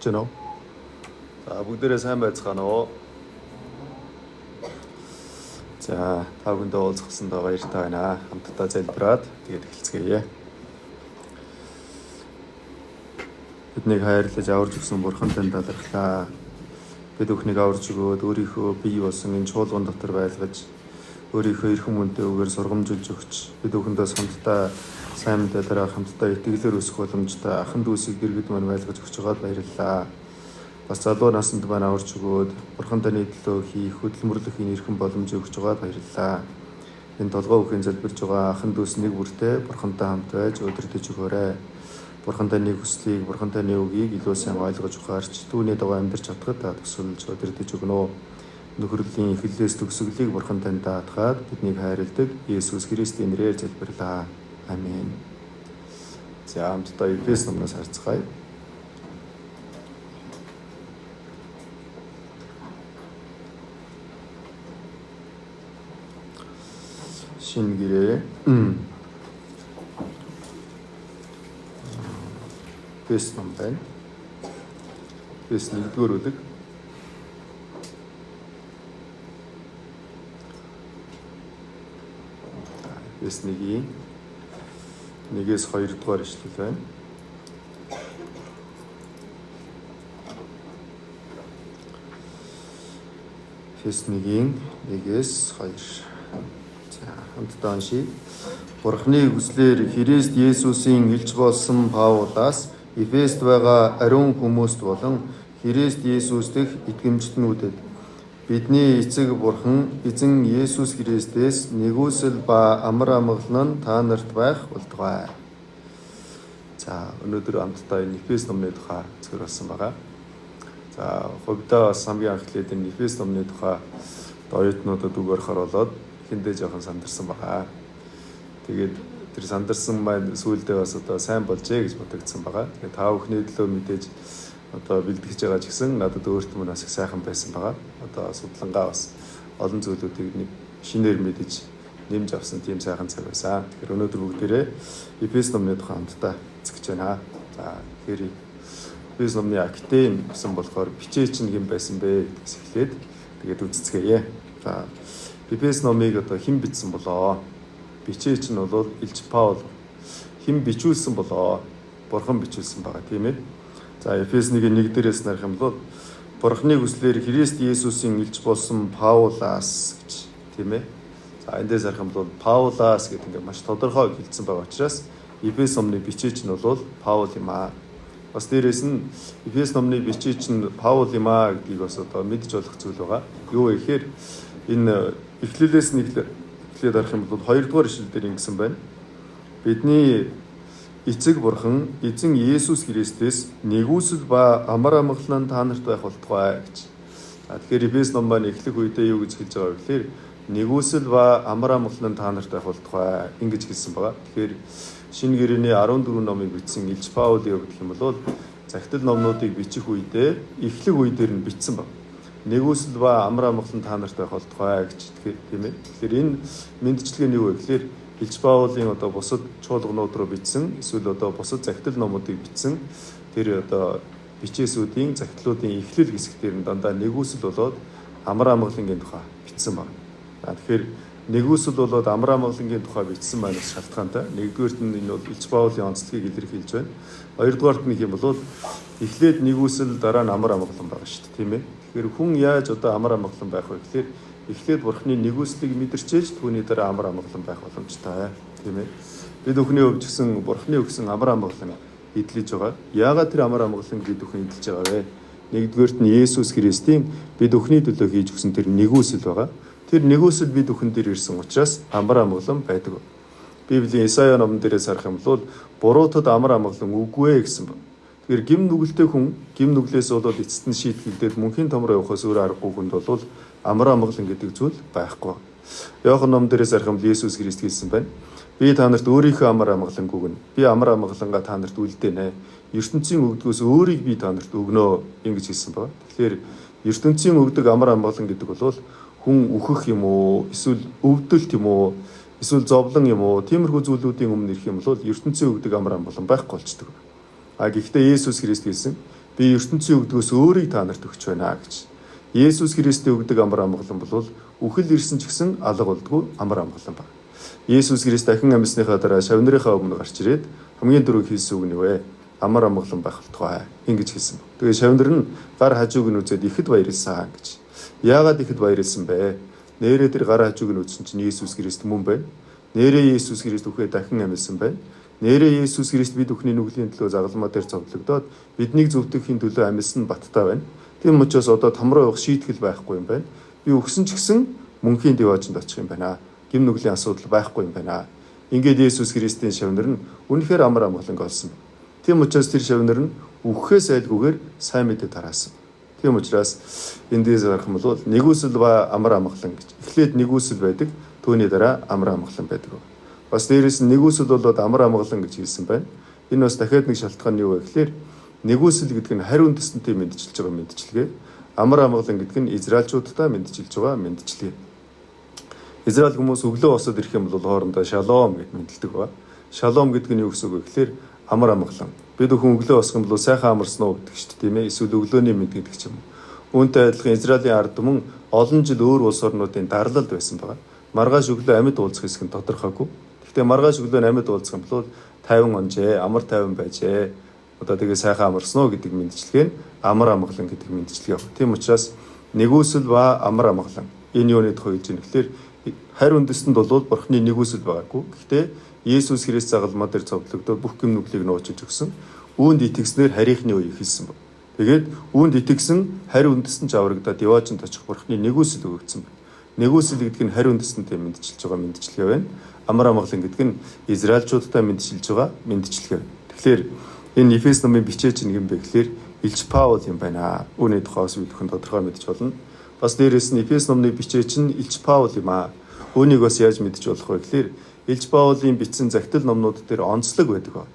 байна уу? За бүгдээрээ сайн байцгаана уу? За та бүхэндээ уулзсан доо баяртай байна. Хамтдаа залбираад тэгээд эхэлцгээе. Биднийг хайрлаж аварж өгсөн Бурхан танд талархлаа. Бид бүхнийг аварж өгөөд өөрийнхөө бий болсон энэ чуулган дотор байлгаж өөрийнхөө эрхэм үнэтэй үгээр сургамжилж өгч бид бүхэндээ сонттой сайн мэдээ дараа хамтдаа итгэлээр өсөх боломжтой ахын дүүсийг дэргэд мань байлгаж өгч байгаад баярлалаа. Бас залуу наснд маань аварж өгөөд Бурхан таны төлөө хийх хөдөлмөрлөхийн эрхэм боломжийг өгч байгаад баярлалаа. Энэ толгой бүхэн залбирж байгаа ахын дүүс нэг бүртээ Бурхантай хамт байж өдөртөж өгөөрэй. Бурхан таны хүслийг, Бурхан таны үгийг илүү сайн ойлгож ухаарч түүний дагуу амьдрч чадхад та төсөлж өдөртөж өгнө. Нөхрөлийн эхлэлээс төгсгөлийг Бурхан танд даатгаад биднийг хайрладаг Есүс Христийн нэрээр залбирлаа. Амен. За хамтдаа Эфес номноос харцгаая. Шинэ гэрээ. Эфес ном байна. Эфес 1-р бүлэг. Эфес 1-ийн 1-ээс 2-р ишлэл байна. Эфес 1-ийн 1-ээс 2. За хамтдаа уншийе. Бурхны хүслээр Христ Есүсийн элч болсон Паулаас Эфест байгаа ариун хүмүүст болон Христ Есүс дэх итгэмжтнүүдэд бидний эцэг Бурхан эзэн Есүс Христээс нэгүсэл ба амар амгалан та нарт байх болтугай. За өнөөдөр хамтдаа энэ Эфес номны тухай зөвлөсөн байгаа. За хувьдаа бас хамгийн анхлээд энэ Эфес номны тухай оюутнуудад үг орохоор болоод эхэндээ жоохон сандарсан байгаа. Тэгээд тэр сандарсан маань сүүлдээ бас одоо сайн болжээ гэж бодогдсон байгаа. Тэгээд та бүхний төлөө мэдээж одоо бэлтгэж байгаа ч гэсэн надад өөрт мөн бас их сайхан байсан байгаа. Одоо судлангаа бас олон зүйлүүдийг нэг шинээр мэдэж нэмж авсан тийм сайхан цаг байсан. Тэгэхээр өнөөдөр бүгдээрээ Эфес номны тухай хамтдаа эзэгч байна. За тэгэхээр Эфес номны актем гэсэн болохоор бичээч нь хэн байсан бэ гэдгээс эхлээд тэгээд үзцгээе. За Эфес номыг одоо хэн бичсэн болоо? Бичээч нь бол Илч Паул. Хэн бичүүлсэн болоо? Бурхан бичүүлсэн байгаа тийм ээ. За Эфес 1-ийн 1 дээрээс нарах юм бол Бурханы хүслээр Христ Есүсийн элч болсон Паулаас гэж тийм ээ. За эндээс харах юм бол Паулаас гэдэг ингээд маш тодорхой хэлсэн байгаа учраас Эфес номны бичээч нь бол Паул юм аа. Бас дээрээс нь Эфес номны бичээч нь Паул юм аа гэдгийг бас одоо мэдж болох зүйл байгаа. Юу вэ гэхээр энэ эхлэлээс эхлээд харах юм бол 2-р ишлэл дээр ингэсэн байна. Бидний эцэг Бурхан эзэн Есүс Христээс нэгүсэл ба амар амгалан та нарт байх болтугай гэж. Тэгэхээр Эфес ном маань эхлэх үедээ юу гэж хэлж байгаа вэ гэхээр нэгүсэл ба амар амгалан та нарт байх болтугай ингэж хэлсэн байгаа. Тэгэхээр шинэ гэрээний 14 номыг бичсэн Илч Паул юу гэх юм бол захидал номнуудыг бичих үедээ эхлэх үедээр нь бичсэн байна. Нэгүсэл ба амар амгалан та нарт байх болтугай гэж тийм ээ. Тэгэхээр энэ мэдчилгээ нь юу вэ гэхээр Илч Паулийн одоо бусад чуулганууд руу бичсэн эсвэл одоо бусад захидал номуудыг бичсэн тэр одоо бичээсүүдийн захидлуудын эхлэл хэсгээр нь дандаа нэгүсэл болоод амар амгалангийн тухай бичсэн байна. Тэгэхээр нэгүсэл болоод амар амгалангийн тухай бичсэн байна гэж шалтгаантай. Нэгдүгээрт нь энэ бол Илч Паулийн онцлогийг илэрхийлж байна. Хоёрдугаарт нь юм бол эхлээд нэгүсэл дараа нь амар амгалан байгаа шүү дээ, тийм ээ. Тэгэхээр хүн яаж одоо амар амгалан байх вэ гэхээр эхлээд Бурханы нэгүслийг мэдэрчээж түүний дараа амар амгалан байх боломжтой, тийм ээ. Бид бүхний хувьд гэсэн Бурханы өгсөн амар амгалан эдлэж байгаа. Яагаад тэр амар амгалан бид бүхэн эдлэж байгаа вэ? Нэгдүгээрт нь Есүс Христийн бид бүхний төлөө хийж өгсөн тэр нэгүсэл байгаа. Тэр нэгүсэл бид бүхэн дээр ирсэн учраас амар амгалан байдаг. Библийн Исая номон дээрээс харах юм бол буруутад амар амгалан үгүй гэсэн байна. Тэгэхээр гим нүгэлтэй хүн гим нүглээс болоод эцэст нь шийтгэлдээд мөнхийн томроо явахаас өөр аргагүй хүнд бол амар амгалан гэдэг зүйл байхгүй. Иохан ном дээрээс харах юм бол Есүс Христ хэлсэн байна. Би та нарт өөрийнхөө амар амгаланг өгнө. Би амар амгалангаа та нарт үлдээнэ. ертөнцийн өгдгөөс өөрийг би та нарт өгнө ингэж хэлсэн байна. Тэгэхээр ертөнцийн өгдөг амар амгалан гэдэг бол хүн үхэх юм уу, эсвэл өвдөлт юм уу, эсвэл зовлон юм уу, тиймэрхүү зүйлүүдийн өмнө ирэх юм бол ертөнцийн өгдөг амар амгалан байхгүй болчдөг. А гэхдээ Есүс Христ хэлсэн Би ертөнцийн өгдгөөс өөрийг та нарт өгч байна гэж. Есүс Христийн өгдөг амар амгалан бол үхэл ирсэн ч гэсэн алга болдгоо амар амгалан байна. Есүс Христ дахин амьсныхаа дараа шавнырынхаа өмнө гарч ирээд хамгийн дөрөв хийсэн үг нь вэ? Амар амгалан байх болтугай ингэж хэлсэн. Тэгээ шавнар нь гар хажууг нь үзээд ихэд баярлсан гэж. Яагаад ихэд баярлсан бэ? Нэрээ тэр гар хажууг нь үзсэн чинь Есүс Христ мөн байна. Нэрээ Есүс Христ үхээ дахин амьсан байна. Нэрээ Есүс Христ бид бүхний нүглийн төлөө загалмаа дээр зовлогдоод биднийг зөвтгөхийн төлөө амьсан баттай байна. Тийм учраас одоо том руу явах шийтгэл байхгүй юм байна. Би өгсөн ч гэсэн мөнхийн деважинд очих юм байна. Гим нүглийн асуудал байхгүй юм байна. Ингээд Есүс Христийн шавнар нь үнэхээр амар амгалан олсон. Тийм учраас тэр шавнар нь үхэхээс айлгүйгээр сайн мэдээ тараасан. Тийм учраас эндээс гарах юм бол нэгүсэл ба амар амгалан гэж. Эхлээд нэгүсэл байдаг, түүний дараа амар амгалан байдаг. Бас дээрээс нь нэгүсэл болоод амар амгалан гэж хэлсэн байна. Энэ бас дахиад нэг шалтгаан нь юу вэ гэхээр нэгүсэл гэдэг нь харь үндэстэнтэй мэдчилж байгаа мэдчилгээ. Амар амгалан гэдэг нь израилчуудтай мэдчилж байгаа мэдчилгээ. Израиль хүмүүс өглөө босоод ирэх юм бол хоорондоо шалом гэж мэдэлдэг ба. Шалом гэдэг нь юу гэсэн үг вэ гэхээр амар амгалан. Бид бүхэн өглөө босох юм бол сайхан амарсан уу гэдэг чинь тийм ээ. Эсвэл өглөөний мэд гэдэг ч юм уу. Үүнтэй адилхан Израилийн ард түмэн олон жил өөр улс орнуудын дарлалд байсан байгаа. Маргааш өглөө амьд уулзах хэсэг нь тодорхойгүй. Гэхдээ маргааш өглөө амьд уулзах юм бол 50 онжээ, амар 50 байжээ. Одоо тэгээ сайхан амарсан уу гэдэг мэдчилгээ нь амар амгалан гэдэг мэдчилгээ байна. Тийм учраас нэгүсэл ба амар амгалан энэ юуны тухай хэлж байгаа. Тэгэхээр харь үндэстэнд бол бурхны нэгүсэл байгаагүй. Гэхдээ Есүс Христ загалмаа дээр цовдлогдоод бүх гим нүглийг нуучиж өгсөн. Үүнд итгэснээр харийнхны үе эхэлсэн байна. Тэгээд үүнд итгэсэн харь үндэстэн ч аврагдаад яваачнд очих бурхны нэгүсэл өгөгдсөн байна. Нэгүсэл гэдэг нь харь үндэстэнтэй мэдчилж байгаа мэдчилгээ байна. Амар амгалан гэдэг нь израилчуудтай мэдчилж байгаа мэдчилгээ. Тэгэхээр энэ Эфес номын бичээч нь юм бэ гэхээр Илч Паул юм байна. Үүний тухайс бид бүхэн тодорхой мэдж болно. Бас дээрээс нь Эфес номны бичээч нь Илч Паул юм аа. Үүнийг бас яаж мэдж болох вэ гэхээр Илч Паулийн бичсэн захидал номнууд дээр онцлог байдаг ба.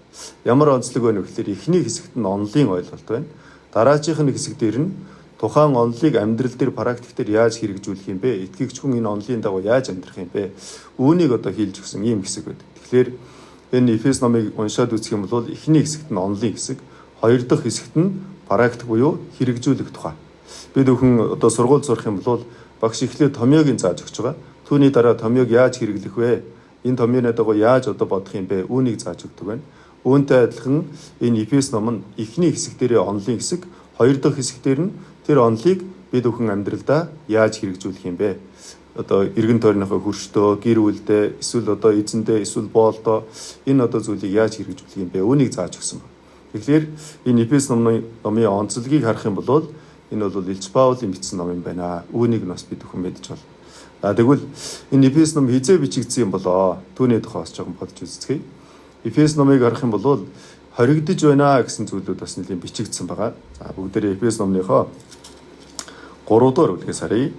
Ямар онцлог байна вэ гэхээр эхний хэсэгт нь онлын ойлголт байна. Дараачих нь хэсэг дээр нь тухайн онлыг амьдрал дээр практик дээр яаж хэрэгжүүлэх юм бэ? Итгэгч хүн энэ онлын дагуу яаж амьдрах юм бэ? Үүнийг одоо хийлж өгсөн ийм хэсэг байдаг. Тэгэхээр энэ Эфес номыг уншаад үзэх юм бол эхний хэсэгт нь онлын хэсэг, хоёр дахь хэсэгт нь практик буюу хэрэгжүүлэх тухай. Бид бүхэн одоо сургууль сурах юм бол багш эхлээд томьёогийн зааж өгч байгаа. Түүний дараа томьёог яаж хэрэглэх вэ? Энэ томьёоны дагуу яаж одоо бодох юм бэ? Үүнийг зааж өгдөг байна. Үүнтэй адилхан энэ Эфес ном нь эхний хэсэг дээрээ онлын хэсэг, хоёр дахь хэсэг дээр нь тэр онлыг бид бүхэн амьдралдаа яаж хэрэгжүүлэх юм бэ? Одоо эргэн тойрныхоо хөрштөө, гэр бүлдээ, эсвэл одоо эзэндээ, эсвэл боолдоо энэ одоо зүйлийг яаж хэрэгжүүлэх юм бэ? Үүнийг зааж өгсөн байна. Тэгэхээр энэ Эфес номын онцлогийг харах юм бол энэ бол Илч Паулийн бичсэн ном юм байна. Үүнийг нь бас бид бүхэн мэдж байна. Тэгвэл энэ Эфес ном хизээ бичигдсэн юм болоо? Түүний тухай бас жоохон бодож үзцгээе. Эфес номыг харах юм бол хоригдож байна гэсэн зүйлүүд бас нэлийн бичигдсэн байгаа. За бүгдээрээ Эфес номныхоо 3 дугаар бүлгээс харъя.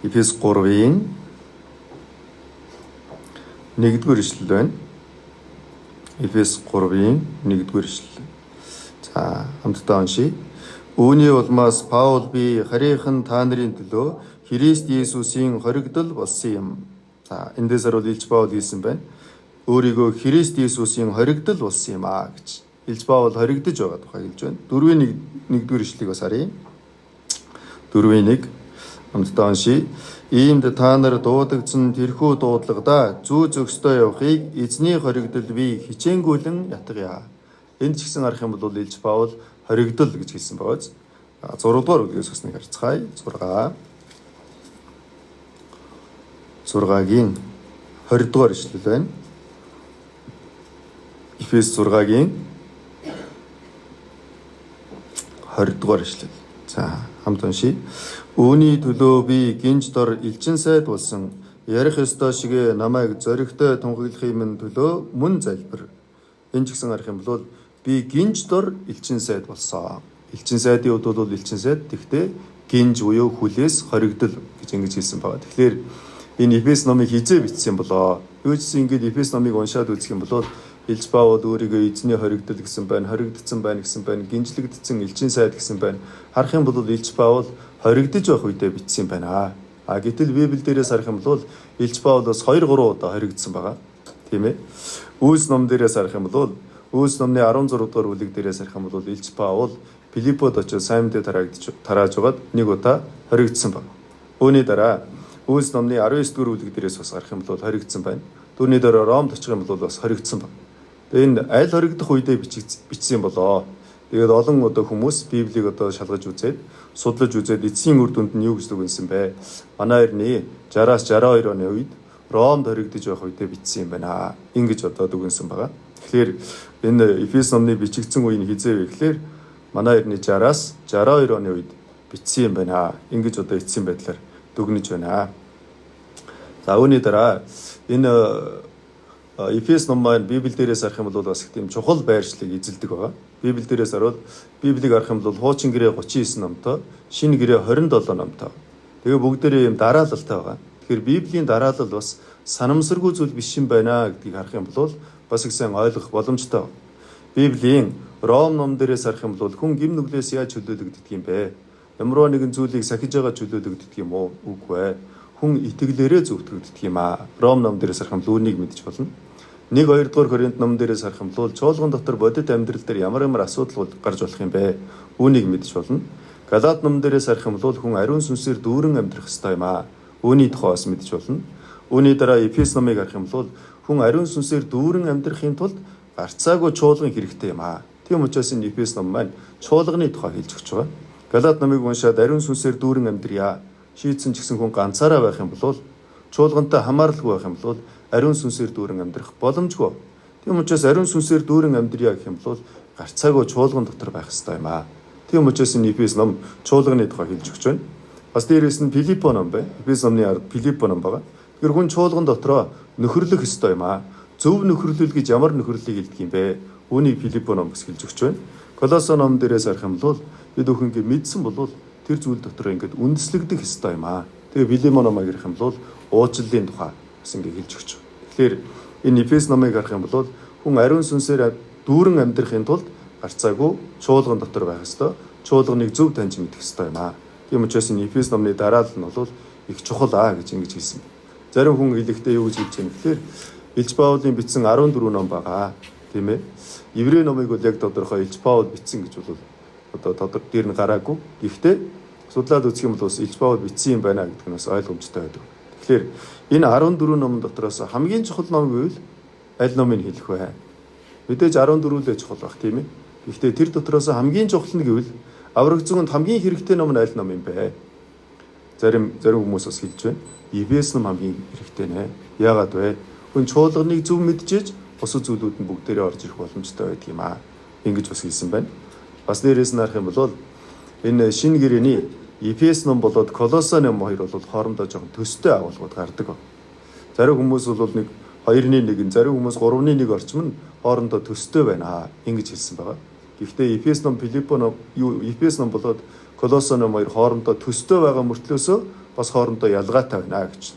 Эфес 3-ийн 1-р ишлэл байна. Эфес 3-ийн 1-р ишлэл. За хамтдаа уншийе. Үүний улмаас Паул би харийнхан та нарын төлөө Христ Есүсийн хоригдол болсон юм. За эндээс харуул Илч Паул хэлсэн байна. Өөрийгөө Христ Есүсийн хоригдол болсон юм аа гэж. Илч Паул хоригдож байгаа тухай хэлж байна. 4-ийн 1-р ишлэлийг бас харъя. 4-ийн 1 хамтдаа уншийе. Иймд та нар дуудагдсан тэрхүү дуудлагада зүү зөкстөө явахыг эзний хоригдол би хичээнгүйлэн ятгая. Энд ч гэсэн харах юм бол Илч Паул хоригдол гэж хэлсэн байгааз. 6 дугаар бүлгээс хасныг харцгаая. 6-гийн 20 дугаар ишлэл байна. Эфес 6-гийн 20 дугаар ишлэл. За хамт уншийе. Үүний төлөө би гинж дор элчин сайд болсон ярих ёстой шиг намайг зоригтой тунхаглахын минь төлөө мөн залбир. Энэ ч гэсэн харах юм бол би гинж дор элчин сайд болсон. Элчин сайдын хувьд бол элчин сайд тэгтээ гинж буюу хүлээс хоригдол гэж ингэж хэлсэн байгаа. Тэгэхээр энэ Эфес номыг хизээ бичсэн болоо. Юу ч гэсэн ингэж Эфес номыг уншаад үзэх юм бол Илч Паул өөрийгөө эзний хоригдол гэсэн байна, хоригдсон байна гэсэн байна, гинжлэгдсэн элчин сайд гэсэн байна. Харах юм бол Илч Паул хоригдож байх үедээ бичсэн байна. Гэтэл Библиэл дээрээс харах юм бол Илч Паул бас 2 3 удаа хоригдсан байгаа. Тийм ээ. Үйлс ном дээрээс харах юм бол Үйлс номны 16 дугаар бүлэг дээрээс харах юм бол Илч Паул Филиппод очиж Саймонд тарааж байгаад 1 удаа хоригдсан байна. Үүний дараа Үйлс номны 19 дугаар бүлэг дээрээс бас харах юм бол хоригдсан байна. Түүний дараа Ромд очих юм бол бас хоригдсан байна. Тэгээ энэ аль хоригдох үедээ бичсэн болоо. Тэгээд олон одоо хүмүүс Библийг одоо шалгаж үзээд судлаж үзээд эцсийн үр дүнд нь юу гэж дүгнсэн бэ? Манай эртний 60-аас 62 оны үед Ромд хоригдож байх үедээ бичсэн юм байна. Ингэж одоо дүгнсэн байгаа. Тэгэхээр энэ Эфес номны бичигдсэн үе нь хизээ вэ гэхээр манай эртний 60-аас 62 оны үед бичсэн юм байна. Ингэж одоо эцсийн байдлаар дүгнэж байна. За үүний дараа энэ Эфес ном маань Библиэл дээрээс харах юм бол бас их тийм чухал байршлыг эзэлдэг байгаа. Библиэл дээрээс харвал Библийг харах юм бол хуучин гэрээ 39 номтой, шинэ гэрээ 27 номтой. Тэгээ бүгдээрээ юм дараалалтай байгаа. Тэгэхээр Библийн дараалал бас санамсаргүй зүйл биш юм байна гэдгийг харах юм бол бас их сайн ойлгох боломжтой. Библийн Ром ном дээрээс харах юм бол хүн гим нүглээс яаж чөлөөлөгддөг юм бэ? Ямар нэгэн зүйлийг сахиж байгаа чөлөөлөгддөг юм уу? Үгүй ээ. Хүн итгэлээрээ зөвтгөгддөг юм аа. Ром ном дээрээс харах юм бол үүнийг мэдж болно. 1-2 дугаар Коринт ном дээрээс харах юм бол чуулган дотор бодит амьдрал дээр ямар асуудал гарч болох юм бэ? Үүнийг мэдж болно. Галаат ном дээрээс харах юм бол хүн ариун сүнсээр дүүрэн амьдрах ёстой юм аа. Үүний тухай бас мэдж болно. Үүний дараа Эфес номыг харах юм бол хүн ариун сүнсээр дүүрэн амьдрахын тулд гарцаагүй чуулган хэрэгтэй юм аа. Тийм учраас энэ Эфес ном маань чуулганы тухай хэлж өгч байгаа. Галаат номыг уншаад ариун сүнсээр дүүрэн амьдрья. Шийдсэн ч гэсэн хүн ганцаараа байх юм бол чуулгантай хамааралгүй байх юм бол ариун сүнсээр дүүрэн амьдрах боломжгүй. Тийм учраас ариун сүнсээр дүүрэн амьдрья гэх юм бол гарцаагүй чуулган дотор байх хэрэгтэй юм аа. Тийм учраас энэ Эфес ном чуулганы тухай хэлж өгч байна. Бас дээрээс нь Филиппо ном байна. Эфес номны ард Филиппо ном байгаа. Тэр хүн чуулган дотроо нөхөрлөх ёстой юм аа. Зөв нөхөрлөл гэж ямар нөхөрлөлийг хэлдэг юм бэ? Үүнийг Филиппо ном гэж хэлж өгч байна. Колосе ном дээрээс харах юм бол бид бүхэн ингэ мэдсэн бол тэр зүйл дотор ингээд үндэслэгдэх ёстой юм аа. Тэгээ Филиппо номыг ярих юм бол уучлалын тухай бас ингэ хэлж өгч байна. Тэгэхээр энэ Эфес номыг харах юм бол хүн ариун сүнсээр дүүрэн амьдрахын тулд гарцаагүй чуулган дотор байх ёстой. Чуулганыг зөв таньж мэдэх ёстой юм аа. Тийм учраас энэ Эфес номны дараалал нь бол их чухал гэж ингэж хэлсэн. Зарим хүн хэлэхдээ юу гэж хэлж байгаа юм гэхээр Илч Паулын бичсэн 14 ном байгаа. Тийм ээ. Еврей номыг бол яг тодорхой Илч Паул бичсэн гэж бол одоо тодор дээр нь гараагүй. Гэхдээ судлаад үзэх юм бол бас Илч Паул бичсэн юм байна гэдэг нь бас ойлгомжтой байдаг. Тэгэхээр энэ 14 номон дотроос хамгийн чухал ном гэвэл аль номыг хэлэх вэ? Мэдээж 14-өө чухал баг тийм ээ. Гэхдээ тэр дотроос хамгийн чухал нь гэвэл аврагч зүгт хамгийн хэрэгтэй ном нь аль ном юм бэ? Зарим хүмүүс бас хэлж байна. Эфес ном хамгийн хэрэгтэй нэ. Яагаад вэ? Хүн чуулганыг зөв мэдчихэж бусад зүйлүүд нь бүгдээрээ орж ирэх боломжтой байдаг юм аа. Ингэж бас хэлсэн байна. Бас дээрээс нь харах юм бол энэ шинэ гэрээний Эфес ном болоод Колосе ном хоёр бол хоорондоо жоохон төстэй агуулгууд гардаг. Зарим хүмүүс бол 2-1, зарим хүмүүс 3-1 орчим нь хоорондоо төстэй байна. Ингэж хэлсэн байгаа. Гэхдээ Эфес ном, Филиппо ном, Эфес ном болоод Колосе ном хоёр хоорондоо төстэй байгаа мөртлөөсөө бас хоорондоо ялгаатай байна гэж.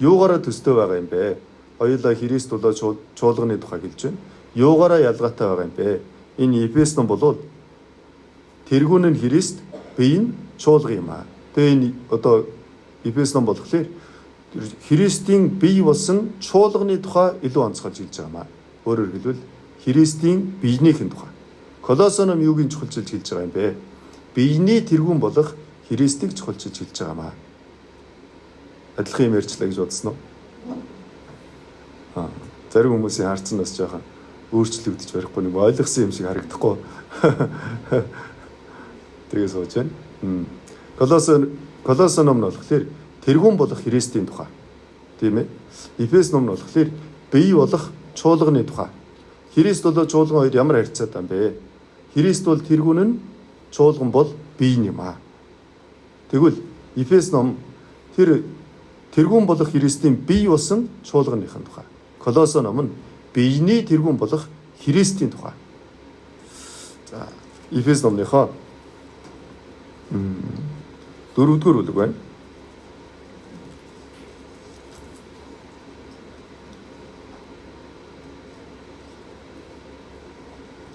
Юугаараа төстэй байгаа юм бэ? Хоёулаа Христ болоод чуулганы тухай хэлж байна. Юугаараа ялгаатай байгаа юм бэ? Энэ Эфес ном болоод тэргүүн нь Христ, бие нь чуулга юм аа. Тэгээ энэ одоо Эфес ном болохоор Христийн бие болсон чуулганы тухай илүү онцгойж хэлж байгаа юм аа. Өөрөөр хэлбэл Христийн биенийхэн тухай. Колосе ном юугийн чухалчилж хэлж байгаа юм бэ? Биений тэргүүн болох Христийг чухалчилж хэлж байгаа юм аа. Адилхан юм ярьчлаа гэж бодсон уу? Зарим хүмүүсийн харцсан бас жоохон өөрчлөгдөж барихгүй нэг ойлгосон юм шиг харагдахгүй. Тэгээ сууж байна. Колосе ном нь болохоор тэргүүн болох Христийн тухай. Тийм ээ. Эфес ном нь болохоор бие болох чуулганы тухай. Христ болоо чуулган хоёр ямар харьцаатай юм бэ? Христ бол тэргүүн нь, чуулган бол бие юм аа. Тэгвэл Эфес ном тэргүүн болох Христийн бие болсон чуулганыхын тухай. Колосе ном нь биений тэргүүн болох Христийн тухай. За, Эфес номныхоо 4-р бүлэг байна.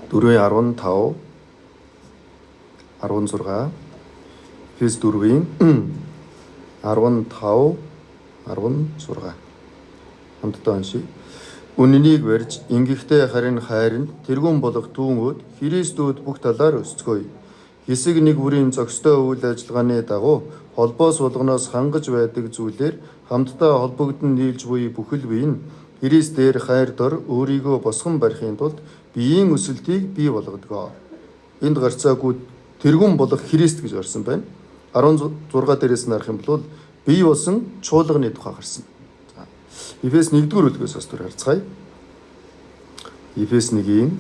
Дөрвийн 15, 16, Эфес 4-ийн 15, 16. Хамтдаа уншийе. Үннийг барьж ингэхдээ харин хайранд тэргүүн болох түүнүүд Христүүд бүх талаар өсцгөөе. Хэсэг нэг бүрийн зохистой үйл ажиллагааны дагуу холбоос болгоноос хангаж байдаг зүйлээр хамтдаа холбогдсон нийлж буй бүхэл бие нь Христээр хайр дор өөрийгөө босгон барихын тулд биеийн өсөлтийг бий болгодог. Энд гарцаагүй тэргүүн болох Христ гэж орсон байна. 16 дээрээс нь харах юм бол бие болсон чуулганы тухай гарсан. Эфес 1-р бүлгээс бас түр харцгаая. Эфес 1-ийн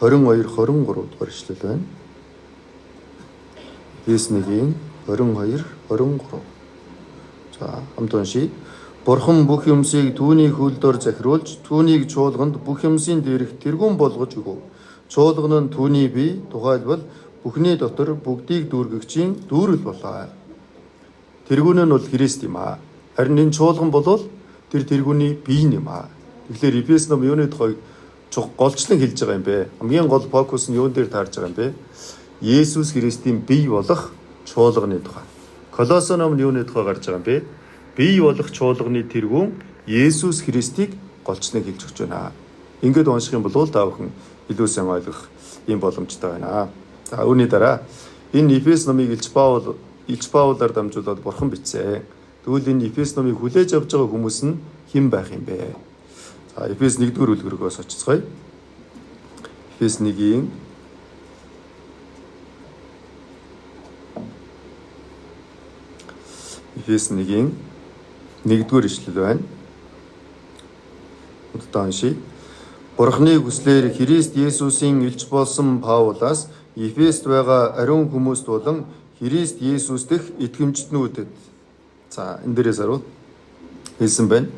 22-23 дугаар ишлэл байна. Эфес 1-ийн 22-23. За, хамт уншийе. Бурхан бүх юмсыг түүний хөл дор захируулж, түүнийг чуулганд бүх юмсийн дээрх тэргүүн болгож өгөв. Чуулган нь түүний бие, тухайлбал бүхний дотор бүгдийг дүүргэгчийн дүүрэл болоо. Тэргүүн нь бол Христ юм аа. Харин энэ чуулган болвол тэр тэргүүний бие юм аа. Тэгэхээр Эфес ном юуны тухай голчлон хэлж байгаа юм бэ? Хамгийн гол фокус нь юун дээр таарж байгаа юм бэ? Есүс Христийн бие болох чуулганы тухай. Колосе ном юуны тухай гарч байгаа юм бэ? Бие болох чуулганы тэргүүн Есүс Христийг голчлон хэлж өгч байна. Ингээд унших юм бол та бүхэн илүү сайн ойлгох юм боломжтой байна. За үүний дараа энэ Эфес номыг Илж Паулаар дамжуулаад бурхан бичсэн. Тэгвэл энэ Эфес номыг хүлээж авч байгаа хүмүүс нь хэн байх юм бэ? За Эфес 1-р бүлгээс очицгаая. Эфес 1-ийн 1-р ишлэл байна. Удаа уншийе. Бурханы хүслээр Христ Есүсийн илж болсон Паулаас Эфест байгаа ариун хүмүүст болон Христ Есүс дэх итгэмжтнүүдэд. За энэ дээрээс харуул хэлсэн байна.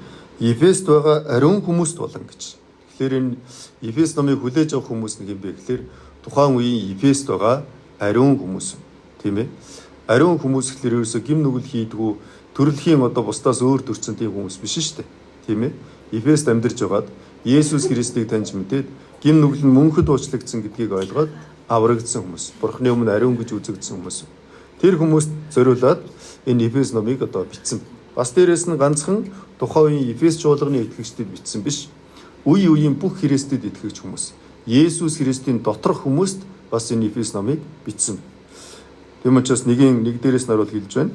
Эфест байгаа ариун хүмүүст болон гэж. Тэгэхээр энэ Эфес номыг хүлээж авах хүмүүс нэг юм бэ гэхээр тухайн үеийн Эфест байгаа ариун хүмүүс. Тийм ээ. Ариун хүмүүс гэхээр ерөөсө гим нүгэл хийдгүү төрөлхийн одоо бусдаас өөр төрсэн тийм хүмүүс биш шүү дээ. Тийм ээ. Эфест амьдарч байгаад Есүс Христийг таньж мэдээд гим нүгэл нь мөнхөд уучлагдсан гэдгийг ойлгоод аврагдсан хүмүүс. Бурхны өмнө ариун гэж үзэгдсэн хүмүүс. Тэр хүмүүст зориулаад энэ Эфес номыг одоо бичсэн. Бас дээрэс нь ганцхан тухайн үеийн Эфес чуулганы итгэгчдэд бичсэн биш. Үе үеийн бүх Христэд итгэгч хүмүүс. Есүс Христийн доторх хүмүүст бас энэ Эфес номыг бичсэн. Тэм учраас нэг дээрээс нь харуул хэлж байна.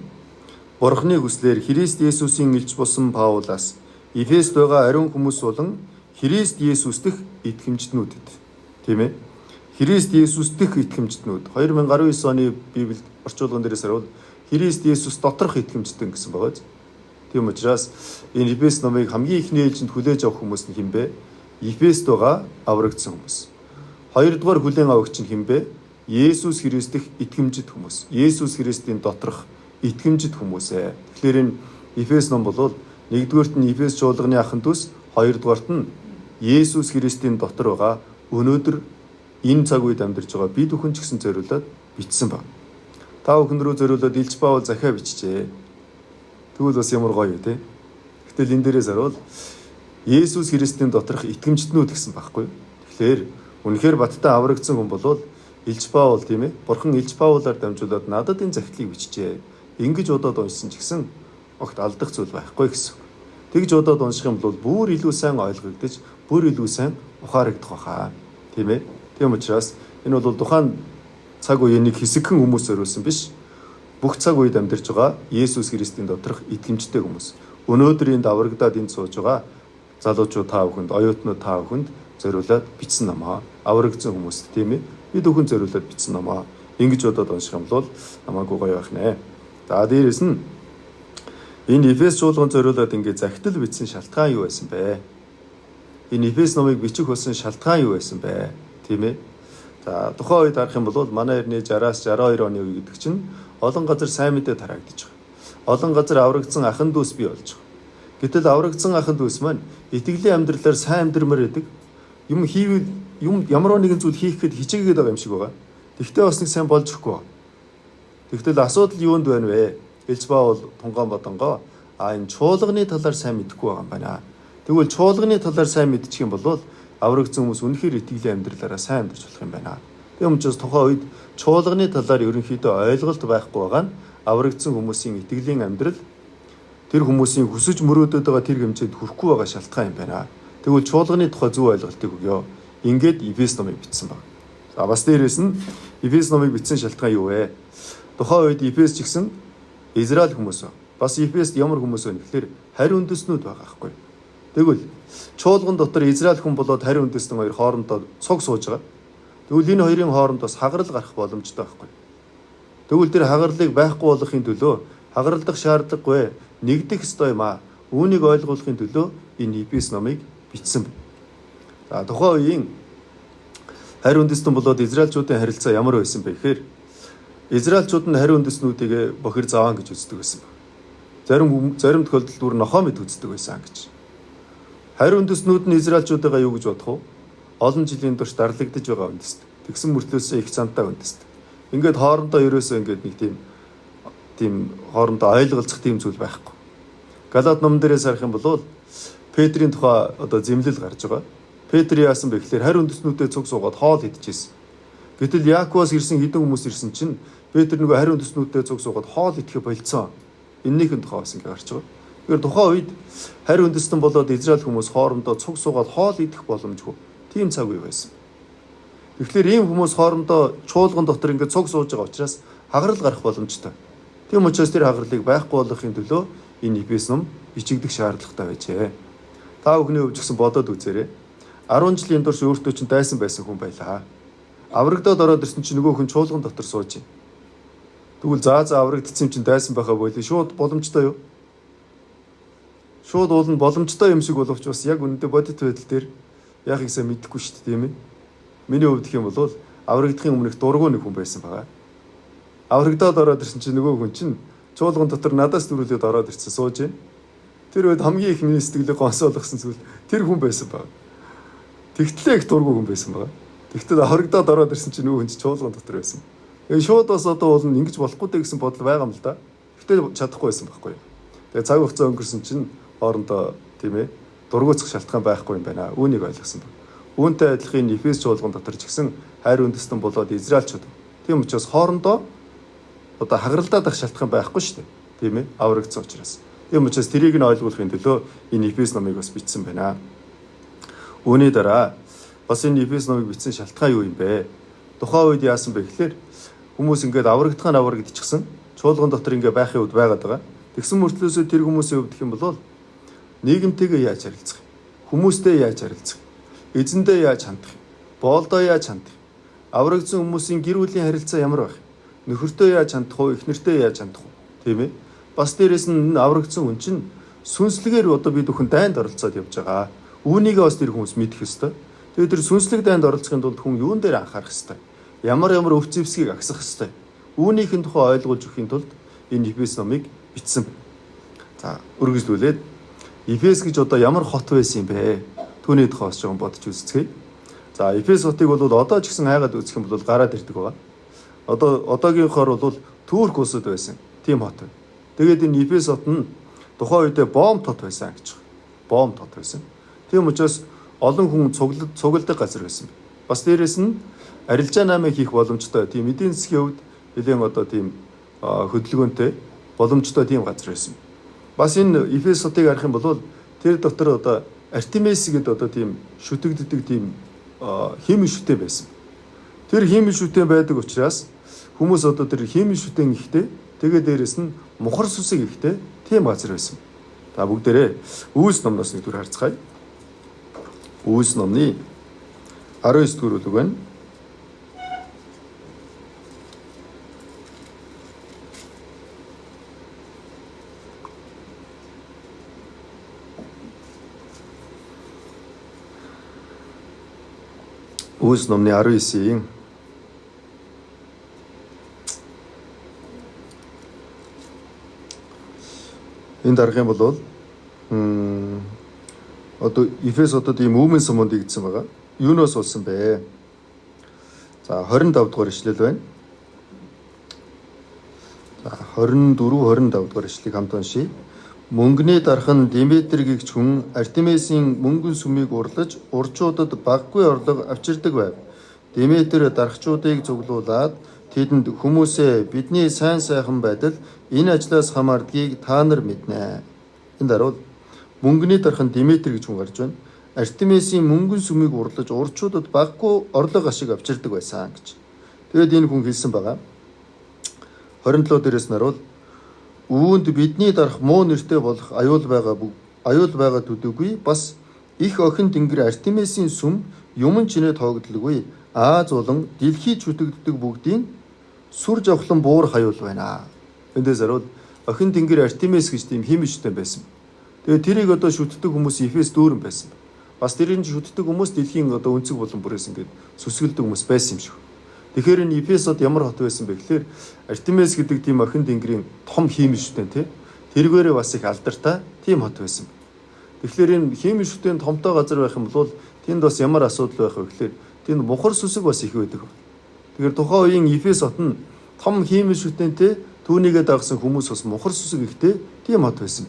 Бурхны хүслээр Христ Есүсийн илж болсон Паулаас Эфест байгаа ариун хүмүүс болон Христ Есүс дэх итгэмжтнүүдэд. Тийм ээ. Христ Есүс дэх итгэмжтнүүд 2019 оны Библиэд орчуулган дээрээс харуул Христ Есүс доторх итгэмжтэн гэсэн байгаа. Тийм учраас энэ Эфес номыг хамгийн ихний ээлжинд хүлээж авах хүмүүс нь хэн бэ? Эфест байгаа аврагдсан хүмүүс. Хоёрдугаар хүлээн авагч нь хэн бэ? Есүс Христ дэх итгэмжит хүмүүс. Есүс Христийн доторх итгэмжит хүмүүс ээ. Тэгэхээр энэ Эфес ном бол нэгдүгээрт нь Эфес чуулганы ахын дүүс, хоёрдугаарт нь Есүс Христийн дотор байгаа өнөөдөр энэ цаг үед амьдарч байгаа бид бүхэн ч гэсэн зориулаад бичсэн ба. Та бүхэн рүү зориулаад Илж Паул захиа бичжээ. Тэгвэл бас ямар гоё юу те. Гэтэл энэ дээрээс харуул Есүс Христийн доторх итгэмжтнүүд гэсэн байхгүй. Тэгэхээр үнэхээр баттай аврагдсан хүн болвол Илж Паул тийм ээ. Бурхан Илж Паулаар дамжуулаад надад энэ захидлыг бичжээ. Ингэж удаад уншсан ч гэсэн огт алдах зүйл байхгүй гэсэн. Тэгж удаад унших юм бол бүр илүү сайн ойлгогдож, бүр илүү сайн ухаарагдах байхаа. Тийм ээ. Тийм учраас энэ бол тухайн цаг үеийн нэг хэсэгхэн хүмүүс зориулсан биш. Бүх цаг үед амьдарч байгаа Есүс Христийн доторх итгэмжтэй хүмүүс. Өнөөдөр энд аврагдаад энд сууж байгаа залуучууд та бүхэнд, оюутнууд та бүхэнд зориулаад бичсэн намаа. Аврагдсан хүмүүст тийм ээ. Бид бүхэн зориулаад бичсэн намаа. Ингэж бодоод унших юм бол намаагүй гоё байх нэ. За дээрэс нь энэ Эфес чуулганд зориулаад ингэ захидал бичсэн шалтгаан юу байсан бэ? Энэ Эфес номыг бичих болсон шалтгаан юу байсан бэ? Тийм ээ. За тухайн үед харах юм бол манай эртний 60-аас 62 оны үе гэдэг чинь олон газар сайн мэдээ тараагдаж байгаа. Олон газар аврагдсан ахын дүүс бий болж байгаа. Гэтэл аврагдсан ахын дүүс маань итгэлийн амьдралаар сайн амьдрмаар байдаг. Юм ямар нэгэн зүйл хийх гээд хичээгээд байгаа юм шиг байгаа. Тэгтээ бас нэг сайн болж өгөхгүй. Тэгтэл асуудал юунд байна вэ? Илж Паул тунгаан бодонгоо энэ чуулганы талаар сайн мэдэхгүй байгаа юм байна. Тэгвэл чуулганы талаар сайн мэдчих юм бол аврагдсан хүмүүс үнэхээр итгэлийн амьдралаараа сайн амьдарч болох юм байна. Тийм учраас тухайн үед чуулганы талаар ерөнхийдөө ойлголт байхгүй байгаа нь аврагдсан хүмүүсийн итгэлийн амьдрал тэр хүмүүсийн хүсэж мөрөөдөд байгаа тэр хэмжээнд хүрэхгүй байгаа шалтгаан юм байна. Тэгвэл чуулганы тухай зөв ойлголтыг өгөө. Ингээд Эфес номыг бичсэн баг. За бас дээрээс нь Эфес номыг бичсэн шалтгаан юу вэ? Тухайн үед Эфес ч гэсэн Израиль хүмүүс ба. Бас Эфест ямар хүмүүс вэ гэхээр харь үндэстнүүд байгаа байхгүй. Тэгвэл чуулган дотор Израиль хүн болоод харь үндэстэн хоёр хоорондоо цог сууж байгаа. Тэгвэл энэ хоёрын хоорондоос хагарал гарах боломжтой байхгүй. Тэгвэл тэр хагарлыг байхгүй болгохын төлөө хагаралдах шаардлагагүй нэгдэх ёстой юм аа. Үүнийг ойлгуулахын төлөө энэ Эфес номыг бичсэн байна. За тухайн үеийн харь үндэстэн болоод Израильчуудын харилцаа ямар байсан бэ гэхээр Израильчууд нь харь үндэстнүүдийг бохир заваан гэж үздэг байсан ба. Зарим тохиолдолд бүр нохоо мэд үздэг байсан гэж. Харь үндэстнүүд нь Израильчуудаа юу гэж бодох вэ? Олон жилийн турш дарлагдж байгаа үндэст. Тэгсэн мөртлөөс их цантаа үндэст. Ингээд хоорондоо ерөөсөө ингээд нэг тийм хоорондоо ойлголцох тийм зүйл байхгүй. Галаат номон дээрээс харах юм бол Петрийн тухай зэмлэл гарч байгаа. Петр яасан бэ гэхээр харь үндэстнүүдэд цуг суугаад хоол идчихсэн. Гэтэл Яаковоос ирсэн хэдэн хүмүүс ирсэн чинь Петр нөгөө харь үндэстнүүдэд цуг суугаад хоол идэхэ болцсон. Эннийхэн тухай бас ингээд гарч байгаа. Тэгэхээр тухайн үед харь үндэстэн болоод Израиль хүмүүс хоорондоо цуг суугаад хоол идэх боломжгүй. Тийм цаг үе байсан. Тэгэхээр ийм хүмүүс хоорондоо чуулган дотор ингээд цуг сууж байгаа учраас хагарал гарах боломжтой. Тийм учраас тэр хагаралыг байхгүй болгохын төлөө энэ Эфес ном бичигдэх шаардлагатай байжээ. Та бүхний хувьд ч гэсэн бодоод үзээрэй. 10 жилийн турш өөртөө чинь дайсан байсан хүн байлаа. Аврагдаад ороод ирсэн чинь нөгөө хүн чуулган дотор сууж байна. Тэгвэл аврагдсан чинь дайсан байхаа бойлоо шууд боломжтой юу? Шууд уулна боломжтой юм шиг боловч бас яг үнэндээ бодит байдал дээр яах гэсэн мэдэхгүй шүү дээ, тийм ээ. Миний хувьд гэх юм бол аврагдахын өмнөх дургуй нэг хүн байсан байгаа. Аврагдаад ороод ирсэн чинь нөгөө хүн чинь чуулган дотор надаас дөрүүлээд ороод ирсэн сууж байна. Тэр үед хамгийн их миний сэтгэлийг гонсоолгосон зүйл тэр хүн байсан байгаа. Тэгтлээ их дургуй хүн байсан байгаа. Тэгтэл аврагдаад ороод ирсэн чинь нөгөө хүн чинь чуулган дотор байсан. Шууд бас уулна ингэж болохгүй дээ гэсэн бодол байгаа юм л да. Тэгтэл чадахгүй байсан байхгүй. Тэгээ цаг хугацаа өнгөрсөн чинь хоорондоо тийм ээ дургуйцах шалтгаан байхгүй юм байна. Үүнийг ойлгосон байна. Үүнтэй адилхан Эфес чуулган дотор ч гэсэн хайр үндэстэн болоод Израильчууд. Тийм учраас хоорондоо хагаралдаад ах шалтгаан байхгүй шүү дээ. Тийм ээ аврагдсан учраас. Тийм учраас тэрийг нь ойлгуулахын төлөө энэ Эфес номыг бас бичсэн байна. Үүний дараа бас энэ Эфес номыг бичсэн шалтгаан юу юм бэ? Тухайн үед яасан бэ гэхээр хүмүүс ингээд аврагдчихсан. Чуулган дотор ингээд байхын үед байгаад байгаа. Тэгсэн мөртлөөсөө тэр хүмүүсийн хувьд гэх юм бол нийгэмтэйгээ яаж харилцах юм? Хүмүүстэй яаж харилцах юм? Эзэндээ яаж хандах юм? Боолдоо яаж хандах юм? Аврагдсан хүмүүсийн гэр бүлийн харилцаа ямар байх юм? Нөхөртөө яаж хандах вэ? Эхнэртөө яаж хандах вэ? Тийм ээ. Бас дээрэс нь аврагдсан хүн чинь сүнслэгээр бид бүхэн дайнд оролцоод явж байгаа. Үүнийгээ бас тэр хүмүүс мэдэх ёстой. Тэгээд тэр сүнслэг дайнд оролцохын тулд хүн юун дээр анхаарах ёстой? Ямар өв зэвсгийг агсах ёстой? Үүнийхэн тухай ойлгуулж өгөхийн тулд энэ Эфес номыг бичсэн. За, үргэлжлүүлээд Эфес гэж ямар хот байсан юм бэ? Түүний тухай бас жоохон бодож үзцгээе. За, Эфес хотыг бол одоо ч гэсэн хайгаад үзэх юм бол гараад ирдэг байгаа. Одоогийнхоор бол Турк улсад байсан тийм хот байна. Тэгээд энэ Эфес хот нь тухайн үедээ бомб хот байсан гэж байна. Бомб хот байсан. Тийм учраас олон хүн цугладаг газар байсан. Бас дээрэс нь арилжаа намыг хийх боломжтой тийм эдийн засгийн хувьд нэлээд тийм хөдөлгөөнтэй боломжтой тийм газар байсан. Бас энэ Эфес хотыг харах юм бол тэр дотор Артемис гэдэг тийм шүтэгддэг тийм химийн шүтээ байсан. Тэр химийн шүтээ байдаг учраас хүмүүс тэр химийн шүтэн ихтэй тэгээд дээрэс нь мухар сүсэг ихтэй тийм газар байсан. Та бүгдээрээ Үүс номноос нэг төр харцгаая. Үүс номны 19 дугаар бүлэг байна. Үүс номны 19-ийн энэ дарах юм бол Эфес хотод ийм үүмэн суманд игдсэн байгаа. Юунаас болсон бэ? За 25 дугаар ишлэл байна. За 24 25 дугаар ишлэлийг хамт уншийе. Мөнгөний дархан Диметр гэгч хүн Артемисийн мөнгөн сүмийг урлаж урчуудад баггүй орлого авчирдаг байв. Деметр дарагчдыг цуглуулад тэдэнд хүмүүсээ бидний сайн сайхан байдал энэ ажлаас хамаардгийг та нар мэднэ. Энэ даруул мөнгөний дархан Деметр гэж хүн гарч байна. Артемисийн мөнгөн сүмийг урлаж урчуудад баггүй орлого ашиг авчирдаг байсан гэж. Тэгээд энэ хүн хэлсэн байгаа. 27 дээрээс наруул үүнд бидний дарах муу нэртэй болох аюул байгаа төдийгүй бас их охин тэнгэр Артемисийн сүм юмн чинээ тоогдлоггүй. Аз болон дэлхийд шүтэгддэг бүгдийн сүр жавхлан буур хаюул байна. Эндээс харуул охин тэнгэр Артемис гэж тийм химиштэй байсан. Тэгээд тэрийг одоо шүтдэг хүмүүс Эфес дүүрэн байсан. Бас тэрийн шүтдэг хүмүүс дэлхийн одоо өнцөг болон бүрээс ингээд сүсгэлдэг хүмүүс байсан юм шиг. Тэгэхээр энэ Эфесод ямар хот байсан бэ гэхээр Артемис гэдэг тийм охин тэнгэрийн том химиштэй тий. Тэргээрээ бас их алдартай тийм хот байсан. Тэгэхээр энэ химиштэй томтой газар байх юм бол тэнд бас ямар асуудал байх вэ гэхээр тэнд мухар сүсэг бас их байдаг. Тэгэхээр тухайн үеийн Эфес хот нь том химиштэй түүнийгээ дагсан хүмүүс бас мухар сүсэг ихтэй тийм хот байсан.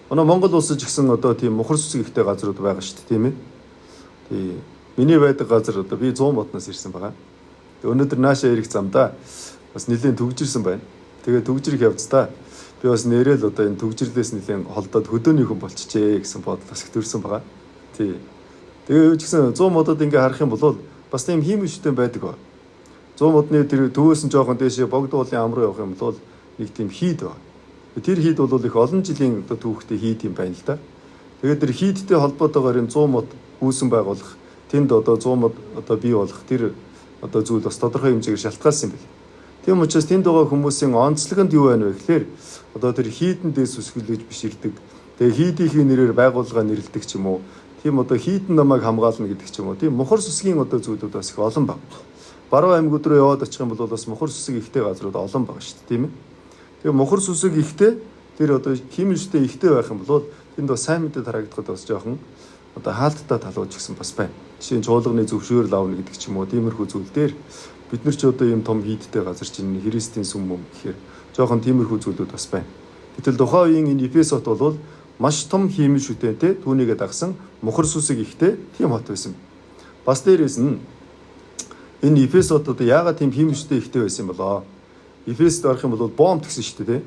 Монгол улсад ч гэсэн одоо тийм мухар сүсэг ихтэй газрууд байгаа шүү дээ, тийм ээ. Тий. Миний байдаг газар одоо би 100 модноос ирсэн байгаа. Өнөөдөр наашаа ирэх замдаа бас нэлээд төгжирсэн байна. Тэгээд төгжрөх явцдаа би бас нэрэл одоо энэ төгжрлээс нэлээд холдоод хөдөөний хүн болчихжээ гэсэн бодол бас их төрсэн байгаа. Тий. Тэгээд ч гэсэн 100 модод ингээ харах юм бол бас тийм химиштэй байдаг ба. 100 модны тэр төвөөс нь жоохон дээшээ богд уулын ам руу явах юм бол нэг тийм хийд ба. Тэр хийд бол их олон жилийн одоо түүхтэй хийд юм байна л да. Тэгээд тэр хийдтэй холбоотойгоор энэ 100 мод үүсэн байгуулах, тэнд одоо 100 мод одоо бий болох тэр одоо зүйл бас тодорхой хэмжээгээр шалтгаалсан юм байна. Тийм учраас тэнд байгаа хүмүүсийн онцлог нь юу байна вэ гэхээр одоо тэр хийдэндээ сүсгэлж биш ирдэг. Тэгээ хийдийнхээ нэрээр байгууллага нэрлэдэг ч юм уу. Тийм одоо хийдэн намайг хамгаална гэдэг ч юм уу. Тийм мухар сүсгийн одоо зүйлүүд бас их олон баг. Баруун аймагуд руу яваад очих юм бол бас мухар сүсэг ихтэй газрууд олон байгаа шүү дээ, тийм ээ. Тэгээ мухар сүсэг ихтэй тэр одоо химиштэй ихтэй байх юм бол тэнд бас сайн мэдээ харагдахад бас жоохон одоо хаалттай талууд ч гэсэн бас байна. Жишээ нь чуулганы зөвшөөрөл авна гэдэг ч юм уу, тиймэрхүү зүйл дээр бид нар ч одоо ийм том хийдтэй газар чинь Христийн сүм юм гэхээр жоохон тиймэрхүү зүйлүүд бас байна. Гэтэл тухайн үеийн энэ Эфес хот бол маш том химиш үтэнтэй түүнийгээ дагсан мухар сүсэг ихтэй тийм хот байсан. Бас дээрээс нь энэ Эфес хот одоо яагаад тийм химиштэй ихтэй байсан юм болоо? Эфест орох юм бол бомб гэсэн шүү дээ.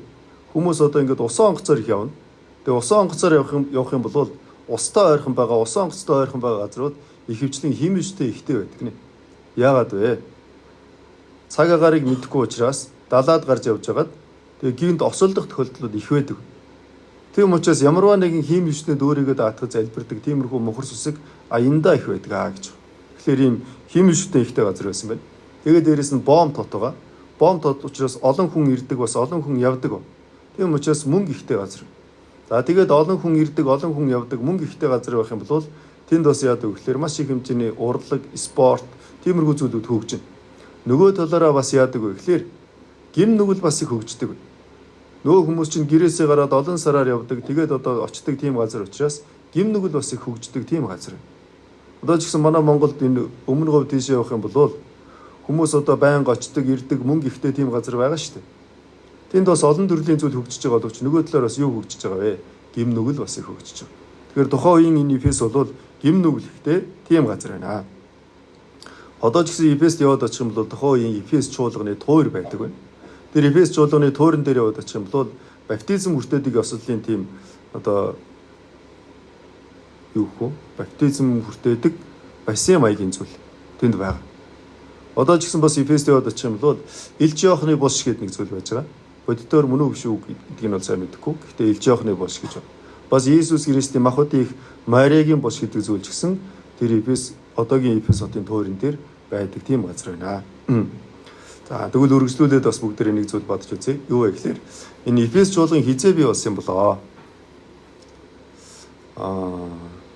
Хүмүүс одоо ингээд усан онгоцоор их явна. Тэгээ усан онгоцоор явах юм бол устай ойрхон байгаа, усан онгоцтой ойрхон байгаа газрууд ихэвчлэн химиштэй ихтэй байдаг нэ. Яагаад вэ? Цаг агаарыг мэдэхгүй учраас далаад гарч явж байгаад тэгээ гинт осолдох тохиолдлууд их байдаг. Тийм учраас ямарваа нэгэн химиштэй дөөрийгөө даатгаж залбирдаг тиймэрхүү мухар сүсэг аяндаа их байдаг гэж. Тэгэхээр ийм химиштэй ихтэй газар байсан байна. Тэгээд дээрэс нь бомб тот байгаа. Бомб тот учраас олон хүн ирдэг, бас олон хүн явдаг. Тийм учраас мөнгө ихтэй газар. За тэгээд олон хүн ирдэг, олон хүн явдаг, мөнгө ихтэй газар байх юм бол тэнд бас яадаг гэхээр маш их хэмжээний урлаг, спорт, тиймэрхүү зүйлүүд хөгжинэ. Нөгөө талаараа бас яадаг вэ гэхээр гим нүгэл бас их хөгждөг. Нөгөө хүмүүс чинь гэрээсээ гараад олон сараар явдаг, тэгээд одоо очдог тийм газар учраас гим нүгэл бас их хөгждөг тийм газар. Одоо ч гэсэн манай Монголд энэ өмнө говь тийшээ явах юм бол хүмүүс одоо байнга очдог, ирдэг, мөнгө ихтэй тийм газар байгаа шүү дээ. Тэнд бас олон төрлийн зүйл хөгжиж байгаа боловч нөгөө талаар бас юу хөгжиж байгаа вэ? Гим нүгэл бас их хөгжиж байгаа. Тэгэхээр тухайн үеийн энэ Эфес бол гим нүгэл ихтэй тийм газар байна. Одоо ч гэсэн Эфест яваад очих юм бол тухайн үеийн Эфес чуулганы туур байдаг байна. Тэр Эфес чуулганы туурын дээр яваад очих юм бол баптизм хүртээдэг ёслолын тийм одоо юу хөө? Баптизм хүртээдэг бассейн маягийн зүйл тэнд байгаа. Одоо ч гэсэн бас Эфест яваад очих юм бол Илж Иохны бус гэдэг нэг зүйл байж байгаа. Бодитоор мөн үү биш үү гэдгийг нь бол сайн мэдэхгүй. Гэхдээ Илж Иохны бус гэж байна. Бас Иесус Христийн махбодын их Мариагийн бус гэдэг зүйл ч гэсэн тэр Эфес одоогийн Эфес хотын туурын дээр байдаг тийм газар байна. За тэгвэл үргэлжлүүлээд бас бүгдээ нэг зүйл бодож үзье. Юу вэ гэхээр энэ Эфес чуулган хизээ бий болсон юм болоо.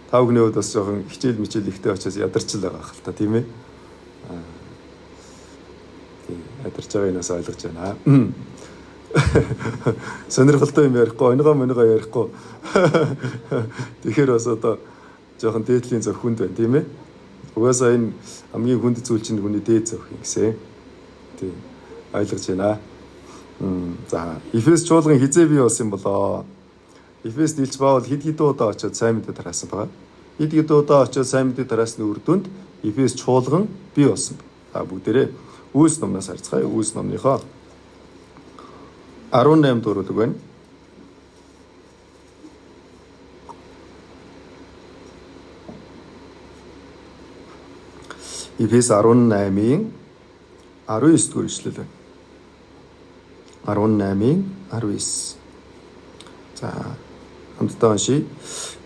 Тав гүний үед бас жоохон хичээл мичээл ихтэй очиж ядарч л байгаа хэл та тийм ээ. Ядарч байгаа юмас ойлгож байна. Сонирхолтой юм ярихгүй, онгоо ярихгүй. Тэгэхээр бас одоо жоохон дээдлийн зөвхөнд байна тийм ээ. Угаасаа энэ хамгийн хүнд зүйл чинь хүний дээд зөвх юм гэсэн. Тийм ойлгож байна. За Эфес чуулган хизээ бий болсон юм болоо. Эфест Илж Паул хэд удаа очиод сайн мэдээ тараасан байгаа. Хэд удаа очиод сайн мэдээ тараасны үр дүнд Эфес чуулган бий болсон. Бүгдээрээ Үйлс номноос харцгаая. Үйлс номныхоо 18 дуурайг байна. Эфес 18-ийн 19 дугаар ишлэл байна. 18-ийн 19. За хамтдаа уншийе.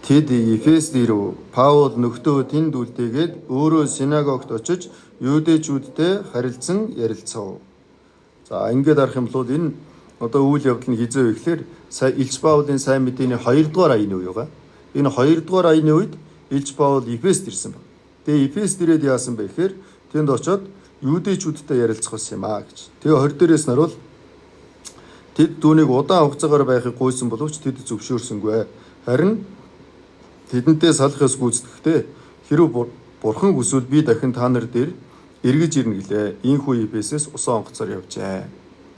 Тэд Эфест ирв. Паул нөхдөө тэнд үлдээгээд өөрөө синагогт очиж юудэчүүдтэй харилцан ярилцав. За ингээд арах юм бол энэ одоо үйл явдал нь хизээ вэ гэхээр Илч Паулын сайн мэдээний 2 дугаар аяны үе байгаа. Энэ 2 дугаар аяны үед Илч Паул Эфест ирсэн байна. Тэгээ Эфест ирээд яасан бэ гэхээр тэнд очоод юудэчүүдтэй ярилцах болсон юм аа гэж. Тэгээ 20 дээрээс наруул тэд түүнийг удаан хугацаагаар байхыг гуйсан боловч тэд зөвшөөрсөнгүй. Харин тэдэнтэй салахаас гүйцэтгэхдээ хэрв бурхан хүсвэл би дахин та нар дээр эргэж ирнэ гэлээ. Ийхүү Эфесээс усан онгоцоор явжээ.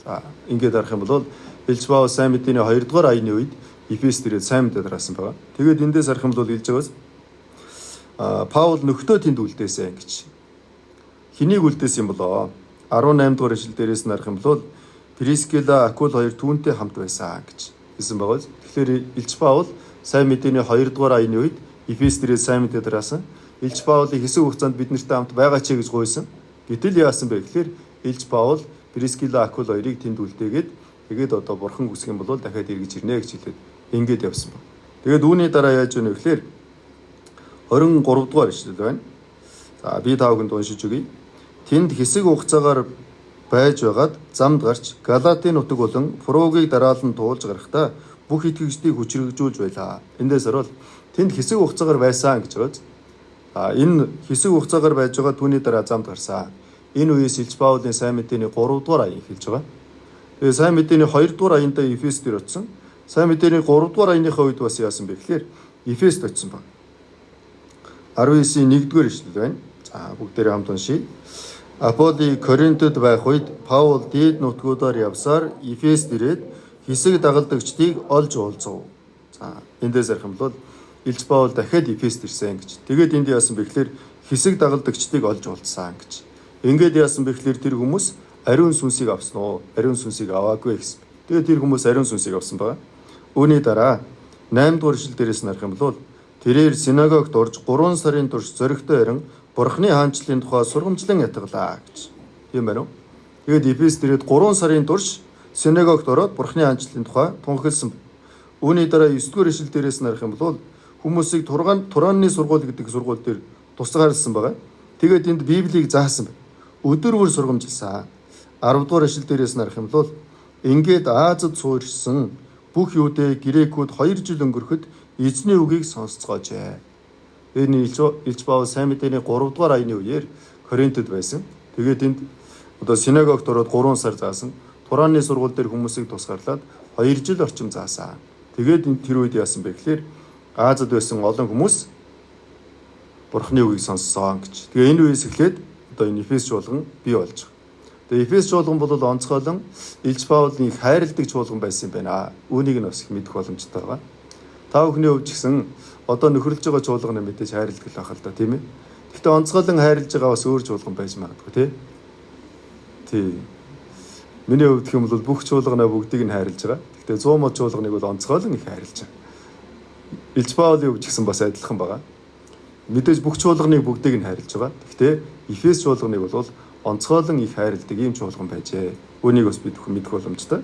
За ингээд арах юм бол Илч Паул сайн мэдээний 2 дугаар аяны үед Эфест ирээд сайн мэдээ дараасан байгаа. Тэгээд эндээс арах юм бол хэлж байгаас Паул нөхдөө тэнд үлдээсэн гэж. Хэнийг үлдээсэн юм болоо? 18 дугаар ишлэл дээрээс нь арах юм бол Прискила, Акул хоёр түүнтэй хамт байсан гэж хэлсэн байгаа. Тэгэхээр Илч Паул сайн мэдээний 2 дугаар аяны үед Эфест ирээд сайн мэдээ дараасан. Илч Паулыг хэсэг хугацаанд бид нартай хамт байгаа ч гэж гуйсан. Гэтэл яасан бэ гэхээр Илч Паул Прискила, Акул хоёрыг тэнд үлдээгээд тэгээд одоо бурхан хүсэх юм бол дахиад эргэж ирнэ гэж хэлээд ингээд явсан байна. Тэгээд үүний дараа яаж вэ гэхээр 23 дугаар ишлэл байна. За би та бүхэнд уншиж өгье. Тэнд хэсэг хугацаагаар байж байгаад замд гарч Галатын нутаг болон Фругийг дараалан туулж гарахдаа бүх итгэгчдийг хүчрэгжүүлж байлаа. Эндээс орол тэнд хэсэг хугацаагаар байсан гэж байна. Энэ хэсэг хугацаагаар байж байгаа түүний дараа замд гарсан. Энэ үеэс Илч Паулын сайн мэдээний 3 дугаар аян эхэлж байгаа. Тэгээ сайн мэдээний 2 дугаар аянда Эфест дээр очсон. Сайн мэдээний 3 дугаар аяныхаа үед бас яасан бэ гэхээр Эфест очсон баг. 19-ийн 1-р ишлэл байна. За бүгдээрээ хамт уншийе. Аполли Коринтод байх үед Паул дээд нутгуудаар явсаар Эфест ирээд хэсэг дагалдагчдыг олж уулзав. За эндээс арах юм бол Илч Паул дахиад Эфест ирсэн гэж. Тэгээд энд яасан бэ гэхээр хэсэг дагалдагчдыг олж уулзсан гэж. Ингээд яасан бэ гэхээр тэр хүмүүс ариун сүнсийг авсан уу? Ариун сүнсийг аваагүй гэсэн. Тэгээд тэр хүмүүс ариун сүнсийг авсан байгаа. Үүний дараа 8 дугаар ишлэл дээрээс нарах юм бол тэрээр синагогт орж 3 сарын турш зоригтой харин Бурхны хаанчлалын тухай сургамжлан ятгалаа гэж. Тийм байна уу? Тэгээд Эфест ирээд 3 сарын турш синагогт ороод Бурхны хаанчлалын тухай тунхагласан. Үүний дараа 9 дугаар ишлэл дээрээс нарах юм бол хүмүүсийг Туранны сургууль гэдэг сургууль дээр тусгаарласан байгаа. Тэгээд энд Библийг заасан байна. Өдөр бүр сургамжилсан. 10 дугаар ишлэл дээрээс нарах юм бол ингээд Азад суурьсан бүх юудэ грекүүд 2 жил өнгөрөхөд эзний үгийг сонсцоожээ. Энэ Илч Паул сайн мэдээний 3 дугаар аяны үеэр Коринтод байсан. Тэгээд энд одоо синагогт ороод 3 сар заасан. Туранны сургууль дээр хүмүүсийг тусгаарлаад 2 жил орчим заасан. Тэгээд энэ тэр үед яасан бэ гэхээр Азад байсан олон хүмүүс Бурхны үгийг сонссон гэж. Тэгээ энэ үеэс эхлээд одоо энэ Эфес чуулган бий болж байгаа. Тэгээ Эфес чуулган бол онцгойлон Илч Паулын их хайрладаг чуулган байсан юм байна. Үүнийг нь бас их мэдэх боломжтой байгаа. Та бүхний хувьд ч гэсэн одоо нөхөрлөж байгаа чуулганы мэдээж хайрладаг л байх л да, тийм ээ. Гэхдээ онцгойлон хайрлаж байгаа бас өөр чуулган байж магадгүй, тий. Миний хувьд гэх юм бол бүх чуулганаа бүгдийг нь хайрлаж байгаа. Гэхдээ 100 мод чуулганыг бол онцгойлон их хайрлаж байгаа. Илч Паулын хувьд ч гэсэн бас адилхан байгаа. Мэдээж бүх чуулганыг бүгдийг нь хайрлаж байгаа. Гэхдээ Эфес чуулганыг бол онцгойлон их хайрладаг ийм чуулган байжээ. Үүнийг бас бид бүхэн мэдэх боломжтой.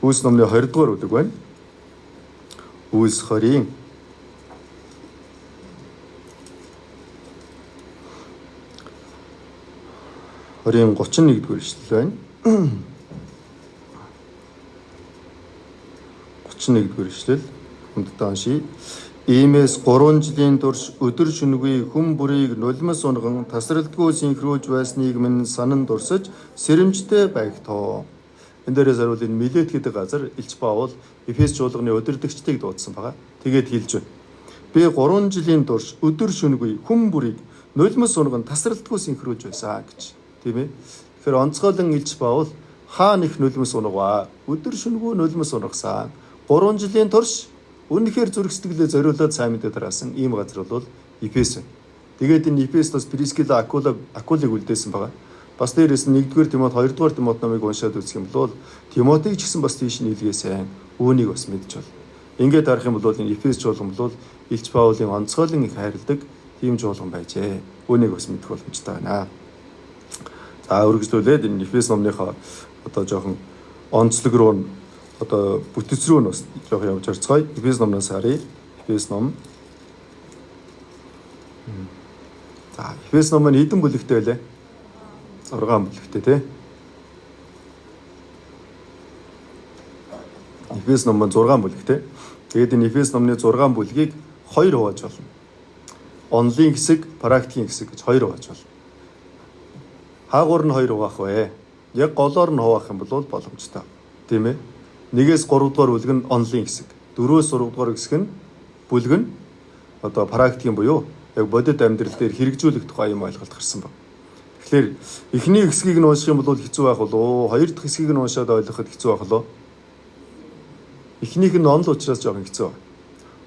Үйлс номны 20 дугаар бүлэг байна. Үйлс 20-ийн 31-р ишлэл байна. 31-р ишлэл хамтдаа уншийе. Иймээс 3 жилийн турш өдөр шөнөгүй хүн бүрийг нулимс унган тасралтгүй синхруулж байсныг минь санан дурсаж сэрэмжтэй байгтоо. Энд дээрээс харуул энэ Милет гэдэг газар Илч Паул Эфес чуулганы удирдагчдыг дуудсан байгаа. Тэгээд хэлж байна. Би 3 жилийн турш өдөр шөнөгүй хүн бүрийг нулимс унган тасралтгүй синхруулж байсан гэж. Тийм ээ. Тэгэхээр онцгойлон Илч Паул хаана их нулимс унгаваа? Өдөр шөнөгүй нулимс унгасан. 3 жилийн турш үнэхээр зүрх сэтгэлээ зориулаад сайн мэдээ дараасан ийм газар бол Эфес байна. Тэгээд энэ Эфесоос Прискила Акулыг үлдээсэн байгаа. Бас дээрээс нь 1-р Тимот 2-р Тимот номыг уншаад үзэх юм бол Тимотиг ч гэсэн бас тийш нийлгээсэн. Үүнийг бас мэдж бол. Ингээд харах юм бол энэ Эфес чуулган бол Илч Паулийн онцгойлон их хайрладаг тийм чуулган байжээ. Үүнийг бас мэдэх боломжтой байна. За үргэлжлүүлээд энэ Эфес номныхоо одоо жоохон онцлог руу одоо бүтэц рүү нь бас жоохон явж харцгаая. Эфес номноос харъя. Эфес ном. За Эфес ном нь хэдэн бүлэгтэй вэ? 6 бүлэгтэй тий. Эфес ном нь 6 бүлэгтэй. Тэгээд энэ Эфес номны 6 бүлгийг 2 хувааж болно. Онлын хэсэг, практикийн хэсэг гэж 2 хувааж болно. Хаагуур нь 2 хуваах вэ? Яг голоор нь хуваах юм бол боломжтой. Тийм ээ. 1-ээс 3 дугаар бүлэг нь онлын хэсэг. 4-өөс 6 дугаар хэсэг нь бүлэг нь одоо практикийн буюу яг бодит амьдрал дээр хэрэгжүүлэх тухай юм ойлголт гарсан байна. Тэгэхээр эхний хэсгийг нь унших юм бол хэцүү байх болоо. Хоёр дахь хэсгийг нь уншаад ойлгоход хэцүү байх болоо. Эхнийх нь онл учраас жоохон хэцүү.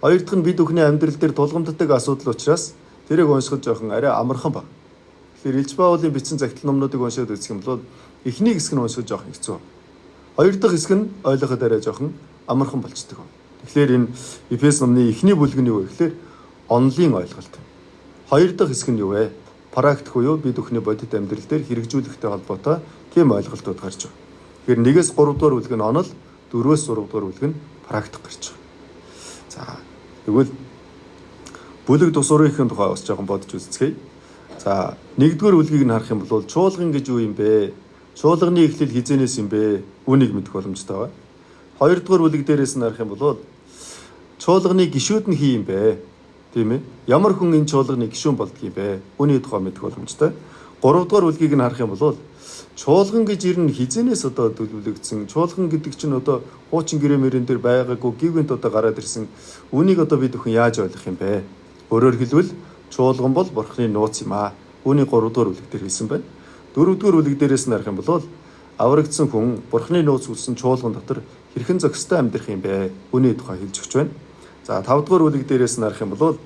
Хоёр дахь нь бид бүхний амьдрал дээр тулгамддаг асуудал учраас тэрийг уншиход жоохон арай амархан байна. Тэгэхээр Илж Паулийн бичсэн захидал номнуудыг уншаад үзэх юм бол эхний хэсэг нь уншиход жоохон хэцүү. Хоёр дахь хэсэг нь ойлгоход арай жоохон амархан болцдог. Тэгэхээр энэ Эфес номны эхний бүлэг нь юу вэ гэхээр онлын ойлголт. Хоёр дахь хэсэг нь юу вэ? Практик буюу бид бүхний бодит амьдрал дээр хэрэгжүүлэхтэй холбоотой тийм ойлголтууд гарч байна. Тэгэхээр 1-ээс 3 дугаар бүлэг нь онол, 4-өөс 6 дугаар бүлэг нь практик гарч байна. За тэгвэл бүлэг тусварынхын тухай бас жоохон бодож үзцгээе. За 1-р бүлгийг нь харах юм бол чуулган гэж юу юм бэ? Чуулганы эхлэл хизэнээс юм бэ? Үүнийг мэдэх боломжтой байна. 2-р бүлэг дээрээс нь харах юм бол чуулганы гишүүд нь хий юм бэ? Тийм ээ. Ямар хүн энэ чуулганы гишүүн болдгийм бэ? Үүний тухай мэдэх боломжтой. 3-р бүлгийг нь харах юм бол чуулган гэж ер нь хизэнээс одоо төлөвлөгдсөн. Чуулган гэдэг чинь одоо хуучин гэрэмэрэн дээр байгаагүй гівгэнт одоо гараад ирсэн. Үүнийг одоо бид бүхэн яаж ойлгох юм бэ? Өөрөөр хэлбэл чуулган бол Бурхны нууц юм аа. Үүний 3-р бүлэг дээр хэлсэн байна. 4-р бүлэг дээрээс нь харах юм бол аврагдсан хүн Бурхны нууц үлсэн чуулган дотор хэрхэн зохистой амьдрах юм бэ? Үүний тухай хэлж өгч байна. За 5-р бүлэг дээрээс нь харах юм бол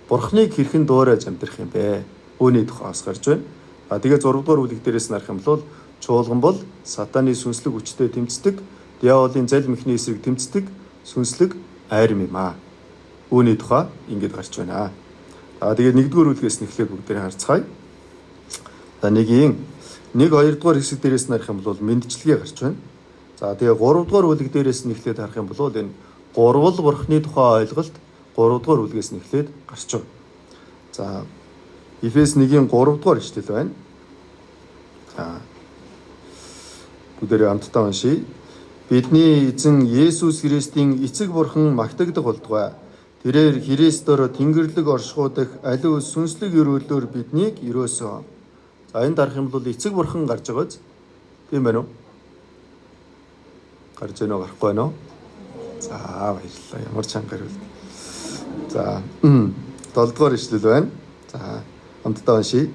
Бурхныг хэрхэн дуурайж амьдрах юм бэ? Үүний тухай бас гарч байна. Тэгээд 6-р бүлэг дээрээс нь харах юм бол чуулган бол сатаны сүнслэг хүчтэй тэмцдэг, диаволын залим ихний эсрэг тэмцдэг сүнслэг айрам юм аа. Үүний тухай ингэж гарч байна. Тэгээд 1-р бүлгээс нь эхлээд бүгдээрээ харцгаая. За 1-ийн 1-2-р хэсэг дээрээс нь харах юм бол мэндчилгээ гарч байна. За тэгээ 3-р бүлэг дээрээс нь эхлээд харах юм бол энэ гурвал Бурхны тухай ойлголт 3-р бүлгээс нь эхлээд гарч байна. За Эфес 1-ийн 3-р ишлэл байна. За бүгдээрээ хамтдаа уншийе. Бидний эзэн Есүс Христийн эцэг бурхан магтагдах болтугай. Тэрээр Христээр Тэнгэрлэг оршихуудах аливаа сүнслэг өрөөлөөр биднийг өрөөсөн. За энд дарах юм бол эцэг бурхан гарч байгаа биз? Тийм байна уу? Гарч байна уу, гарахгүй байна уу? За баярлалаа. Ямар чанга хэрвэл. За 7-р ишлэл байна. За хамтдаа уншийе.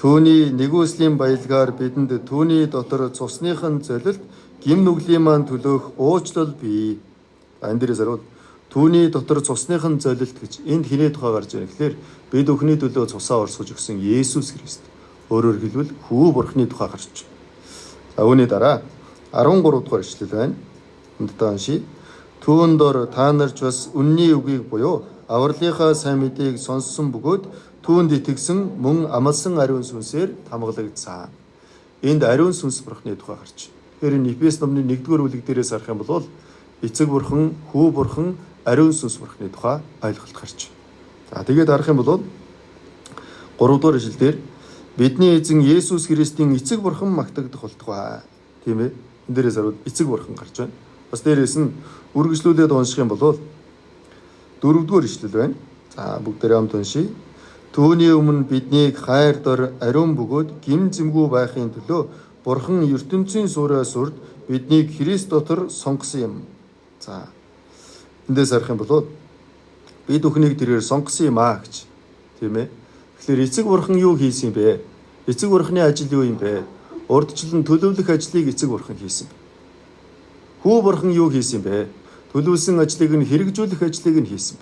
Түүний нэгүслийн баялгаар бидэнд түүний дотор цусныхын золилт гим нүглийн маань төлөөх уучлал бий. Энэ дээрээс харуул түүний дотор цусныхын золилт гэж энд хинээ тухай гарч байна гэхээр бид өхний төлөө цусаа орсгож өгсөн Есүс Христ. Өөрөөр хэлбэл хүү Бурхны тухай гарч байна. За үүний дараа 13 дугаар ишлэл байна. Хамтдаа уншийе. Түүн дор та нарч бас үнний үгийг буюу авралынхаа сайн мэдээг сонссон бөгөөд түүнд итгэсэн мөн амласан ариун сүнсээр тамгалагдсан. Энд ариун сүнс Бурхны тухай гарч. Тэгэхээр энэ Эфес номны 1-р бүлэг дээрээс харах юм бол эцэг бурхан, хүү бурхан, ариун сүнс Бурхны тухай ойлголт гарч. За тэгээд харах юм бол 3-р ишлэлээр бидний эзэн Есүс Христийн эцэг бурхан магтагдах болтугай. Тийм ээ. Энд дээрээс хараад эцэг бурхан гарч байна. Бас дээрээс нь үргэлжлүүлээд унших юм бол 4-р ишлэл байна. За бүгдээрээ хамт уншийе. Түүний өмнө биднийг хайр дор ариун бөгөөд гим зэмгүй байхын төлөө Бурхан ертөнцийн суураас урд биднийг Христ дотор сонгосон юм. За эндээс харах юм бол бид бүхнийг тэрээр сонгосон юм аа гэж. Тийм ээ. Тэгэхээр эцэг бурхан юу хийсэн юм бэ? Эцэг бурханы ажил юу юм бэ? Урдчлан төлөвлөх ажлыг эцэг бурхан хийсэн. Хүү бурхан юу хийсэн юм бэ? Төлөвлөсөн ажлыг нь хэрэгжүүлэх ажлыг нь хийсэн.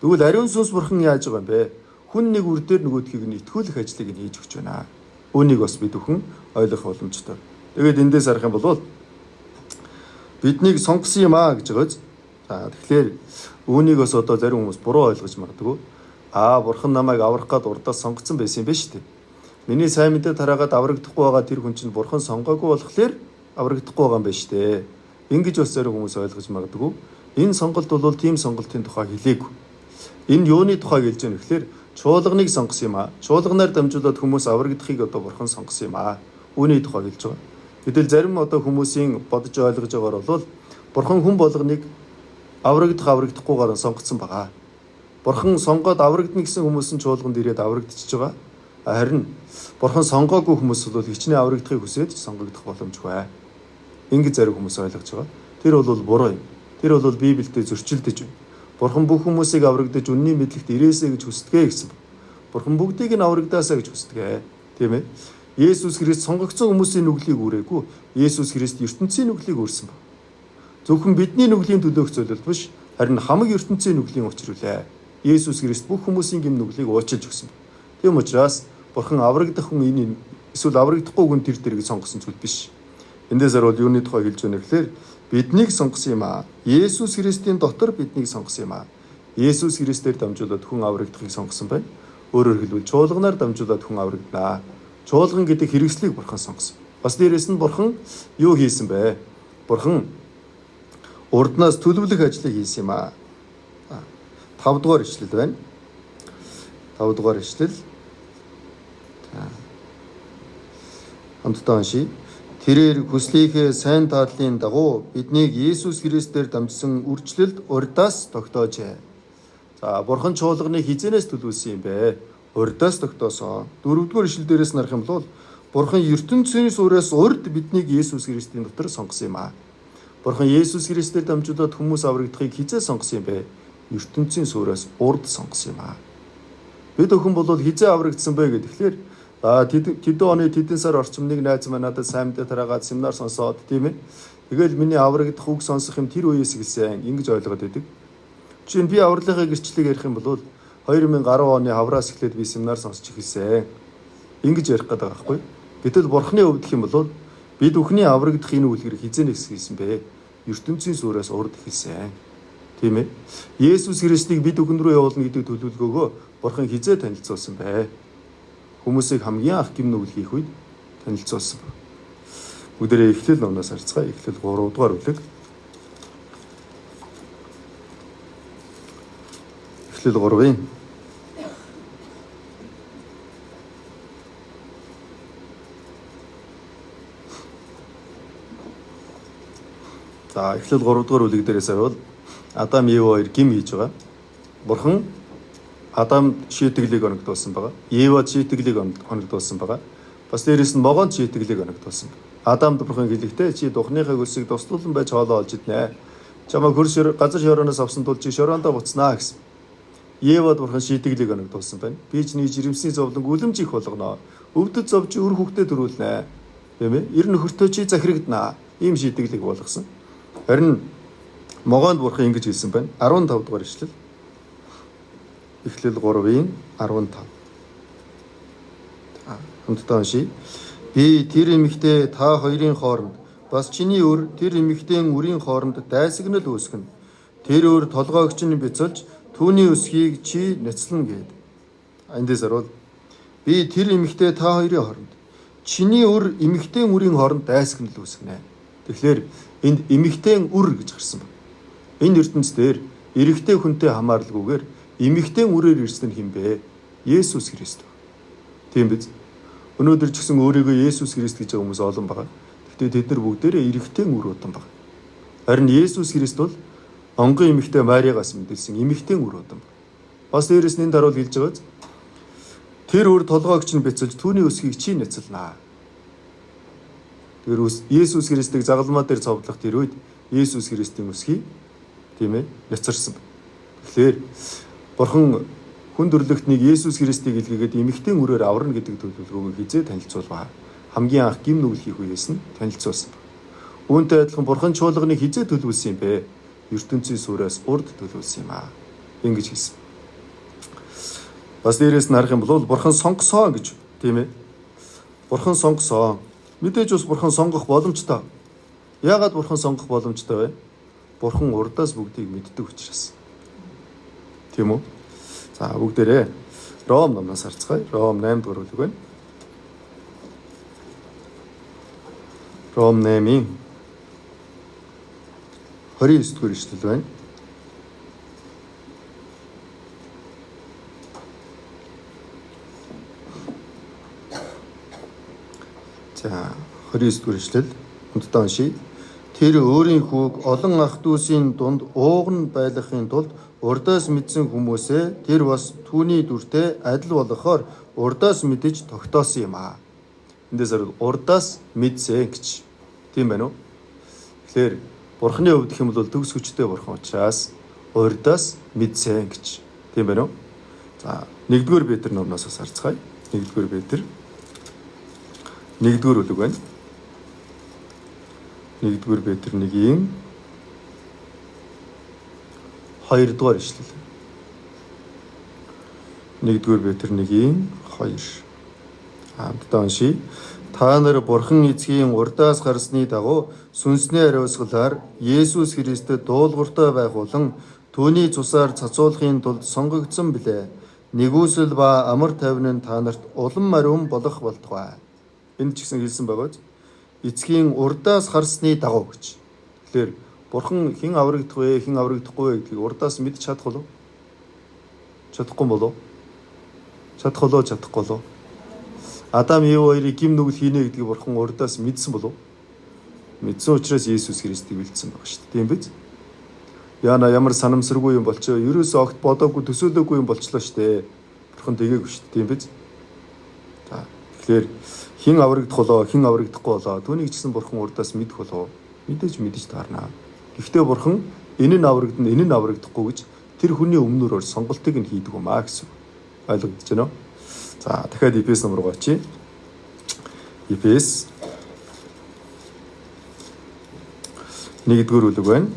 Тэгвэл ариун сүнс бурхан яаж байгаа юм бэ? хүн нэг үр дээр нөгөөдхийг нь итгүүлэх ажлыг нь хийж өгч байна. Үүнийг бас бид бүхэн ойлгох боломжтой. Тэгээд эндээс харах юм бол биднийг сонгосон юм аа гэж байгааз. Тэгэхээр үүнийг бас одоо зарим хүмүүс буруу ойлгож магадгүй. Бурхан намайг аврах гээд урдаас сонгоцсон байсан юм байна шүү дээ. Миний сайн мэдээ тараагаад аврагдахгүй байгаа тэр хүн чинь бурхан сонгоогүй болохоор аврагдахгүй байгаа юм байна шүү дээ. Ингэж бас зарим хүмүүс ойлгож магадгүй. Энэ сонголт бол тийм сонголтын тухай хэлээгүй. Энэ юуны тухай хэлж байгаа нөхлөөр чуулганыг сонгосон юм аа. Чуулганаар дамжуулаад хүмүүс аврагдахыг одоо бурхан сонгосон юм аа. Үүний тухай хэлж байгаа. Гэтэл зарим одоо хүмүүсийн бодож ойлгож байгаагаар бол бурхан хүн болгоныг аврагдахгүйгээр сонгоцсон байгаа. Бурхан сонгоод аврагдана гэсэн хүмүүс нь чуулганд ирээд аврагдчихж байгаа. Харин бурхан сонгоогүй хүмүүс бол хичнээн аврагдахыг хүсээд сонгогдох боломжгүй. Ингэж зарим хүмүүс ойлгож байгаа. Тэр бол буруу юм. Тэр бол Библиэд зөрчилдөж байна. Бурхан бүх хүмүүсийг аврагдаж үнний мэдлэгт ирээсэй гэж хүсдэгэ гэсэн. Бурхан бүгдийг нь аврагдаасаа гэж хүсдэгэ. Тийм ээ. Есүс Христ сонгогдсон хүмүүсийн нүглийг үрээгүй. Есүс Христ ертөнцийн нүглийг өөрсөн ба. Зөвхөн бидний нүглийн төлөөх зөвлөл биш, харин хамаг ертөнцийн нүглийн учир үлээ. Есүс Христ бүх хүмүүсийн гэм нүглийг уучлж өгсөн. Тийм учраас бурхан аврагдах хүн энэ эсвэл аврагдахгүй хүн тэр дэрийг сонгосон зүйл биш. Эндээс бол юуны тухай хэлж байна гэхээр биднийг сонгосон юм аа. Есүс Христийн дотор биднийг сонгосон юм аа. Есүс Христээр дамжуулаад хүн аврагдахыг сонгосон байна. Өөрөөр хэлбэл чуулганаар дамжуулаад хүн аврагдана. Чуулган гэдэг хэрэгслийг бурхан сонгосон. Бас дээрэс нь бурхан юу хийсэн бэ? Бурхан урднаас төлөвлөх ажлыг хийсэн юм аа. 5 дугаар ишлэл байна. 5 дугаар ишлэл. Хамтдаа уншийе. Тэрээр хүслийнхээ сайн тааллын дагуу биднийг Есүс Христээр дамжсан үржлэлд урдаас тогтоожээ. Бурхан чуулганыг хизэнээс төлөвлөсөн юм бэ? Урдаас тогтоосон. 4-р ишлэл дээрээс нарах юм бол бурхан ертөнцийн сүрээс урд биднийг Есүс Христийн дотор сонгосон юм аа. Бурхан Есүс Христээр дамжуулаад хүмүүс аврагдахыг хизээ сонгосон юм бэ? ертөнцийн суурьаас урд сонгосон юм аа. Бид өхөн бол хизээ аврагдсан бэ гэхээр тэдэн оны тэдэн сар орчим нэг найз маань надад сайн мэдээ тараагаад семинар сонсоод тийм ээ. Тэгэл миний аврагдах үг сонсох юм тэр үеэс гэлсэн ингэж ойлгоод байдаг. Жишээ нь би авралынхаа гэрчлэлийг ярих юм бол 2010 оны хавраас эхлээд би семинар сонсч эхэлсэн. Ингэж ярих гэдэг байгаа байхгүй. Гэтэл бурхны өвдөх юм бол бид бүхний аврагдах энэ үлгэр хизээнээс хийсэн бэ? ертөнцийн суурьаас урд эхэлсэн. Тийм ээ. Есүс Христийг бид бүхэн рүү явуулна гэдэг төлөвлөгөөгөө бурхан хизээ танилцуулсан бай. Хүмүүсийг хамгийн анх гим нүгэл хийх үед танилцуулсан. Бүгдээрээ Эхлэл номноос харцгаая. Эхлэл 3 дугаар бүлэг. Эхлэл 3-ын Эхлэл 3 дугаар бүлэг дээрээс харуул Адам Ев хоёр гим хийж байгаа. Бурхан Адам шийтгэлийг оногдуулсан байгаа. Евад шийтгэлийг оногдуулсан байгаа. Бас дээрэс нь могонд шийтгэлийг оногдуулсан. Адамд бурхан хэлэхдээ чи духныхаа хөлсийг тусдуулан байж хоолоо олж иднэ. Чамаа хөрс газар шороноос авсан тул чи шорондоо буцнаа гэсэн. Евад бурхан шийтгэлийг оногдуулсан байна. Би чиний жирэмсний зовлон үлэмж их болгоно. Өвдөд зовж өр хүүхдэд төрүүлнэ. Тийм ээ? Эр нөхөртөө чи захирагдана. Ийм шийтгэлийг болгосон. Харин могоонд бурхан ингэж хэлсэн байна. 15 дугаар ишлэл. Эхлэл 3-ын 15. Хамтдаа уншийе. Би тэр эмэгтэй та хоёрын хооронд бас чиний өр тэр эмэгтэйн үрийн хооронд дайсагнал үүсгэнэ. Тэр өр толгоогч нь бяцалж түүний өсхийг чи няцлана гэд. Эндээс харуул би тэр эмэгтэй та хоёрын хооронд чиний өр эмэгтэйн үрийн хооронд дайсагнал үүсгэнэ. Тэгэхээр энд эмэгтэйн үр гэж гарсан байна. Энэ ертөнцийн дээр эрэгтэй хүнтэй хамааралгүйгээр эмэгтэй үрээр ирсэн нь хэн бэ? Есүс Христ. Тийм биз? Өнөөдөр ч гэсэн өөрийгөө Есүс Христ гэж байгаа хүмүүс олон байгаа. Гэхдээ тэд нар бүгдээрээ эрэгтэй үр удан байна. Харин Есүс Христ бол онгон эмэгтэй Мариагаас мэдээлсэн эмэгтэй үр удан байна. Бас дээрэс нь энэ даруул хэлж байгааз тэр үр толгоогч нь бяцалж түүний өсхийг чи няцалнаа. Тэр Есүс Христийг загалмаа дээр цовдлох тэр үед Есүс Христийн өсхийг тийм ээ няцарсан. Тэгэхээр бурхан хүн төрлөختнийг Есүс Христийг илгээгээд эмэгтэй үрээр аварна гэдэг төлөвлөгөөг хизээ танилцуулва. Хамгийн анх гим нүгэл хийх үеэс нь танилцуулсан. Үүнтэй адилхан бурхан чуулганыг хизээ төлөвлөсөн юм бэ? ертөнцийн сүрээс урд төлөвлөсөн юм аа. Ингэж хэлсэн. Бас дээрээс нь харах юм бол бурхан сонгосон гэж тийм ээ. Бурхан сонгосон. Мэдээж бас бурхан сонгох боломжтой. Яагаад бурхан сонгох боломжтой вэ? Бурхан урдаас бүгдийг мэддэг учраас. Тийм үү? За бүгдээрээ Ром номноос харцгаая. Ром 8 дугаар бүлэг байна. Ром 8-ийн 29 дугаар ишлэл байна. За 29 дугаар ишлэл хамтдаа уншийе. Тэр өөрийн хүүг олон ах дүүсийн дунд ууган байлгахын тулд урдаас мэдсэн хүмүүсээ тэр бас түүний дүртэй адил болгохоор урдаас мэдэж тогтоосон юм аа. Эндээс урдаас мэдсэн гэж. Тийм байна уу? Тэгэхээр Бурханы хувьд гэх юм бол төгс хүчтэй бурхан учраас урдаас мэдсэн гэж. Тийм байна уу? За 1-р Петр номноос харцгаая. 1-р Петр 1-р бүлэг байна. 1-р Петр 1-ийн 2-р ишлэл. 1-р Петр 1-ийн 2. Хамтдаа уншийе. Та нар Бурхан эцгийн урдаас гарсны дагуу сүнсний ариусгалаар Есүс Христэд дуулууртай байх болон түүний цусаар цацуулахын тулд сонгогдсон билээ. Нэгүсэл ба амар тайван нь та нарт улам ариун болох болтугай. Энд ч гэсэн хэлсэн байгаа. Эцгийн урдаас харсны дагуу гэж. Тэгэхээр Бурхан хэн аврагдах вэ, хэн аврагдахгүй вэ гэдгийг урдаас мэдж чадах болов? Чадахгүй болов? Чадах болов, чадахгүй болов? Адам Ев хоёрыг гим нүгэл хийнэ гэдгийг Бурхан урдаас мэдсэн болов? Мэдсэн учраас Есүс Христийг бэлдсэн байгаа шүү дээ. Тийм биз? Яна ямар санамсаргүй юм болчоо, ерөөсөө огт бодоогүй, төсөөлөөгүй юм болчлоо шүү дээ. Бурхан тэгээгүй шүү дээ. Тийм биз? За тэгэхээр хэн аврагдах болоо, хэн аврагдахгүй болоо, түүнийг ч гэсэн Бурхан урдаас мэдэх болоо. Мэдээж таарна. Гэхдээ Бурхан энэ нь аврагдана, энэ нь аврагдахгүй гэж тэр хүний өмнөрөөр сонголтыг нь хийдэг юм аа гэсэн. Ойлгогдож байна уу? За дахиад Эфес ном руу очие. Эфес 1-р бүлэг байна.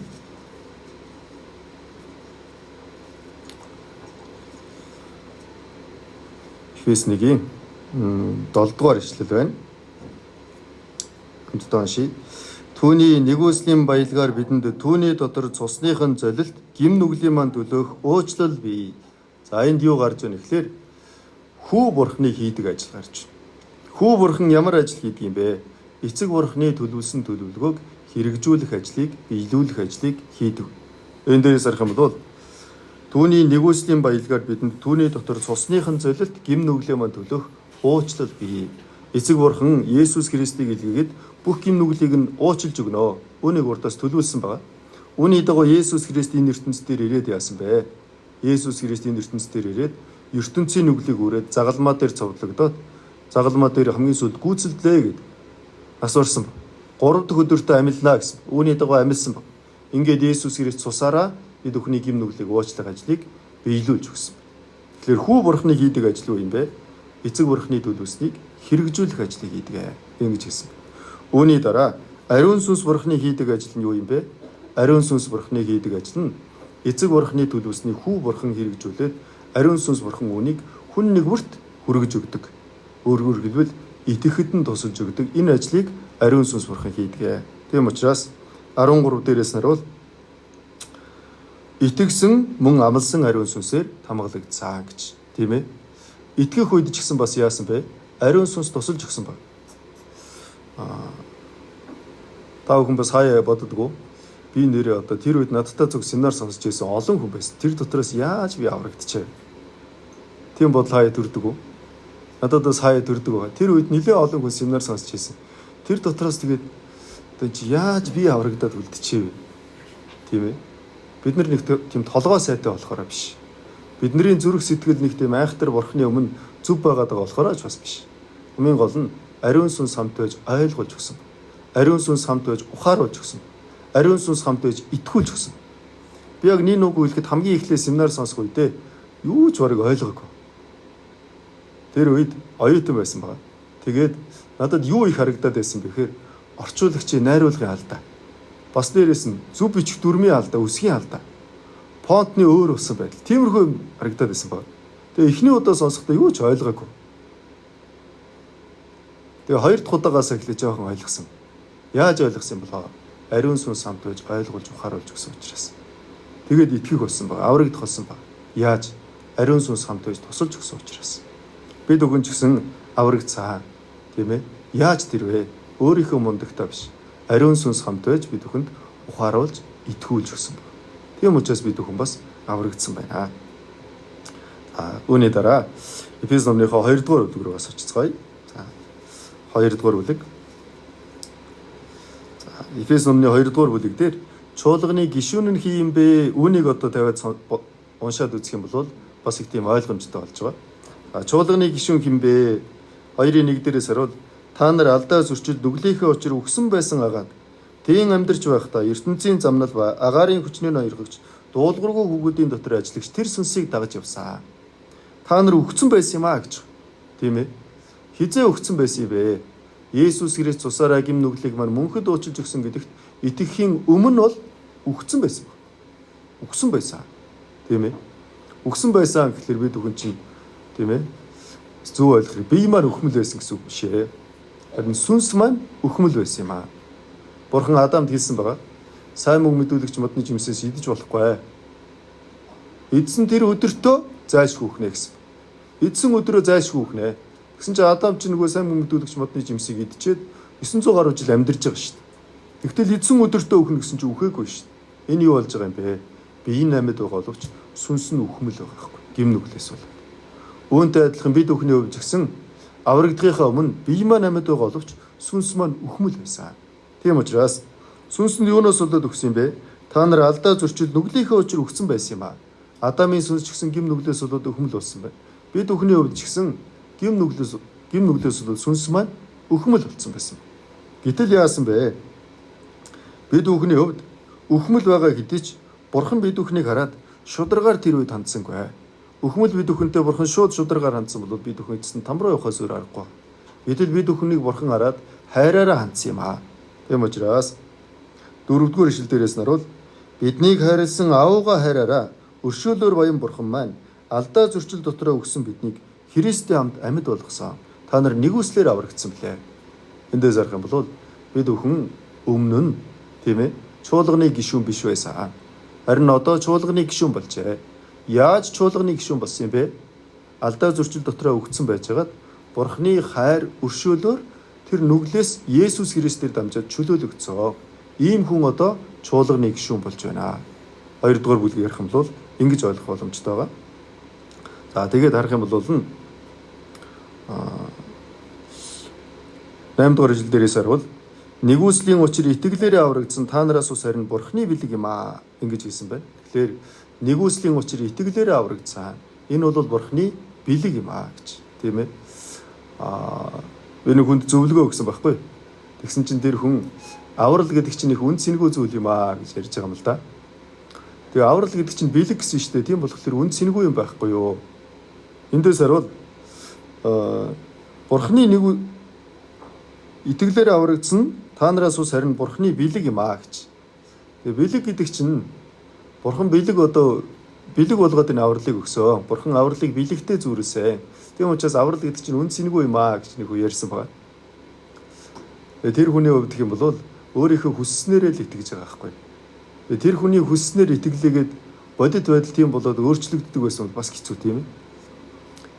Эфес 1-ийн 7-р ишлэл байна. Хамтдаа уншийе. Түүний нэгүслийн баялгаар бидэнд түүний дотор цусныхын золилт гим нүглийн манд төлөөх уучлал бий. За энд юу гарч байна гэхээр хүү Бурханы хийдэг ажил гарч байна. Хүү Бурхан ямар ажил хийдэг юм бэ? Эцэг Бурханы төлөвлөсөн төлөвлөгөөг хэрэгжүүлэх ажлыг, биелүүлэх ажлыг хийдэг. Энэ дээрээс харах юм бол түүний нэгүслийн баялгаар бидэнд түүний дотор цусныхын золилт гим нүглийн манд төлөөх уучлал бий. Эцэг Бурхан Есүс Христийг илгээгээд бүх гим нүглийг нь уучлж өгнө. Үүнийг урдаас төлөвлөсөн байгаа. Үүний дагуу Есүс Христ энэ ертөнцийн дээр ирээд яасан бэ? Есүс Христ энэ ертөнцийн дээр ирээд ертөнцийн нүглийг үрээд загалмаа дээр цовдлогдоод загалмаа дээр хамгийн сүүлд гүйцэлдлээ гэд асуурсан. 3 дахь өдөртөө амилнаа гэсэн. Үүний дагуу амилсан баг. Ингээд Есүс Христ цусаараа бид бүхний гим нүглийг уучлах ажлыг биелүүлж өгсөн. Тэгэхээр хүү Бурханы хийдэг ажил юу юм бэ? Эцэг Бурханы төлөвлөснийг хэрэгжүүлэх ажлыг хийдэг. Ингэж хэлсэн. Үүний дараа ариун сүнс Бурханы хийдэг ажил нь юу юм бэ? Ариун сүнс Бурханы хийдэг ажил нь эцэг Бурханы төлөвлөснийг хүү Бурхан хэрэгжүүлээд ариун сүнс Бурхан үүнийг хүн нэгвэрт хүргэж өгдөг. Өөрөөр хэлбэл итгэхэд нь тусалж өгдөг. Энэ ажлыг ариун сүнс Бурхан хийдэг. Тийм учраас 13 дээрээс наруул итгэсэн мөн амласан ариун сүнсээр тамгалагдсан гэж. Тийм ээ. Итгэх үед ч гэсэн бас яасан бэ? Ариун сүнс тусалж өгсөн баг. Та бүхэн бас хаяа боддгоо. Би нэрээ одоо тэр үед надтай зөв семинар сонсч байсан олон хүн байсан. Тэр дотроос яаж би аврагдчихав? Тийм бодол хаяа төрдөг үү? Надад бас хаяа төрдөг байгаа. Тэр үед нэлээд олон хүн семинар сонсч байсан. Тэр дотроос тэгээд одоо чи яаж би аврагдаад үлдчихэв? Тийм ээ. Бид нар нэг тийм толгой сайтай болохоор биш. Бидний зүрх сэтгэл нэг тийм айхтар Бурханы өмнө зүв байгаад байгаа болохоор ч бас биш. Хамгийн гол нь ариун сүнс хамт байж ойлгуулж өгсөн. Ариун сүнс хамт байж ухааруулж өгсөн. Ариун сүнс хамт байж итгүүлж өгсөн. Би яг нэг үг хэлэхэд хамгийн эхлээ семинар сонсох үедээ юу ч барыг ойлгоогүй. Тэр үед оюутан байсан байгаа. Тэгээд надад юу их харагдаад байсан бэхээр орчуулагчийн найруулгын алдаа. Бас дээрээс нь зүв бичих дүрмийн алдаа, үсгийн алдаа. Фонтны өөр усан байдал. Тиймэрхүү харагдаад байсан байна. Тэгээ эхний удаа сонсохдоо юу ч ойлгоогүй. Тэгээ хоёр дахь удаагаас эхлэж жоохон ойлгосон. Яаж ойлгосон юм болоо? Ариун сүнс хамт байж ойлгуулж ухааруулж өгсөн учраас. Тэгээд итгэх болсон баг, аврагдах болсон баг. Яаж? Ариун сүнс хамт байж тусалж өгсөн учраас. Бид өгөн ч гэсэн аврагдцаа. Тийм ээ? Яаж тэр вэ? Өөрийнхөө мундагтаа биш. Ариун сүнс хамт байж бид өхөнд ухааруулж итгүүлж өгсөн баг. Тийм учраас бид өхөн бас аврагдсан байна. Үүний дараа Эфес номныхоо 2 дугаар бүлэг рүү бас очицгаая. За 2 дугаар бүлэг. За Эфес номны 2 дугаар бүлэг дээр чуулганы гишүүн нь хий юм бэ? Үүнийг одоо тавиад уншаад үзэх юм бол бас их тийм ойлгомжтой болж байгаа. Чуулганы гишүүн хэм бэ? 2:1 дээрээс харуул та нар алдаа зөрчил нүглийнхээ учир өгсөн байсан агаад тийм амьдарч байхдаа ертөнцийн замнал ба агаарын хүчнээ ноёргогч дуулуургүй хүүгүүдийн дотор ажиллагч тэр сүнсийг дагаж явсан. Та нар өгсөн байсан юм аа гэж. Тийм ээ. Хизээ өгсөн байсан юм бэ? Есүс Христ цусаараа гим нүглийг маань мөнхөд уучлж өгсөн гэдэгт итгэхийн өмнө бол өгсөн байсан. Өгсөн байсан. Тийм ээ. Өгсөн байсан гэхэлэр бид өхөн чинь тийм ээ. Зөв ойлгох. Бие маань өхмөл байсан гэсэн үг биш ээ. Харин сүнс маань өхмөл байсан юм аа. Бурхан Адамд хэлсэн байгаа. Сайн мөг мэдүүлэгч модны жимсээс идэж болохгүй. Идсэн тэр өдөртөө зайлшгүй хийнэ гэсэн. Идсэн өдрөө зайлшгүй хийнэ. Гэсэн чинь Адам ч нөгөө сайн мөг мэдүүлэгч модны жимсийг идчихэд 900 гаруй жил амьдарч байгаа шүү дээ. Тэгтэл идсэн өдөртөө өхнө гэсэн чинь үхээгүй шүү дээ. Энэ юу болж байгаа юм бэ? Биеийн амьд байгаа боловч сүнс нь өхмөл байгаа байхгүй. Гим нүглээс бол. Үүнтэй адилхан бид өхний хувьд гисэн аврагдахынхаа өмнө бие маань амьд байгаа боловч сүнс маань өхмөл байсан. Тийм учраас сүнс нь юунаас болоод өгсөн юм бэ? Та нар алдаа зөрчил нүглийнхээ учир өгсөн байсан юм аа. Адамын сүнс ч гэсэн гим нүглээс болоод өхмөл болсон байна. Бид өхний хувьд ч гэсэн гим нүглээс болоод сүнс маань өхмөл болсон байсан. Гэтэл яасан бэ? Бид өхний хувьд өхмөл байгаа хэдий ч Бурхан бид өхнийг хараад шударгаар тэр үед хандсангүй. Өхмөл бид өхөнтэй Бурхан шударгаар хандсан бол бид өхөн эцэст нь там руу явахаас өөр аргагүй. Гэтэл бид өхнийг Бурхан хараад хайраараа хандсан юм аа. Тийм учраас 4-р ишлэл дээрээс наруул биднийг хайрлсан аавгаа хайраараа өршөөлөөр баян Бурхан маань алдаа зөрчил дотроо өгсөн биднийг Христтэй хамт амьд болгосон. Та нар нэгүслэр аврагдсан блэ. Эндээс харах юм бол бид өхөн өмнө нь тийм ээ чуулганы гишүүн биш байсан. Харин одоо чуулганы гишүүн болжээ. Яаж чуулганы гишүүн болсон юм бэ? Алдаа зөрчил дотроо өгсөн байжгаад Бурханы хайр өршөөлөөр тэр нүглээс Есүс Христээр дамжаад чөлөөлөгдсөн. Ийм хүн одоо чуулганы гишүүн болж байна. 2 дугаар бүлгийг ярих юм бол ингэж ойлгох боломжтой байгаа. За тэгээд харах юм бол 8 дугаар ишлэл дээрээс харвал нэгүслийн учир итгэлээрээ аврагдсан та нараас ус харин Бурханы бэлэг юм аа ингэж хэлсэн байна. Тэгэхээр нэгүслийн учир итгэлээрээ аврагдсан. Энэ бол Бурханы бэлэг юм аа гэж. Тийм ээ. Энэ хүнд зөвлөгөө өгсөн байхгүй. Тэгсэн чинь тэр хүн аврал гэдэг чинь их үн цэнэгүй зүйл юм аа гэж ярьж байгаа юм л да. Тэгээ аврал гэдэг чинь бэлэг гэсэн шүү дээ. Тийм болохоор үн цэнэгүй юм байхгүй юу? Эндээс харуул Бурханы нэг итгэлээр аврагдсан та нараас ус харин Бурханы бэлэг юм аа гэж. Тэгээ бэлэг гэдэг чинь Бурхан бэлэг болгоод энэ авралыг өгсөн. Бурхан авралыг бэлэгтэй зүүрээсэ. Тийм учраас аврал гэдэг чинь үн цэнэгүй юм аа гэж нэг хүн ярьсан байгаа. Тэр хүний хувьд гэх юм бол өөрийнхөө хүсснээрээ л итгэж байгаа байхгүй. Тэр хүний хүсснээр итгэлээгээд бодит байдал тийм болоод өөрчлөгддөг байсан бол бас хэцүү тийм ээ.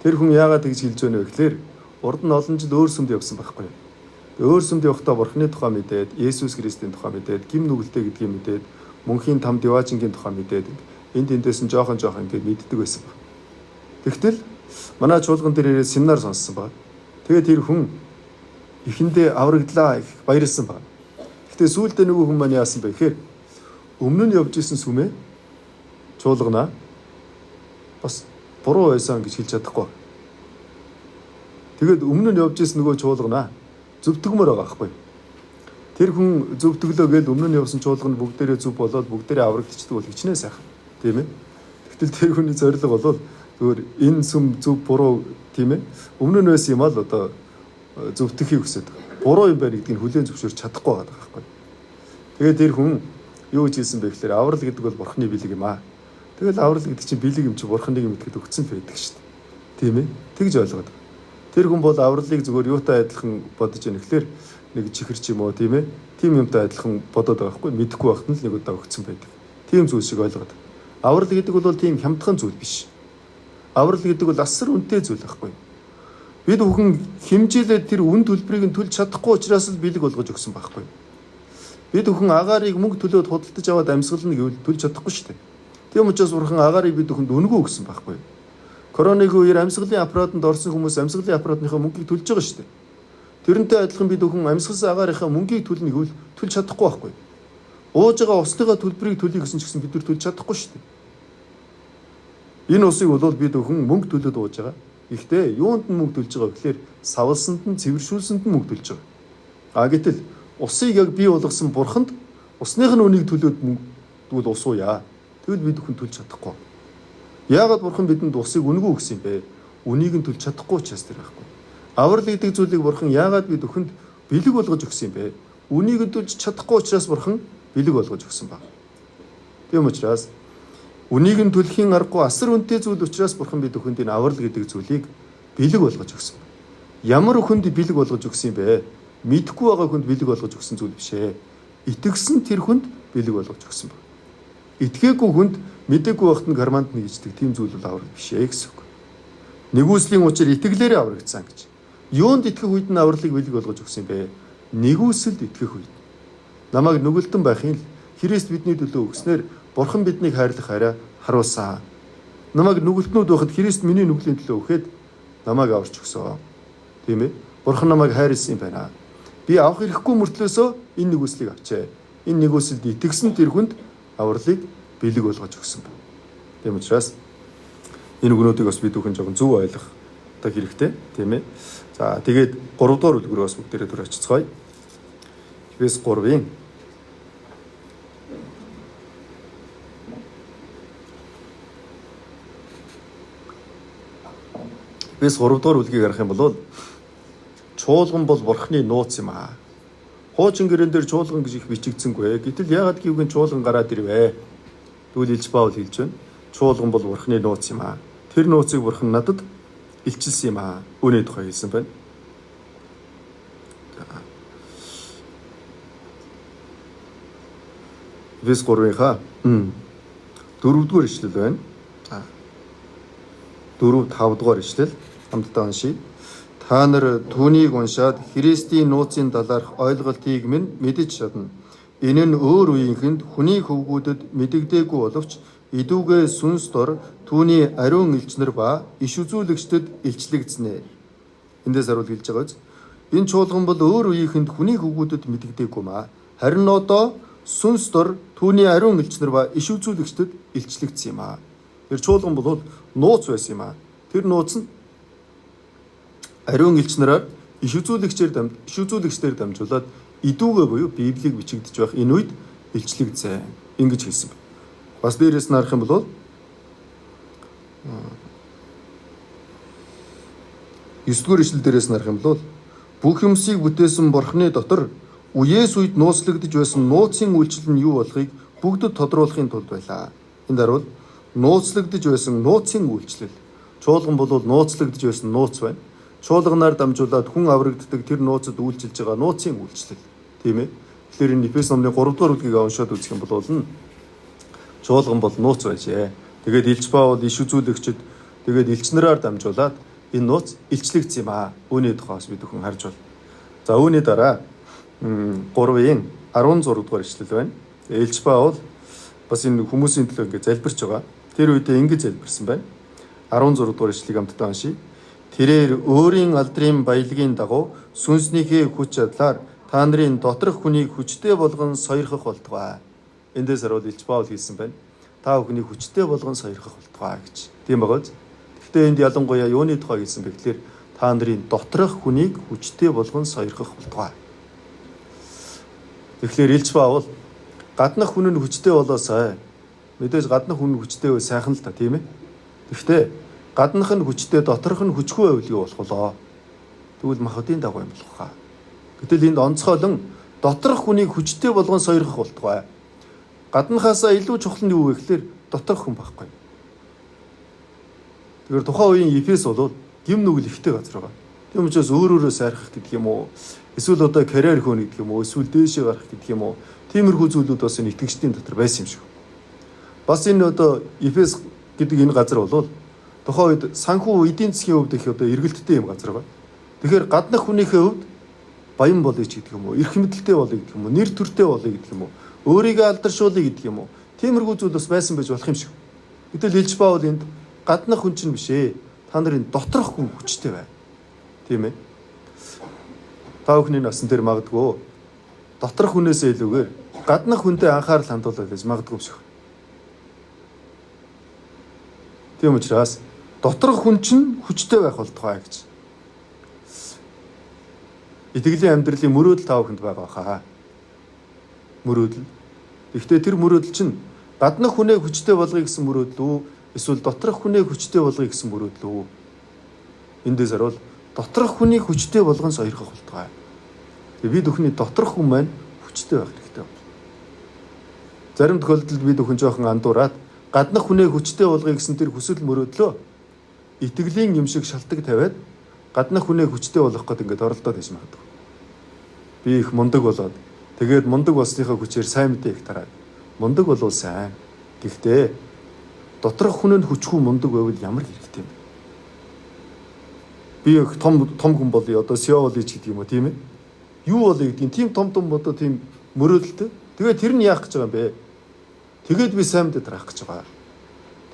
Тэр хүн яагаад тэгж хэлж байна вэ гэхээр урд нь олон жил өөр сүмд явсан байхгүй. Өөр сүмд явахдаа Бурханы тухай мэдээд, Есүс Христийн тухай мэдээд, гим нүгэлтэй гэдгийг мэдээд, мөнхийн там диваачингийн тухай мэдээд энд эндээс нь жоохон ингэж мэддэг байсан баг. Тэгтэл манай чуулган дээр ирээд семинар сонссон баг. Тэгээд тэр хүн эхэндээ аврагдлаа их баярлсан баг. Гэтэ сүүлдээ нөгөө хүн маань яасан бэ гэхээр өмнө нь явж исэн сүмээ чуулганаа бас буруу байсан гэж хэлж чадахгүй. Тэгээд өмнө нь явж исэн нөгөө чуулганаа зөвтгмөр байгаа байхгүй. Тэр хүн зөвтгөлөө гээд өмнө нь явсан чуулганд бүгдээрээ зөв болоод бүгдээрээ аврагдчихдаг бол хичнээн сайхан. Тийм ээ. Тэгтэл тэр хүний зорилго бол зүгээр энэ сүм зөв буруу тийм ээ. Өмнө нь байсан юм аа л одоо зөвтгөхийг хүсэж байгаа. Буруу юм байна гэдгийг хүлээн зөвшөөрч чадахгүй байгаа байхгүй. Тэгээд тэр хүн юу гэж хэлсэн бэ гэхээр аврал гэдэг бол Бурханы бэлэг юм аа. Тэгэл аврал гэдэг чинь бэлэг юм чи Бурханыг мэдгэд өгсөн байдаг шүү дээ. Тийм ээ. Тэгж ойлгоод. Тэр хүн бол авралыг зүгээр юутай адилхан бодож байна гэхэлэр нэг чихэр ч юм уу тийм ээ. Тим юмтай адилхан бодоод байгаа байхгүй мэдэхгүй байхад нь л нэг удаа өгцөн байдаг. Тийм зүйл шиг ойлгоод. Аврал гэдэг бол тийм хямдхан зүйл биш. Аврал гэдэг бол асар үнэтэй зүйл байхгүй. Бид бүхэн хэмжээлээд тэр үн төлбөрийг нь төлж чадахгүй учраас л бэлэг болгож өгсөн байхгүй. Бид бүхэн агаарыг мөнгө төлөөд худалдаж аваад амьсгална гэвэл төлж чадахгүй шүү дээ. Тийм учраас бурхан агаарыг бид бүхэнд өнгөө өгсөн байхгүй. Коронавигийн үеэр амьсгалын аппаратанд орсон хүмүүс амьсгалын аппаратныхаа мөнгийг төлж байгаа шүү дээ. Тэрнтэй адилхан бид бүхэн амьсгалсан агаарынхаа мөнгийг төлнө гэвэл төлж чадахгүй байхгүй. Ууж байгаа усныхаа төлбөрийг төлье гэсэн ч гэсэн бид төлж чадахгүй шүү дээ. Энэ усыг бол бид бүхэн мөнгө төлөөд ууж байгаа. Гэхдээ юунд нь мөнгө төлж байгаа вэ гэхээр савлсанд нь цэвэршүүлсэнд нь мөнгө төлж байгаа. А гэтэл усыг яг бий болгосон бурханд усных нь үнийг төлөөд мөнгө ус ууя. Тэгвэл бид бүхэн төлж чадахгүй. Яагаад бурхан бидэнд усыг өнгөө өгсөн юм бэ? Үнийг нь төлж чадахгүй учраас тэр байхгүй. Аврал гэдэг зүйлийг бурхан яагаад бид бүхэнд бэлэг болгож өгсөн юм бэ? Үнийг нь төлж чадахгүй учраас бурхан бэлэг болгож өгсөн баг. Тийм учраас үнийг нь төлөхийн аргагүй асар үнэтэй зүйл учраас бурхан бид бүхэнд энэ аврал гэдэг зүйлийг бэлэг болгож өгсөн. Ямар хүнд бэлэг болгож өгсөн юм бэ? Мэдхгүй байгаа хүнд бэлэг болгож өгсөн зүйл биш ээ. Итгэсэн тэр хүнд бэлэг болгож өгсөн баг. Итгээгүй хүнд мэдээгүй байхад нь гарманд нэгждэг тийм зүйл бол авраг биш ээ гэсэн үг. Нэгүслийн учир итгэлээрээ аврагдсан гэж. Юунд итгэх үед нь авралыг бэлэг болгож өгсөн юм бэ? Нэгүсэлд итгэх үед. Намайг нүгэлтэн байхын л Христ бидний төлөө өгснээр бурхан биднийг хайрлах хараа харуулсан. Намайг нүгэлтнүүд байхад Христ миний нүглийн төлөө өгөхөд намайг аварч өгсөн. Тийм ээ? Бурхан намайг хайрлсан юм байна. Би авах хэрэггүй мөртлөөсөө энэ нэгүслийг авчээ. Энэ нэгүсэлд итгэсэн тэр хүнд авралыг бэлэг болгож өгсөн байна. Тийм учраас энэ үгнүүдийг бас бид бүхэн жоохон зөв ойлгох хэрэгтэй, тийм ээ. За тэгээд 3 дугаар үлгэрээ бас бүгдээрээ дүр очицгоё. Эфес 3-ийн Эфес 3 дугаар үлгийг харах юм бол чуулган бол бурхны нууц юм аа. Хуучин гэрэн дээр чуулган гэж их бичигдсэнгүй. Гэтэл яагаад гэвэл чуулган гараад ирвэ? Тэгвэл Илж Паул хэлж байна. Чуулган бол бурхны нууц юм аа. Тэр нууцыг бурхан надад илчилсэн юм аа. Үүний тухай хэлсэн байна. Эфес 3-ийнхаа 4-р ишлэл байна. 4-5-р ишлэл хамтдаа уншийе. Та нар түүнийг уншаад Христийн нууцын талаарх ойлголтыг минь мэдэж чадна. Энэ нь өөр үеийнхэнд хүний хөвгүүдэд мэдэгдээгүй боловч идүүгээ сүнс дор түүний ариун элчнэр ба иш үзүүлэгчдэд илчлэгдснэ. Эндээс харуул хэлж байгаа биз? Энэ чуулган бол өөр үеийнхэнд хүний хөвгүүдэд мэдэгдээгүй маа. Харин одоо сүнс дор түүний ариун элчнэр ба иш үзүүлэгчдэд илчлэгдсэн юм аа. Тэр чуулган бол нууц байсан юм аа. Тэр нууц нь ариун элчнэрээр иш үзүүлэгчдээр дамжуулаад идүүгээ буюу Библийг бичигдэж байх энэ үед илчлэгдсэн. Ингэж хэлсэн байна. Бас дээрээс нь харах юм бол 9-р ишлэл дээрээс нь харах юм бол бүх юмсыг бүтээсэн Бурхны дотор үеэс үед нууцлагдж байсан нууцын үйлчлэл нь юу болохыг бүгдэд тодруулахын тулд байлаа. Энд харуул нууцлагдж байсан нууцын үйлчлэл. Чуулган бол нууцлагдж байсан нууц байна. Чуулганаар дамжуулаад хүн аврагддаг тэр нууцад үйлчилж байгаа нууцын үйлчлэл. Тийм ээ. Тэгэхээр энэ Эфес номны 3-р бүлгийг уншаад үзэх юм бол чуулган бол нууц байжээ. Тэгээд Илж Паул иш үзүүлэгчд тэгээд элчнэрээр дамжуулаад энэ нууц илчлэгдсэн юм аа. Үүний тухайс бид бүхэн харж байна. За үүний дараа 3-ийн 16 дугаар ишлэл байна. Илж Паул бас энэ хүмүүсийн төлөө ингэ залбирч байгаа. Тэр үедээ ингэ залбирсан байна. 16 дугаар ишлэгийг хамтдаа уншийе. Тэрээр өөрийн алдрын баялагын дагуу сүнснийхээ хүч чадлаар та нарын доторх хүнийг хүчтэй болгон сойрхох болтугай. Эндээс харуул Илж Паул хэлсэн байна. Та бүхнийг хүчтэй болгон сойрхох болтугай гэж. Тийм байгааз. Гэхдээ энд ялангуяа юуны тухай хэлсэн бэ гэхээр та нарын доторх хүнийг хүчтэй болгон сойрхох болтугай. Тэгэхээр Илж Паул гаднах хүн нь хүчтэй болоосай. Мэдээж гаднах хүн хүчтэй бай сайхан л та тийм ээ. Гэхдээ гаднах нь хүчтэй доторх нь хүчгүй байвал юу болох вэ? Тэгвэл махбодын дагуу юм болох хаа. Гэтэл энд онцгойлон доторх хүнийг хүчтэй болгон сойрхох болтугай. Гаднахаасаа илүү чухал нь юу вэ гэхээр доторх хүн байхгүй. Тэгэхээр тухайн үеийн Эфес бол гим нүгэл ихтэй газар байгаа. Тийм учраас өөрөөрөө сайрхах гэдэг юм уу? Эсвэл одоо карьер хөөнө гэдэг юм уу? Эсвэл дээшээ гарах гэдэг юм уу? Тиймэрхүү зүйлүүд бас энэ итгэгчдийн дотор байсан юм шиг. Бас энэ одоо Эфес гэдэг энэ газар бол тухайн үед санхүү эдийн засгийн хувьд их одоо эргэлттэй юм газар байгаа. Тэгэхээр гаднах хүнийхээ хувьд баян болъё ч гэдэг юм уу? Эрх мэдэлтэй болъё гэдэг юм уу? Нэр төртэй болъё гэдэг юм уу? Өөрийгөө алдаршуулъя гэдэг юм уу? Тиймэрхүү зүйл бас байсан байж болох юм шиг. Гэтэл Илж Паул энд гаднах хүн чинь биш ээ. Та нарын доторх хүн хүчтэй бай. Тийм ээ. Та бүхний насан дээр магадгүй доторх хүнээсээ илүүгээр гаднах хүнтэй анхаарал хандуулаад байж магадгүй юм шиг. Тийм учраас доторх хүн чинь хүчтэй байх болтугай гэж. Итгэлийн амьдралын мөрөөдөл та бүхэнд байгаа хаа. Мөрөөдөл. Гэхдээ тэр мөрөөдөл чинь гаднах хүнээ хүчтэй болгоё гэсэн мөрөөдөл үү? Эсвэл доторх хүнээ хүчтэй болгоё гэсэн мөрөөдөл үү? Эндээс харуул доторх хүнийг хүчтэй болгон сойрхох болтугай. Тэгээ бид бүхний доторх хүн маань хүчтэй байх хэрэгтэй байна. Зарим тохиолдолд бид бүхэн жоохон андуураад гаднах хүнээ хүчтэй болгоё гэсэн тэр хүсэл мөрөөдлөө итгэлийн юм шиг шалтгаан тавиад гаднах хүнээ хүчтэй болгох гээд ингээд оролдоод байж магадгүй. Би их мундаг болоод тэгээд мундаг болсныхаа хүчээр сайн мэдээ их тараад мундаг болвол сайн. Гэхдээ доторх хүн нь хүчгүй мундаг байвал ямар хэрэгтэй юм бэ? Би их том хүн болъё одоо CEO болъё ч гэдэг юм уу тийм ээ? Юу болъё гэдгийг тийм том одоо тийм мөрөөдөлтэй. Тэгээд тэр нь яах гэж байгаа юм бэ? Тэгээд би сайн мэдээ тараах гэж байгаа.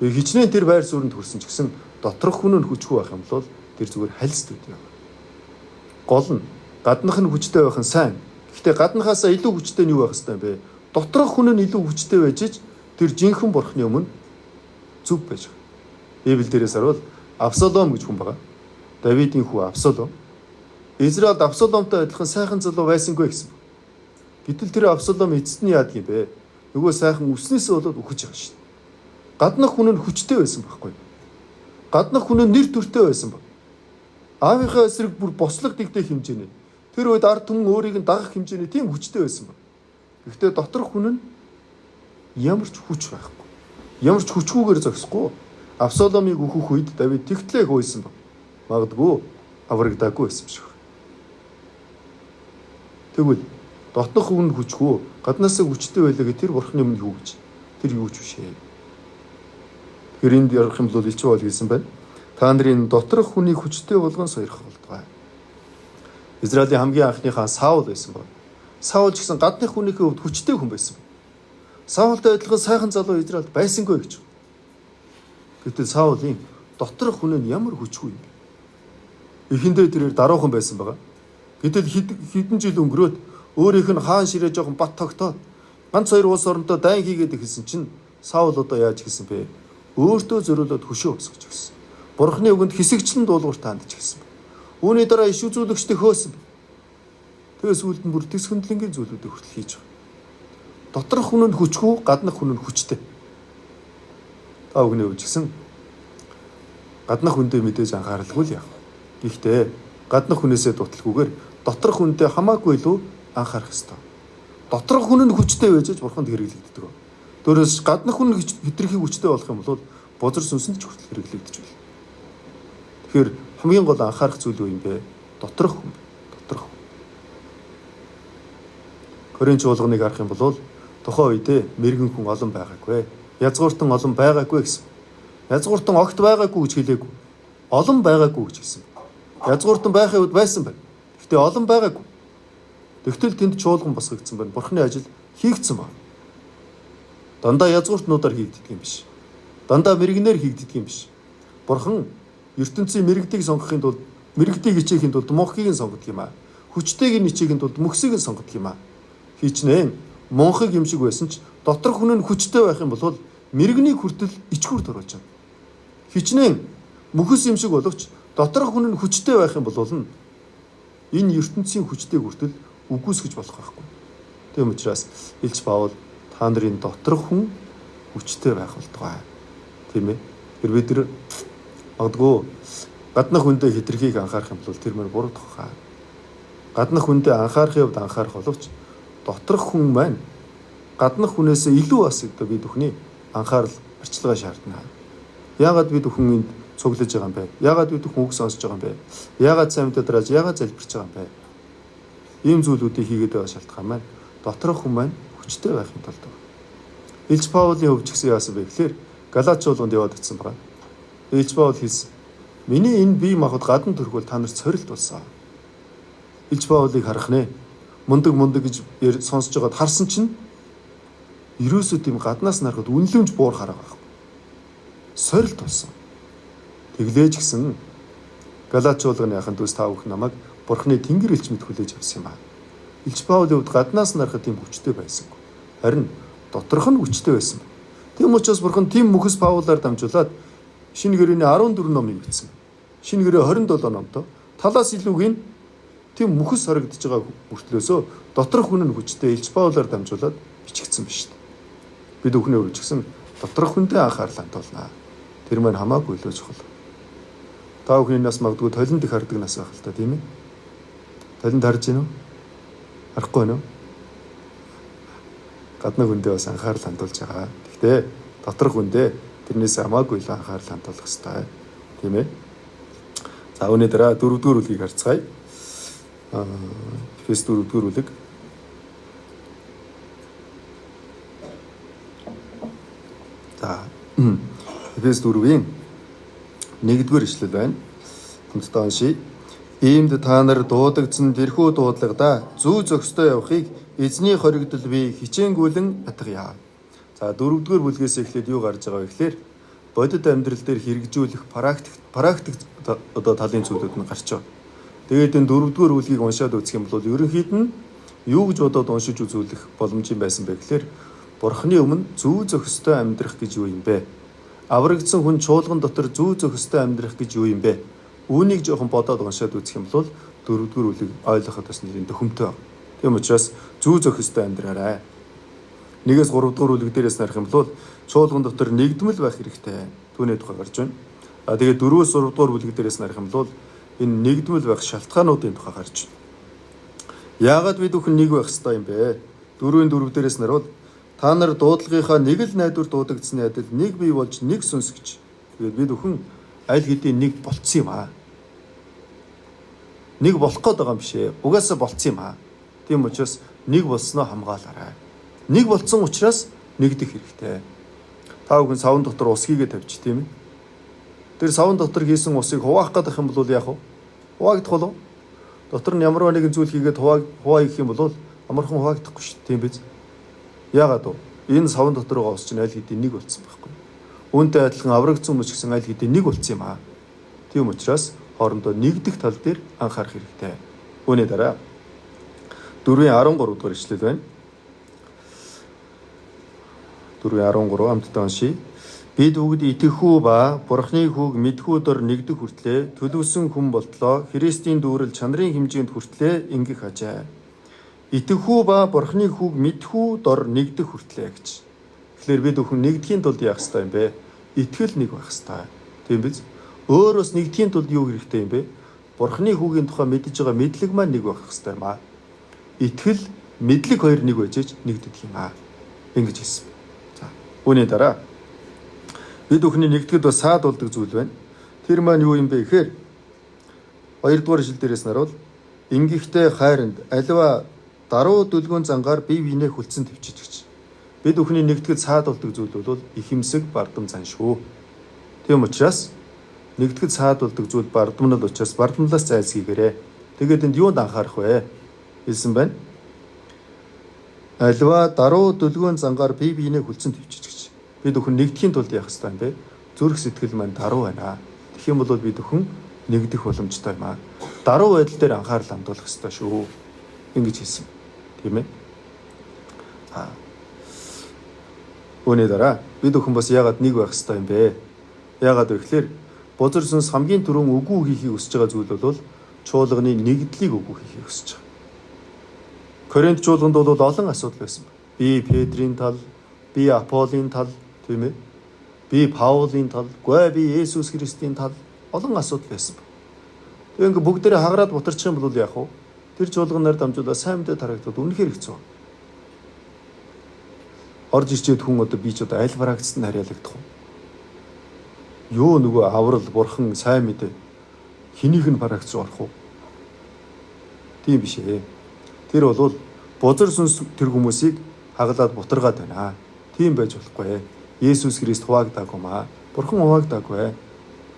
Тэгээд хичнээн тэр байр суурьнд хүрсэн ч гэсэн доторх хүн нь хүчгүй байх юм бол тэр зүгээр хальс төдий байна. Гол нь гаднах нь хүчтэй байх нь сайн. Гэхдээ гаднахаасаа илүү хүчтэй нь юу байх хэвээр юм бэ? Доторх хүн нь илүү хүчтэй байж ч тэр жинхэнэ бурхны өмнө зүв байж байгаа. Библиэл дээрээс харуул Авсалом гэж хүн байгаа. Давидын хүү Авсалом. Израильд Авсаломтой адилхан сайхан залуу байсангүй гэсэн. Гэтэл тэр Авсалом эцэст нь яадаг юм бэ? Нөгөө сайхан үснээсээ болоод үхэж байгаа шин. Гаднах хүн нь хүчтэй байсан байхгүй. Гаднах хүн нь нэр төртэй байсан баг. Аавынхаа эсрэг бүр бослог дэгдэх хэмжээний. Тэр үед ард түмэн өөрийг нь дагах хэмжээний тийм хүчтэй байсан баг. Гэхдээ доторх хүн нь ямар ч хүч байхгүй. Ямар ч хүчгүйгээр зогсохгүй. Авсаломыг өөхөх үед Давид тэгтлээ хөөсөн баг. Магадгүй аврагдаагүй байсан шиг. Тэгвэл дотнох хүн хүчгүй, гаднаасаа хүчтэй байлаа гэх тэр бурхны өмнө юу гэж? Тэр юу ч биш ээ. Тэр энд ярих юм бол Илч Паул хэлсэн байна. Та нарын доторх хүнийг хүчтэй болгон сойрхох болтугай. Израилийн хамгийн анхны хаан Саул байсан баг. Саул ч гэсэн гаднах хүнийхээ хувьд хүчтэй хүн байсан. Саултай адилхан сайхан залуу Израильд байсангүй гэж. Гэтэл Саулын доторх хүн нь ямар хүчгүй юм бэ? Эхэндээ тэрээр даруухан байсан байгаа. Гэтэл хэдэн жил өнгөрөөд өөрийнх нь хаан ширээ жоохон бат тогтоод ганц хоёр улс оронтой дайн хийгээд ихсэн чинь Саул одоо яаж хийсэн бэ? Өөртөө зөриөлөд хөшөө өсгөж гисэн. Бурхны үгэнд хэсэгчлэн дуулуур таандж гисэн. Үүний дараа иш үзүүлэгчтэй хөөсөн. Тэгээс үлд нь бүр тэсгэндлэнгийн зүйлүүдийг хүртэл хийж байгаа. Доторх хүн нь хүчгүй, гаднах хүн нь хүчтэй. Та бүхний хувьд гэсэн гаднах хүндээ мэдээж анхааралгүй л яах вэ? Гэхдээ гаднах хүнээсээ дуталгүйгээр доторх хүндээ хамаагүй илүү анхаарах ёстой. Доторх хүн нь хүчтэй байж бурханд хэрэглэгддэг. Төрөөс гаднах хүн хитрхи хүчтэй болох юм бол бузар сүнсэнд ч хүртэл хэрэглэгдэж байна. Тэгэхээр хамгийн гол анхаарах зүйл юу юм бэ? Доторх хүн. Доторх хүн. Коринт чуулганыг харах юм бол тухайн үедээ мэрэгэн хүн олон байгаагүй. Язгууртан олон байгаагүй гэсэн. Язгууртан огт байгаагүй гэж хэлээгүй. Олон байгаагүй гэж хэлсэн. Язгууртан байхын үед байсан байна. Гэхдээ олон байгаагүй. Тэгтэл тэнд чуулган босгогдсон байна. Бурхны ажил хийгдсэн байна. Дандаа язгууртнуудаар хийгддэг юм биш. Дандаа мэрэгнээр хийгддэг юм биш. Бурхан ертөнцийн мэрэгдийг сонгохын тулд мэрэгдийг хичээхийн тулд мөнхийг нь сонгодог юм аа. Хүчтэйг нь хичээхийн тулд мөхсийг нь сонгодог юм аа. Хичнээн мөнхийг юм шиг байсан ч доторх хүн нь хүчтэй байх юм бол мэрэгний хүртэл ичгүүр төрүүлж байна. Хичнээн мөхс юм шиг боловч доторх хүн нь хүчтэй байх юм бол энэ ертөнцийн хүчтэйг хүртэл үгүйсгэж болох байхгүй. Тийм учраас Илч Паул та нарын доторх хүн хүчтэй байх болтугай. Тийм ээ. Тэр бид нар магадгүй гаднах хүндээ хитрхийг анхаарах юм бол тэр мөр буруу тоххаа. Гаднах хүндээ анхаарахын хувьд анхаарах боловч доторх хүн маань гаднах хүнээс илүү бас одоо бид бүхний анхаарал арчилгаа шаардна. Яагаад бид бүхэн энд цуглаж байгаа юм бэ? Яагаад бид бүхэн үг сонсож байгаа юм бэ? Яагаад сайн мэдээ дарааж яагаад залбирч байгаа юм бэ? Ийм зүйлүүдийг хийгээд байгаа шалтгаан маань доторх хүн маань хүчтэй байхын тулд. Илж Паулийн хувьд ч гэсэн яасан бэ гэхээр Галаат чуулганд яваад очсон байгаа. Илж Паул хэлсэн. Миний энэ бие махбод гадна төрхвөл та нарт сорилт болсон. Илж Паулыг харах нэ. Мундаг гэж сонсож байгаад харсан чинь ерөөсөө тийм гаднаас нарахад үнлэмж буур хараа байхгүй. Сорилт болсон. Тэглээж гисэн Галаат чуулганы ахын дүүс та бүхэн намайг Бурхны тэнгэр элч мэд хүлээж авсан юм аа. Илж Паулийн хувьд гаднаас нарахад тийм хүчтэй байсангүй. Харин доторх нь хүчтэй байсан. Тийм учраас Бурхан тийм мөхс Паулаар дамжуулаад Шинэ гэрээний 14 номыг бичсэн. Шинэ гэрээ 27 номтой талаас илүүгийн тийм мөхс харагдаж байгаа хүртлөөсөө доторх хүн нь хүчтэй Илж Паулаар дамжуулаад бичигдсэн биш шүү дээ. Бид бүхний өрөж гисэн доторх хүндээ анхаарал хандуулнаа. Тэр маань хамаагүй илүү чухал. Та бүхний нас магадгүй толинд их хардаг нас байх л та тийм ээ. Толинд харж гинөө? Харахгүй байна уу? Гадны хүндээ бас анхаарал хандуулж байгаа. Гэхдээ доторх хүндээ тэрнээс хамаагүй илүү анхаарал хандуулах хэрэгтэй. Тийм ээ. За үүний дараа 4-р бүлгийг харцгаая. Эфес 4-р бүлэг. За Эфес 4-ийн 1-р ишлэл байна. Хамтдаа уншийе. Иймд та нар дуудагдсан тэрхүү дуудлагада зүү зохистой явахыг эзний хоригдол би хичээнгүйлэн ятгая. За 4-р бүлгээс эхлээд юу гарч байгаа вэ гэхээр бодит амьдрал дээр хэрэгжүүлэх практик одоо талын зүйлүүд нь гарч байгаа. Тэгээд энэ 4-р бүлгийг уншаад үзэх юм бол ерөнхийд нь юу гэж бодоод уншиж үзүүлэх боломж юм байсан бэ гэхээр Бурхны өмнө зүү зохистой амьдрах гэж юу юм бэ? Аврагдсан хүн чуулган дотор зүү зохистой амьдрах гэж юу юм бэ? Үүнийг жоохон бодоод уншаад үзэх юм бол 4-р бүлийг ойлгоход бас нэлээд төхөмтэй байна. Тийм учраас зүү зохистой амьдраарай. 1-ээс 3-р бүлэг дээрээс нарах юм бол чуулган дотор нэгдмэл байх хэрэгтэй. Түүний тухай гарч байна. Тэгээд 4-өөс 6-р бүлэг дээрээс нарах юм бол энэ нэгдмэл байх шалтгаануудын тухай гарч байна. Яагаад бид бүхэн нэг байх ёстой юм бэ? 4-4 дээрээс нарвал та нар дуудлагынхаа нэг л найдвар дуудагдсны адил нэг бий болж нэг сүнс гэж. Тэгээд бид бүхэн аль хэдийн нэг болцсон юм аа. Нэг болох гээд байгаа юм биш ээ. Угаасаа болцсон юм аа. Тийм учраас нэг болсноо хамгаалаарай. Нэг болцсон учраас нэгдэх хэрэгтэй. Та бүхэн савн дотор ус хийгээ тавьчих тийм ээ. Тэр савн дотор хийсэн усыг хуваах гэдэг юм бол яах вэ? Хуваагдах болов? Дотор нь ямар нэгэн зүйл хийгээд хуваа гэх юм бол амархан хуваагдахгүй шүү дээ. Тийм биз? Яагаад вэ? Энэ савн дотор байгаа ус чинь аль хэдийн нэг болцсон байхгүй. Үүнтэй адилхан аврагдсан хүмүүс гэсэн аль хэдийн нэг болцсон юм аа. Тийм учраас хоорондоо нэгдэх тал дээр анхаарах хэрэгтэй. Үүний дараа 4-13 дугаар ишлэл байна. 4-13 хамтдаа уншийе. Бид бүгд итгэхүү ба Бурхны хүүг мэдхүү дор нэгдэх хүртлээр төлөвсөн хүн болтлоо. Христийн дүүрэл чанарын хэмжээнд хүртлээр ингэх ажээ. Итгэхүү ба Бурхны хүүг мэдхүү дор нэгдэх хүртлээр гэж. Тэгэхээр бид бүхэн нэгдэхийн тулд яах ёстой юм бэ? Итгэл нэг байх ёстой. Тийм биз? Өөрөөс нэгдэхийн тулд юу хэрэгтэй юм бэ? Бурхны хүүгийн тухай мэдж байгаа мэдлэг маань нэг байх ёстой юм аа. Итгэл, мэдлэг хоёр нэг байж нэгдэх юм аа. Ингэж хэлсэн. За, үүний дараа бид бүхний нэгдэхэд бас саад болдог зүйл байна. Тэр маань юу юм бэ гэхээр 2-р ишлэл дээрээс наруул ингэхдээ хайранд аливаа даруй дүлгүүн зангаар бие биенээ хүлцэн төвчиж гэж. Бид бүхний нэгдэхэд саад болдог зүйл бол ихэмсэг бардам зан шүү. Тийм учраас нэгдэхэд саад болдог зүйл бардамнал учраас бардамлаас зайлсхийгээрэй. Тэгээд энд юунд анхаарах вэ? Хэлсэн байна. Аливаа даруй дүлгүүн зангаар бие биенээ хүлцэн төвчиж гэж. Бид бүхэн нэгдэхийн тулд яах ёстой юм бэ? Зүрх сэтгэл маань даруй байна. Тэгэх юм бол бид бүхэн нэгдэх боломжтой юм аа. Даруй байдал дээр анхаарал хандуулах ёстой шүү. Ингэж хэлсэн. Тийм ээ. Үүний дараа бид бүхэн бас яагаад нэг байх ёстой юм бэ? Яагаад вэ гэхээр бузар сүнс хамгийн түрүүн үгүй хийхийг хүсэж байгаа зүйл бол чуулганы нэгдлийг үгүй хийхийг хүсэж байгаа. Коринт чуулганд бол олон асуудал байсан. Би Петрийн тал, би Аполлын тал, тийм ээ. Би Паулын тал, би Есүс Христийн тал олон асуудал байсан. Тэгээ ингээ бүгдээрээ хагараад бутарчих юм бол яах вэ? Тэр чуулганаар дамжуулаад сайн мэдээ тарагдаад үнэхээр хэцүү. Орж ирчээд хүн одоо би ч одоо аль бараагцсан харьяалагдах вэ? Юу нөгөө аврал, бурхан, сайн мэдээ хинийх нь барагц орох уу? Тийм биш ээ. Тэр бол бузар сүнс тэр хүмүүсийг хагалаад бутаргаад байна. Тийм байж болохгүй. Есүс Христ хуваагдаагүй маа. Бурхан хуваагдаагүй.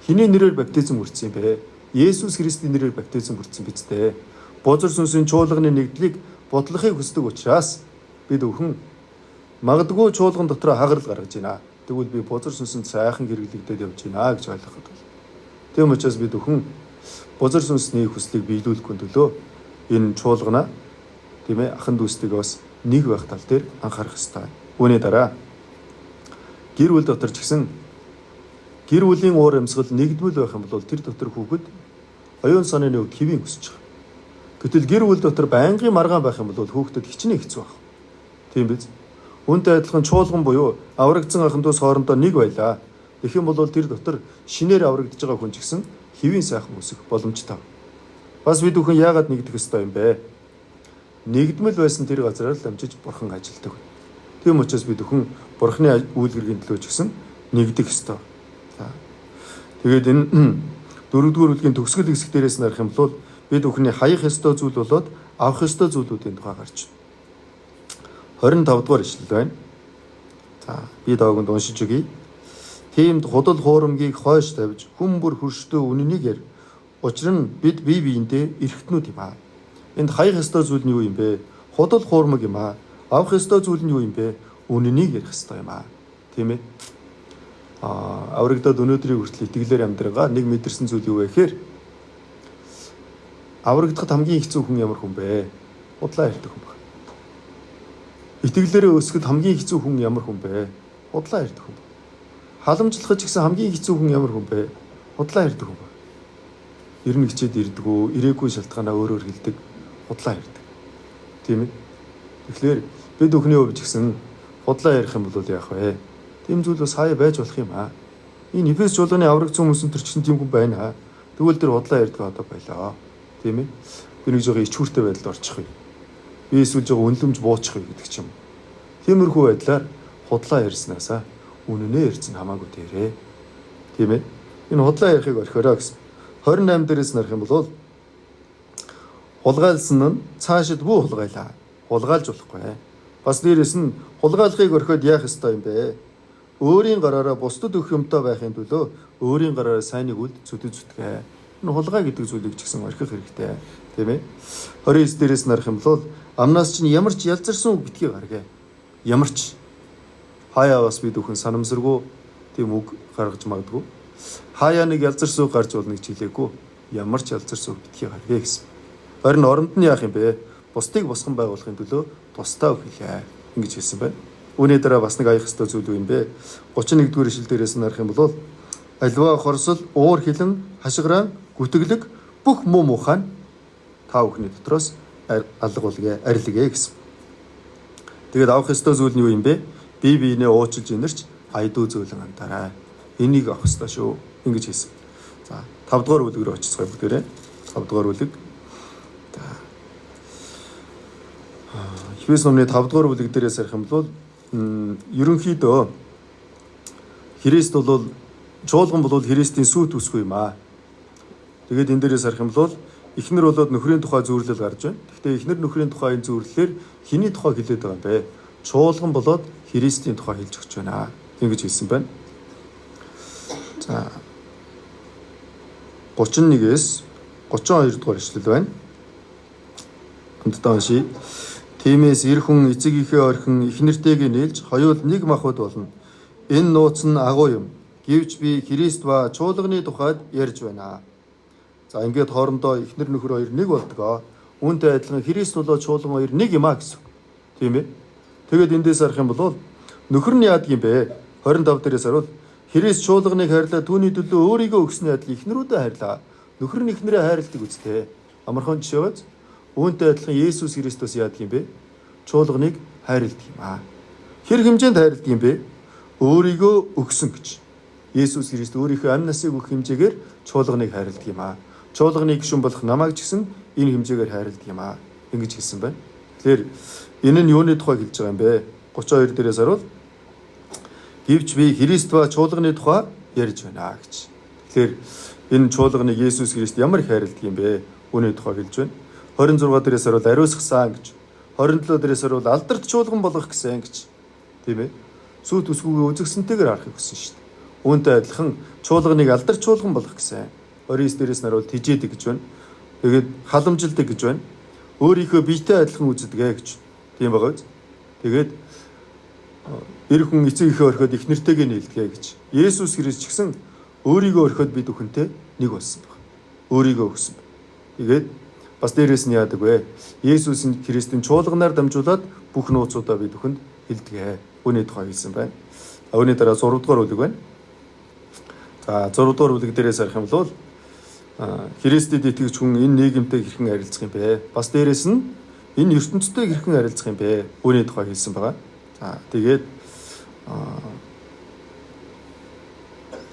Хиний нэрээр баптизм хүртсэн бэ? Есүс Христийн нэрээр баптизм хүртсэн биз дээ. Бузар сүнсийн чуулганы нэгдлийг бодлохыг хүсдэг учраас бид өхөн магадгүй чуулган дотор хагарал гаргаж байна. Тэгвэл би бузар сүнсэнд сайхан хэрэглэгдээд явж байна гэж ойлгох гэдэг. Тийм учраас бид өхөн бузар сүнсний хүслийг биелүүлэхгүй төлөө энэ чуулгана тийм ээ ахан дүүстэйгээ бас нэг байх тал дээр анхаарах ёстой. Үүний дараа гэр бүл дотор ч гэсэн гэр бүлийн уур амьсгал нэгдвэл байх юм бол тэр дотор хүүхэд оюун санааны хувьд хэвийн өсөж байгаа. Гэтэл гэр бүл дотор байнгын маргаан байх юм бол хүүхдэд хичнээн хэцүү байх. Тийм биз? Үүнтэй адилхан чуулган буюу аврагдсан ахын дүүс хоорондоо нэг байлаа. Тэгэх юм бол тэр дотор шинээр аврагдж байгаа хүн ч гэсэн хэвийн сайхан өсөх боломжтой. Бас бид бүхэн яагаад нэгдэх ёстой юм бэ? Нэгдмэл байсан тэр газараар л амжиж бурхан ажилдаг. Тийм учраас бид бүхэн бурханы үйл хэргийн төлөө ч гэсэн нэгдэх ёстой. Тэгээд энэ 4-р бүлгийн төгсгөл хэсэг дээрээс нарах юм бол бид бүхний хаях ёстой зүйл болоод авах ёстой зүйлүүдийн тухай гарч байна. 25 дугаар ишлэл байна. За би доогонд уншиж өгье. Тиймд худал хуурамгийг хойш тавьж хүн бүр хөршдөө үнэнийг учир нь бид бие биендээ эрхтнүүд юм аа. Энд хаях ёстой зүйл нь юу юм бэ? Худал хуурмаг юм аа. Авах ёстой зүйл нь юу юм бэ? Үнэнийг ярих ёстой юм аа. Тийм ээ. Аврагдаад өнөөдрийг хүртэл итгэлээр амьдрагаа нэг мэдэрсэн зүйл юу вэ гэхээр аврагдахад хамгийн хэцүү хүн ямар хүн бэ? Худлаа ярьдаг хүн байна. Итгэлээрээ өсгөхөд хамгийн хэцүү хүн ямар хүн бэ? Худлаа ярьдаг хүн. Халамжлахад ч гэсэн хамгийн хэцүү хүн ямар хүн бэ? Худлаа ярьдаг хүн. Ирнэ хичээд ирдэггүй, ирээгүй шалтгаанаа өөрөөр хэлдэг, худлаа ярьдаг. Тийм ээ. Тэгэхээр бид бүхний хувьд ч гэсэн худлаа ярих юм бол яах вэ? Тийм зүйл бас хаяа байж болох юм аа. Энэ Эфес чуулганы аврагдсан хүмүүс төр чинь тийм хүн байна аа. Тэгвэл тэр худлаа ярьдаг одоо байлаа. Тийм ээ. Би нэг жоохон ичхүүртэй байдалд орчих вэ. Би эсвэл жоохон үнлэмж буучих вэ гэдэг ч юм. Тиймэрхүү байдлаар худлаа ярьснаасаа үнэнээ ярьсан хамаагүй дээрээ. Тийм ээ. Энэ худлаа ярихыг орхиороо гэсэн. 28 дээрээс нарах юм бол хулгайлсан нь цаашид бүү хулгайлаа. Хулгайлж болохгүй. Бас дээрээс нь хулгайлахыг орхиод яах ёстой юм бэ? Өөрийн гараараа бусдад өгөх юмтай байхын төлөө өөрийн гараараа сайныг үл зүтгэ. Энэ хулгай гэдэг зүйлийг ч гэсэн орхих хэрэгтэй. Тийм ээ. 29 дээрээс нарах юм бол амнаас чинь ямар ч ялзарсан үг битгий гаргая. Ямар ч хаяа бас бид бүхэн санамсаргүй тийм үг гаргаж магадгүй. Хаяа нэг ялзарсан үг гарч болно гэж хэлээгүй. Ямар ч ялзарсан үг битгий гаргая гэсэн. Харин оронд нь яах юм бэ? Бусдыг босгон байгуулахын төлөө тусдаа үг хэлье. Ингэж хэлсэн байна. Үүний дараа бас нэг аях ёстой зүйл юм бэ? 31-р ишлэл дээрээс нарах юм бол альва хорсол, уур хилэн, хашгираа, гүтгэлэг бүх муу мухай та бүхний дотроос алгуулъя, арилгая гэсэн. Тэгээд авах ёстой зүйл нь юу юм бэ? Бие биенээ уучлж инэрч айдуу зөөлөн антаарай. Энийг авах ёстой шүү. Ингэж хэлсэн. За 5 дугаар бүлэг рүү очицгаая бүгдээрээ. 5 дугаар бүлэг. Эфес номны 5 дугаар бүлэг дээрээс харах юм бол ерөнхийдөө Христ бол чуулган бол Христийн сүйт үсгүй юм аа. Тэгээд энэ дээрээс харах юм бол эхнэр болоод нөхрийн тухай зөвлөл гарч байна. Гэхдээ эхнэр нөхрийн тухай энэ зөвлөлөөр хэний тухай хэлээд байгаа юм бэ? Чуулган болоод Христийн тухай хэлж өгч байна. Ингэж хэлсэн байна. За 31-ээс 32 дугаар ишлэл байна. Хамтдаа уншийе. Тиймээс эр хүн эцэг ихээ орхин эхнэртэйгээ нийлж хоёул нэг махбод болно. Энэ нууц нь агуу юм. Гэвч би Христ ба чуулганы тухайд ярьж байна. За ингээд хоорондоо эхнэр нөхөр хоёр нэг болдгоо. Үүнтэй адилхан Христ болоо чуулган хоёр нэг юм а гэсэн. Тийм ээ. Тэгээд эндээс харах юм бол нөхөр нь яадаг юм бэ? 25 дээрээс харуул Христ чуулганыг хайрлаа, түүний төлөө өөрийгөө өгсөний адил эхнэрүүдээ хайрлаа. Нөхөр нь эхнэрээ хайрладаг үстэй. Амархан жишээ биз? Үүнтэй адилхан Есүс Христос яадаг юм бэ? Чуулганыг хайрладаг юм аа. Хэр хэмжээнд хайрладаг юм бэ? Өөрийгөө өгсөн гэж. Есүс Христ өөрийнхөө амь насыг өгөх хэмжээгээр чуулганыг хайрладаг юм аа. Чуулганы гишүүн болох намайг ч гэсэн энэ хэмжээгээр хайрладаг юм аа. Ингэж хэлсэн байна. Тэгэхээр энэ нь юуны тухай хэлж байгаа юм бэ? 32 дээрээс харуул. Гэвч би Христ ба чуулганы тухай ярьж байна гэж. Тэгэхээр энэ чуулганыг Есүс Христ ямар их хайрладаг юм бэ? Үүний тухай хэлж байна. 26 дээрээс харуул ариусгасан гэж. 27 дээрээс харуул алдарт чуулган болгох гэсэн гэж. Тийм ээ. Сүйт үсгүүгээ үзэгсэнтэйгээр харахыг хүсэн шүү дээ. Үүнтэй адилхан чуулганыг алдарт чуулган болгох гэсэн. 29 дээрээс харуул тижээдэг гэж байна. Тэгээд халамжилдаг гэж байна. Өөрийнхөө биетэй адилхан үздэг гэж. Тийм байгаа биз? Тэгээд эр хүн эцэг ихээ орхиод их нэртэйгээ нийлдэгэ гэж. Есүс Христ ч гэсэн өөрийгөө орхиод бид бүхэнтэй нэг болсон баг. Өөрийгөө өгсөн. Тэгээд бас дээрээс нь яадаг вэ? Есүс Христийн чуулганаар дамжуулаад бүх нууцудаа бид бүхэнд хэлдэг. Үүний тухай хэлсэн байна. Үүний дараа 6 дугаар бүлэг байна. За 6 дугаар бүлэг дээрээс харах юм бол Христэд итгэж хүн энэ нийгэмтэй хэрхэн харилцах юм бэ? Бас дээрээс нь энэ ертөнцтэй хэрхэн харилцах юм бэ? Үүний тухай хэлсэн байгаа. За тэгээд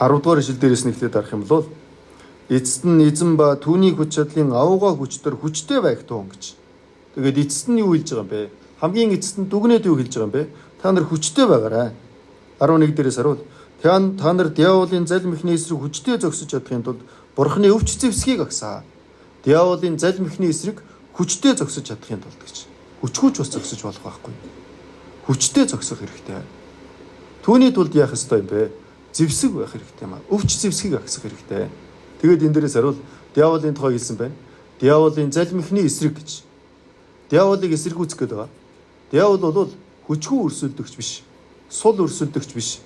10 дугаар ишлэл дээрээс нь ихлээд харах юм бол эцэст нь эзэн ба түүний хүч чадлын авууга хүчтэр хүчтэй байх тун гэж. Тэгээд эцэст нь юу хэлж байгаа юм бэ? Хамгийн эцэст нь дүгнээд юу хэлж байгаа юм бэ? Та нар хүчтэй байгаарай. 11 дээрээс харуул. Та нар диаволын залмихны эсрэг хүчтэй зогсож чадахын тулд Бурхны өвч зэвсгийг агсаа. Диаволын залмихны эсрэг хүчтэй зогсож чадахын тулд гэж. Хүчгүйч бас зогсож болох байхгүй. Хүчтэй зогсох хэрэгтэй. Түүний тулд яах ёстой юм бэ? Зэвсэг байх хэрэгтэй юм аа. Өвч зэвсгийг агсах хэрэгтэй. Тэгээд энэ дээрээс харуул диаволын тухай хэлсэн байна. Диаволын залмихны эсрэг гэж. Диаволыг эсэргүүцэх гэдэг байгаа. Диавол бол хүчгүй өрсөлдөгч биш. Сул өрсөлдөгч биш.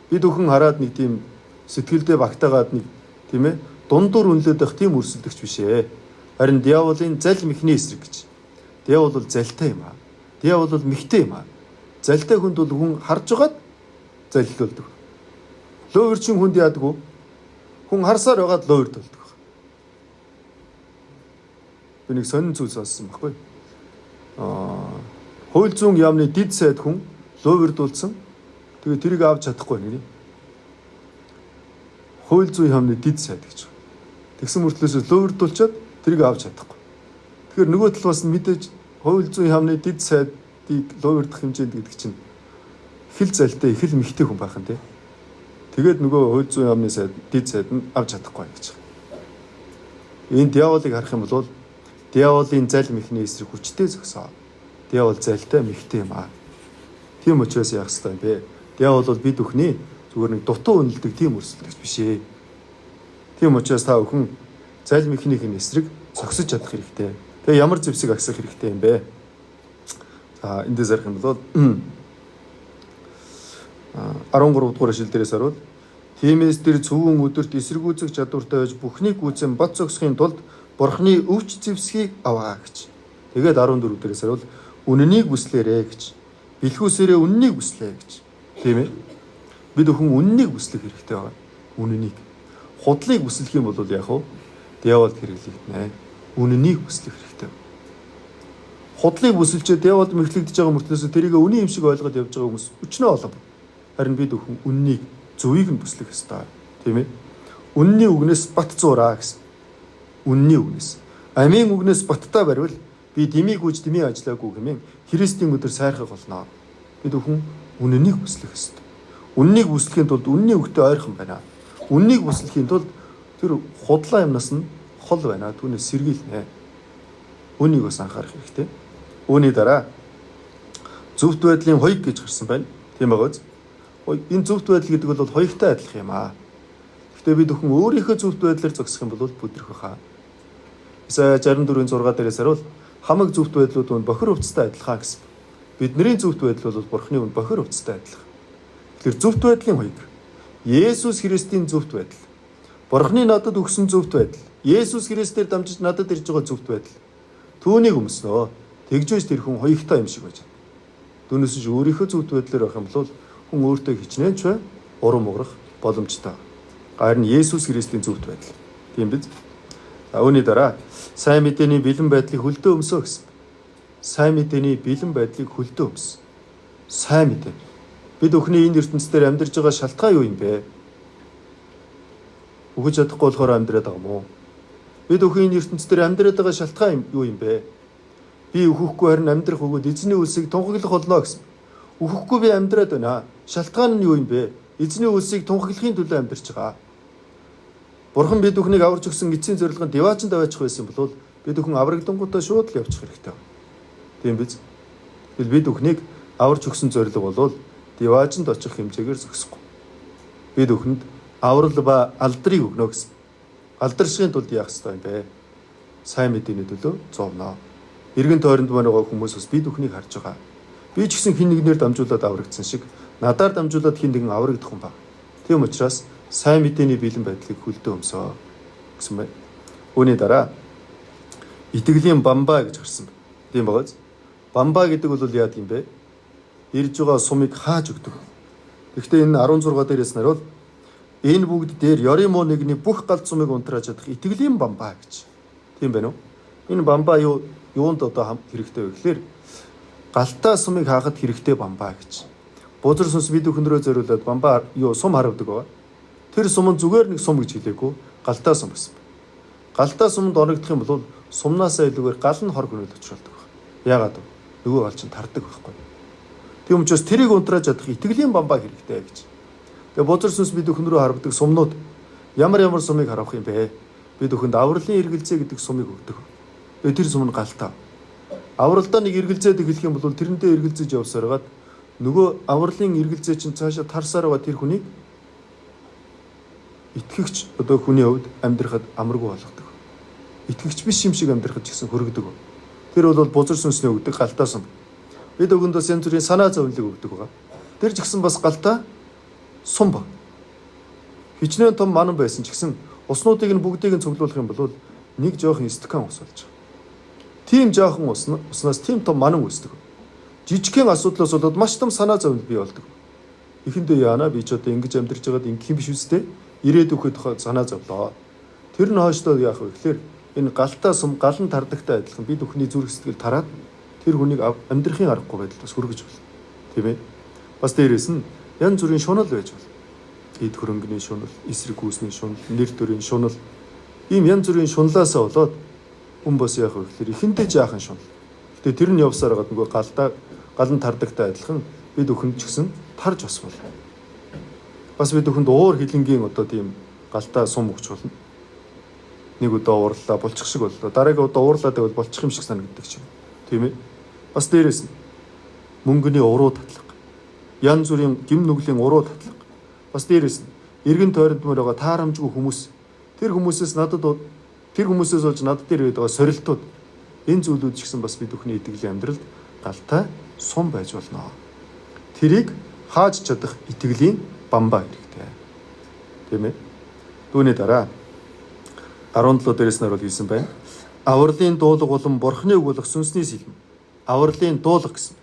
Бид бүхэн хараад нэг тийм сэтгэлдээ багтаагаад нэг тийм ээ дундуур үнлээд байх тийм өрсөлдөгч биш ээ. Харин диаволын залмихны эсрэг гэж. Диавол бол залтай юм аа. Диавол бол михтэй юм аа. Залтай хүнд бол хүн харж байгаад залилуулдаг. Лөөвөрчин хүнд яадаг вэ? Хүн харсаар байгаад лөөвөрд болдог. Би нэг сонин зүйл сонссон байхгүй. Хууль зүйн яамны дид сайд хүн лөөвөрдүүлсэн. Тэгээ тэрийг авч чадахгүй нэг. Хууль зүйн яамны дид сайд гэж. Тэгсэн мөртлөөс лөөвөрдүүлчихэд тэрийг авч чадахгүй. Тэгэхээр нөгөө талаас нь мэдээж хууль зүйн яамны дид сайдыг лөөвөрдөх хэмжээнд гэдэг чинь их л залтай, их л михтэй хүн байх нь тий. Тэгээд нөгөө хууль зүйн яамны сайд, дид сайд нь авч чадахгүй гэж. Энэ диаволыг харах юм бол диаволын залмихны эсрэг хүчтэй зогсоо. Диавол залтай, михтэй юм аа. Тийм учраас яах ёстой юм бэ? Диавол бол бид бүхний зүгээр нэг дутуу үнэлдэг тийм өрсөлдөгч биш ээ. Тийм учраас та бүхэн залмихнийхний эсрэг зогсож чадах хэрэгтэй. Тэгээ ямар зэвсэг агсах хэрэгтэй юм бэ? За эндээс харах юм бол 13 дугаар ишлэл дээрээс харуул. Тиймээс тэр цөвөн өдөрт эсэргүүцэх чадвартай байж бүхнийг гүйцэн бод зогсохын тулд Бурхны өвч зэвсгийг аваа гэж. Тэгээд 14 дээрээс харуул. Үннийг хүслээрэ гэж. Бэлхүүсээрээ үннийг хүслээ гэж. Тийм ээ. Бид өхөн үннийг хүслэх хэрэгтэй байна. Үннийг. Худлыг хүслэх юм бол яах вэ? Диаволд хэрэглэгдэнэ. Үннийг хүслэх хэрэгтэй. Худлыг хүсэлчээ диаволд мэхлэгдэж байгаа мөртлөөс тэрийг үнийн юм шиг ойлгоод явж байгаа хүмүүс өчнөө олон. Харин бид өхөн үннийг зөвийг нь бүслэх ёстой. Тийм ээ. Үнний үгнээс бат зураа гэсэн. Үнний үгнээс. Амийн үгнээс баттай барвал би димиг үж дими ажиллаагүй хэмээн Христийн өдөр сайрхах болно. Бид өхөн үннийг бүслэх ёстой. Үннийг бүслэхийн тулд үнний үгтэй ойрхон байна. Үннийг бүслэхийн тулд тэр худлаа юмнаас нь хол байна. Түүнээс сэргийлнэ. Үнийг бас анхаарах хэрэгтэй. Үүний дараа зөвхт байдлын хоёг гэж гарсан байна. Тийм байгаа биз? Энэ зөвхт байдал гэдэг бол хоёртой адилхан юм аа. Гэхдээ бид өхөн өөрийнхөө зөвхт байдлаар зогсох юм бол бүдрэх байхаа. Исая 64-ийн 6 дээрээс харуул хамаг зөвхт байдлууд нь бохир хувцастай адилхан гэсэн. Бидний зөвхт байдал бол Бурхны үн бохир хувцастай адилхан. Тэр зөвхт байдлын хоёг. Есүс Христийн зөвхт байдал. Бурхны надад өгсөн зөвхт байдал. Есүс Христээр дамжиж надад ирж байгаа зөвхт байдал. Түүнийг өмснөө. Тэгжээс тэр хүн хоёртой юм шиг байж байна. Түүнээс ч өөрийнхөө зөвхт байдлаар байх юм бол хүн өөртөө хичнээн ч бай урам уграх боломжтой. Харин Есүс Христийн зөвхт байдал. Тийм биз? Үүний дараа сайн мэдээний бэлэн байдлыг хөлдөө өмсөө гэсэн. Сайн мэдээний бэлэн байдлыг хөлдөө өмс. Сайн мэдээ. Бид өхний энэ ертөнцийн амьдарч байгаа шалтгаан юу юм бэ? Өгөж чадахгүй болохоор амьдраад байгаа юм уу? Бид өхний энэ ертөнцийн амьдраад байгаа шалтгаан юу юм бэ? Би өөхөхгүй харин амьдрах өгөөд эзний үлсийг тунхаглах болно гэсэн. Өөхөхгүй би амьдраад байна. Шалтгаан нь юу юм бэ? эзний үлсийг тунхаглахын төлөө амьдарч байгаа. Бурхан бид бүхнийг аварч өгсөн эцсийн зорилго нь деваачнд аваачих байсан бол бид бүхэн аврагдангуудаа шууд л явчих хэрэгтэй. Тийм биз? Бид бүхнийг аварч өгсөн зорилго бол деваачнд очих хэмжээгээр зогсохгүй. Бид бүхэнд аврал ба алдрыг өгнө гэсэн. Алдаршихын тулд яах ёстой юм бэ? Сайн мэдээний төлөө зовно. Иргэн тойронд маань байгаа хүмүүс бас бид бүхнийг харж байгаа. Би ч гэсэн хин нэгнээр дамжуулаад аврагдсан шиг надаар дамжуулаад хин нэгэн аврагдах юм ба. Тийм учраас сайн мэдээний бэлэн байдлыг хүлдээ өмсөө гэсэн байна. Үүний дараа итгэлийн бамбаа гэж гарсан байна. Тийм багаз. Бамбаа гэдэг бол яад юм бэ? Ирж байгаа сумыг хааж өгдөг. Гэхдээ энэ 16 дээрээс наруул энэ бүгд дээр ёрын муу нэгний бүх галт сумыг унтрааж чадах итгэлийн бамбаа гэж. Тийм байна уу? Энэ бамбаа юунд одоо хэрэгтэй вэ гэхээр галтаа сумыг хаахад хэрэгтэй бамбаа гэж. Бузар сүнс бид бүхнөрөө зориулаад бамбаа сум харавдаг ба. Тэр сум нь зүгээр нэг сум гэж хэлээгүй галтаа сум гэсэн. Галтаа сумд орогдох юм бол сумнаасаа илүүгээр гал нь хор гөнөд очруулдаг баг. Яагаад вэ? Нөгөө гал чинь тардаг байхгүй. Тийм учраас тэрийг унтрааж чадах итгэлийн бамбаа хэрэгтэй гэж. Тэгээ бузар сүнс бид бүхнөрөө харавдаг сумнууд ямар сумыг харавах юм бэ? Бид бүхэнд авралын эргэлзээ гэдэг сумыг өгдөг. Тэр сум нь галтаа. Авралдаа нэг эргэлзээд эхлэх юм бол тэрэндээ эргэлзэж явсараад нөгөө авралын эргэлзээ чинь цаашаа тарсаар байгаа тэр хүнийг итгэгч одоо хүний хувьд амьдрахад амаргүй болгодог. Итгэгч биш юм шиг амьдрахад ч гэсэн хөргөдөг. Тэр бол бузар сүнсний өгдөг галтаа сум. Бид өгөнд бас янз бүрийн санаа зовлыг өгдөг байгаа. Тэр ч гэсэн бас галтаа сум ба. Хичнээн том манан байсан ч гэсэн уснуудыг нь бүгдийг нь цуглуулах юм бол нэг жоохон стакан ус болж байгаа. Тийм жоохон уснаас тийм том манан үүсдэг. Жижигхэн асуудлаас болоод маш том санаа зовлон бий болдог. Эхэндээ яана би ч одоо ингэж амьдарч байгаад ингэх юм биш үстэй. Ирээдүйд тухай санаа зовлоо. Тэр нь хойшлоо яах вэ гэхээр энэ галтаа сум галан тардагтай адилхан бид бүхний зүрх сэтгэл тараад тэр хүнийг амьдрахын аргагүй байдалд бас хүргэж болно. Тийм ээ. Бас дээрээс нь янз бүрийн шунал байж болно. Эд хөрөнгөний шунал, эсрэг гүйсний шунал, нэр төрийн шунал. Ийм янз бүрийн шунлаасаа болоод хүн бас яах вэ гэхээр ихэндээ жаахан шунал. Гэтэ тэр нь явсаар гад нөгөө галан тардагтай адилхан бид бүхэнд ч гэсэн тарж бас болно. Бас бид бүхэнд уур хилэнгийн одоо тийм галтаа сум өгч болно. Нэг удаа уурлаа булчих шиг боллоо. Дараагийн удаа уурлаад байвал болчих юм шиг санагддаг ч юм. Тийм ээ. Бас дээрээс нь мөнгөний уруу татлага. Янз бүрийн гим нүглийн уруу татлага. Бас дээрээс нь эргэн тойронд мөр байгаа таарамжгүй хүмүүс. Тэр хүмүүсээс болж надад дээр байдаг сорилтууд. Энэ зүйлүүд ч гэсэн бас бид бүхний итгэлийн амьдралд галтаа сум байж болно. Тэрийг хааж чадах итгэлийн бамбаа хэрэгтэй. Тийм ээ. Түүний дараа 17 дээрээс нь хэлсэн байна. Авралын дуулаг болон бурхны үг болох сүнсний сэлэм. Авралын дуулаг гэсэн.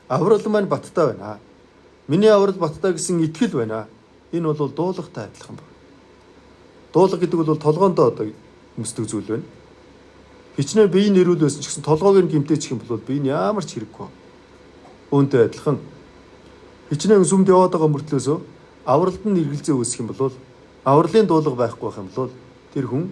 Аврал маань баттай байна. Миний аврал баттай гэсэн итгэл байна. Энэ бол дуулагтай адилхан байна. Дуулаг гэдэг бол толгоондоо одоо өмсдөг зүйл байна. Хичнээн биеийн нэрүүд байсан ч гэсэн толгойг нь гимтээчих юм бол бие нь ямар ч хэрэггүй. Үүнтэй адилхан хичнээн сүмд яваад байгаа мөртлөөсөө авралд нь эргэлзээ үүсэх юм бол авралын дуулаг байхгүй байх юм бол тэр хүн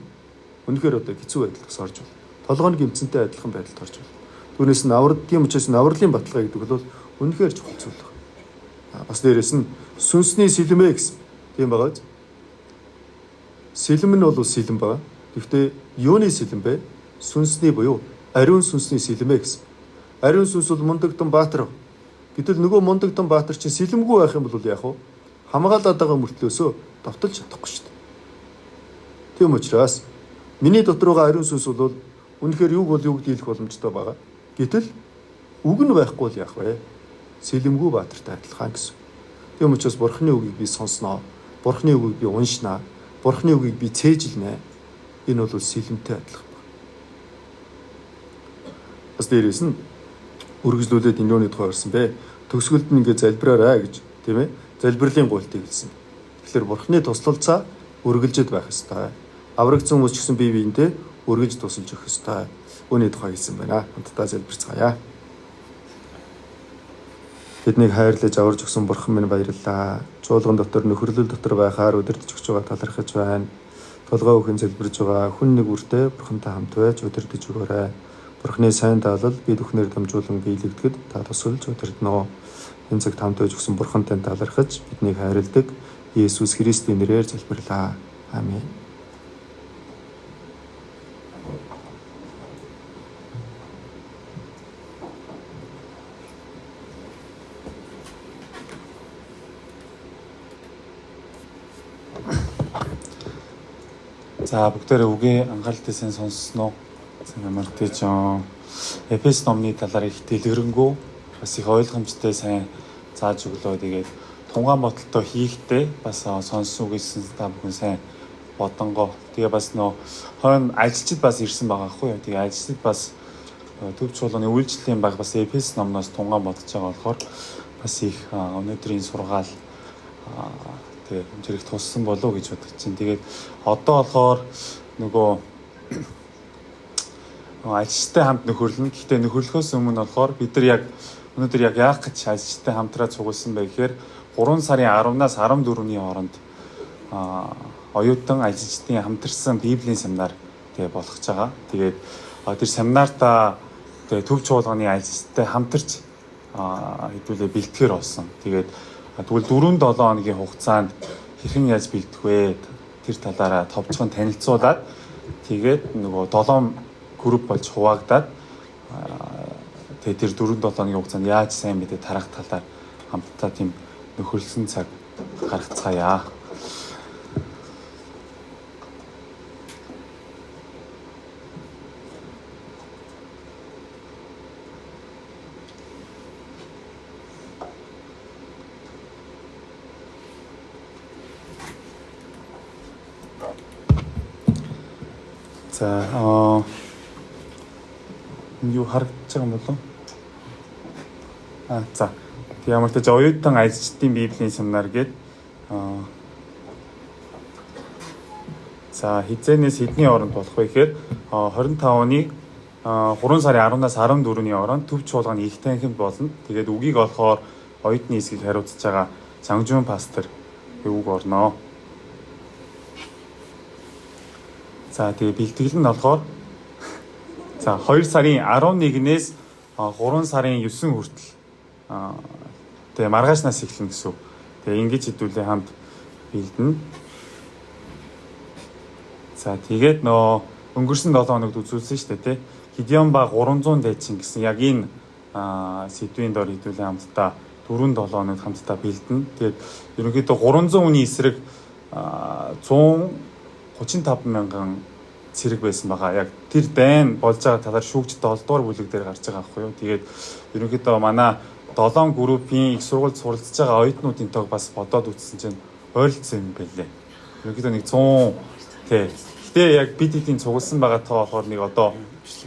үнэхээр одоо хэцүү байдалд орж байна. Толгойн гимцэнтэй адилхан байдалд орж байна. Түүнээс нь тийм учраас авралын баталгаа гэдэг бол үнэхээр чухал зүйл байна. Бас дээрээс нь сүнсний сэлэмээ гэсэн. Тийм байгаа биз? Сэлэм нь бол сэлэм байгаа. Гэхдээ юуны сэлэм бэ? Сүнсний буюу ариун сүнсний сэлэмээ гэсэн. Ариун сүнс бол мундагдан баатар. Гэтэл нөгөө мундагдан баатар чинь сэлэмгүй байх юм бол яах вэ? Хамгаалаад байгаа мөртлөөсөө довтолж чадахгүй шүү дээ. Тийм учраас миний дотор байгаа ариун сүнс бол үнэхээр юг дийлэх боломжтой байгаа. Гэтэл үг нь байхгүй бол яах вэ? Сэлэмгүй баатартай адилхан гэсэн. Тийм учраас бурхны үгийг би сонсноо. Бурхны үгийг би уншнаа. Бурхны үгийг би цээжилнэ. Энэ бол сэлэмтэй адилхан. Бас дээрээс нь үргэлжлүүлээд энэ юуны тухай ярьсан бэ? Төгсгөлд нь ингээд залбираарай гэж, тийм ээ? Залбирлын гуйлтыг хэлсэн. Тэгэхээр бурхны туслалцаа үргэлжид байх ёстой. Аврагдсан хүмүүс ч гэсэн бие биенээ үргэлж тусалж өгөх ёстой. Үүний тухай хэлсэн байна. Хамтдаа залбирцгаая. Биднийг хайрлаж аварж өгсөн бурхан минь баярлалаа. Чуулган дотор нөхөрлөл дотор байхаар удирдах өгч байгаа талархаж байна. Толгой өхөн залбирж байгаа хүн нэг үрдээ бурхантай хамт байж удирдах өгөөрэй. Бурхны сайн даалал бид бүхнээр дамжуулан биелэгдэхэд та тусалж удирдноо. энэ цагт хамт байж өгсөн Бурхантай талархаж биднийг хайрладаг Есүс Христийн нэрээр залбирлаа. Аминь. За бүгдээрээ үгээ анхааралтай сайн сонссноо. Ямар тийч Эфес номны талаар их дэлгэрэнгүй бас их ойлгомжтой сайн зааж өглөө. Тэгээд тунгаан боталтой хийхдээ бас сонссон үгсэн та бүхэн сайн бодонгоо. Тэгээ бас хойно ажилчид бас ирсэн байгаа хгүй юу. Тэгээ ажилчид бас төв чуулганы үйлчлэлийн баг бас Эфес номноос тунгаан бодож байгаа болохоор бас их өнөөдрийн сургаал тэгээ хэмжээх туссан болов уу гэж бодож чинь. Тэгээд одоо болохоор нөгөө ажилчтай хамт нөхөрлөн. Гэхдээ нөхөрлөхөөс өмнө болохоор бид нар яг өнөөдөр яг яах гэж ажилчтай хамтраа цугулсан бэ гэхээр 3 сарын 10-наас 14-ний хооронд оюутан ажилчдын хамтарсан Библийн семинар тэгээ болох гэж байгаа. Тэгээд тэр семинартаа тэгээ төв чуулганы ажилчтай хамтарч хэдүүлээ бэлтгэр болсон. Тэгээд тэгвэл 4-7 хоногийн хугацаанд хэрхэн яаж бэлдэх вэ? Тэр талаараа товчхон танилцуулаад тэгээд нөгөө 7 групп болж хуваагдаад тэгээд тэр 4-7 хоногийн хугацаанд яаж сайн мэдээ тарах талаар хамтдаа тийм нөхөрлсөн цаг гаргацгаая. За юу харагдаж байгаа юм болов? За. Ямар ч оюутан ажилчдын Библийн семинар гээд за хизээнээс хэдний оронд болох вэ гэхээр 25-ны 3 сарын 10-наас 14-ний оронд төв чуулганы их танхимд болно. Тэгээд үгийг олохоор оюутны хэсгийг хариуцж байгаа Цангжун пастор үг орноо. За тэгээ бэлтгэл нь болохоор за 2 сарын 11-ээс 3 сарын 9 хүртэл тэгээ маргаашнаас эхлэн гэсэн. Тэгээ ингэж хэдүүлээ хамт бэлдэнэ. За тэгээд өнгөрсөн 7 хоногт үзүүлсэн шүү дээ тий. Гидеон ба 300 дайчин гэсэн яг энэ сэдвийн дор хэдүүлээ хамтдаа 4-7 хоногт хамтдаа бэлдэнэ. Тэгээд ерөнхийдөө 300 хүний эсрэг 135 мянган цэрэг байсан байгаа. Яг тэр дайн болж байгаа талаар шүүгчд 7 дугаар бүлэг дээр гарч байгаа байхгүй юу. Тэгээд ерөнхийдөө манай 7 группийн их сургуульд суралцж байгаа оюутнуудын тог бас бодоод үзсэн чинь ойролцоо юм байлээ. Ерөнхийдөө нэг 100 тий. Гэтэ яг бид хэдийн цугласан байгаа тоо болохоор нэг одоо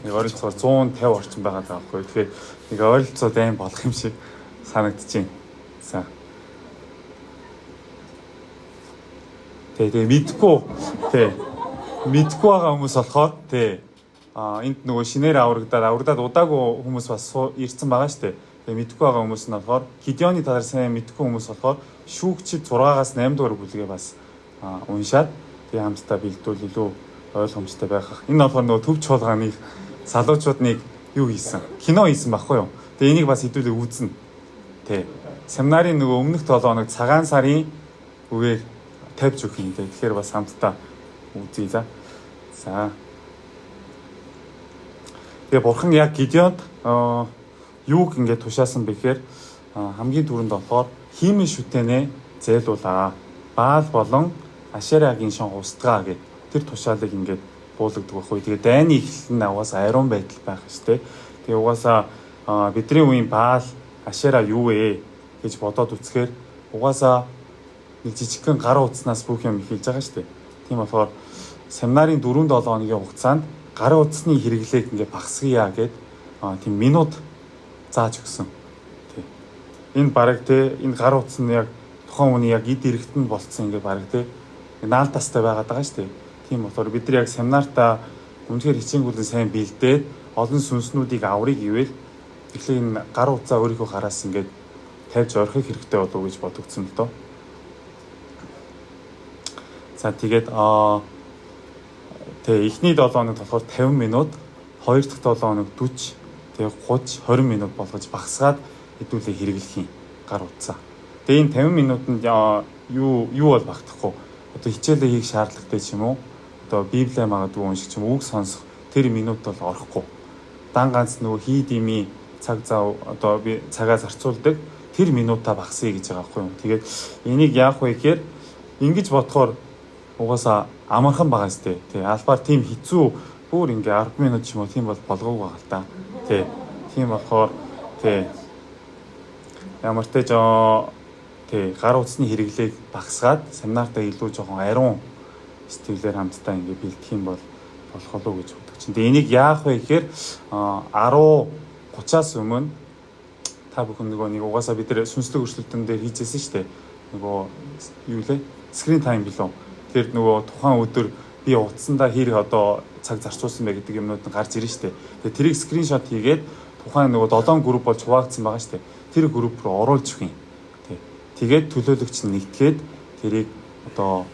нэг ойролцоогоор 150 орчим байгаа даа байхгүй юу. Тэгэхээр нэг ойролцоо дайн болох юм шиг санагдчихээн. За. Тэгээ мэдгүй тий. Мэдгүй байгаа хүмүүс болохоор тий. Энд нөгөө шинээр аврагдаад удаагүй хүмүүс бас ирсэн байгаа шүү дээ. Тэгээ мэдгүй байгаа хүмүүс нь болохоор Гидеоны талаар сайн мэдгүй хүмүүс болохоор шүүгчид 6-аас 8 дугаар бүлгээ бас уншаад тэгээ хамтдаа бэлдвэл илүү ойлгомжтой байх. Энэ болохоор нөгөө төв чуулганы залуучуудыг юу хийсэн? Кино хийсэн байхгүй юу? Тэгээ энийг бас хэдүүлээ үзнэ. Тий. Семинарын нөгөө өмнөх 7 хоног цагаан сарын үгээр тавьж өгөх юм дээ. Тэгэхээр бас хамтдаа үзье за. За. Тэгээ бурхан яг Гидеонд юуг ингэж тушаасан бэхээр хамгийн түрүүнд болохоор хиймэл шүтэнэ зээлуулаа. Баал болон Ашерагийн шон устгаа гэд тэр тушаалыг ингэж буулгадаг байхгүй. Тэгээ дайны эхлэл нь угаасаа ариун байдал байх штэ. Тэгээ угаасаа бидний үеийн Баал Ашера юу вэ гэж бодоод үзэхээр угаасаа нэг жижигхэн гар утаснаас бүх юм эхэлж байгаа штэ. Тийм болохоор семинарын 4-7 хоногийн хугацаанд гар утасны хэрэглээг ингээ багасгая гэд тийм минут зааж өгсөн. Тий. Энэ бараг те энэ гар утас нь яг тухайн хүний яг эд эрэхтэнд болцсон ингээ бараг те наалтастай байгаад байгаа шүү дээ. Тийм болохоор бид нар яг семинартаа үнэхээр хичээнгүйлэн сайн бэлдээд олон сүнснүүдийг аврыг ивэл тэгэхээр энэ гар утсаа өөрийнхөө гараас ингээд тавьж орхих хэрэгтэй болов уу гэж бодогдсон л доо. За тэгээд тэгээ эхний 7 хоногт болохоор 50 минут, хоёр дахь 7 хоног 40, тэгээ 30, 20 минут болгож багасгаад хэдүүлээ хэрэглэх юм. гар утсаа. Тэгээ энэ 50 минутанд юу бол багтахгүй. Одоо хичээлээ хийх шаардлагатай ч юм уу. Одоо Библийг магадгүй унших ч юм уу, үг сонсох тэр минут бол орохгүй. Дан ганц нөгөө хий дими цаг зав одоо би цагаа зарцуулдаг тэр минутаа багасъя гэж байгаа байхгүй юу. Тэгээд энийг яах вэ гэхээр ингэж бодохоор угаасаа амархан байгаа сте. Тий албаар тийм хэцүү бүр ингээ 10 минут ч юм уу тийм бол болгоогүй байгаа л та. Тий тийм болохоор тий ямар ч тий гар утасны хэрэглээг багасгаад семинартаа илүү жоохон ариун стилээр хамтдаа ингээ бэлдэх юм бол болох болов уу гэж боддог чинь. Тэгээ энийг яах вэ гэхээр 10:30-аас өмнө та бүхэн нөгөө нэг угаасаа бид нэр сүнслэг өршлөлтөн дээр хийжсэн шүү дээ. Нөгөө юу лээ? Screen time билүү. Тэр нөгөө тухайн өдөр би утсандаа хэрэг одоо цаг зарцуулсан бай гэдэг юмнууд нь гарч ирнэ шүү дээ. Тэгээ тэрийг скриншот хийгээд тухайн нөгөө 7 групп болж хуваагдсан байгаа шүү дээ. Тэр групп руу оруулж өгье. Тэгээд төлөөлөгч нь нэгтгээд тэрийг одоо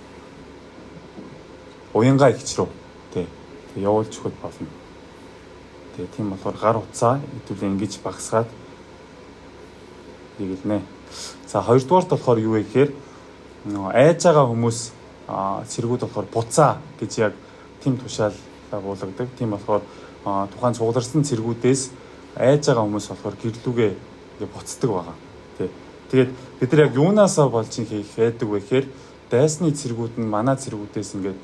уянгаа ихч рүү тэг явуулж өгөх болно. Тэгээ тийм болохоор гар утсаа хэдүүлээ ингэж багасгаад хийгэлнэ. За хоёрдугаарт болохоор юу вэ гэхээр айж байгаа хүмүүс цэргүүд болохоор буцаа гэж яг тийм тушаалаа буулгадаг. Тийм болохоор тухайн цугларсан цэргүүдээс айж байгаа хүмүүс болохоор гэрлүүгээ ингээ буцдаг байгаа. Тэгээд бид нар яг юунаасаа болж хийх байдаг вэ гэхээр дайсны цэргүүд нь манай цэргүүдээс ингээд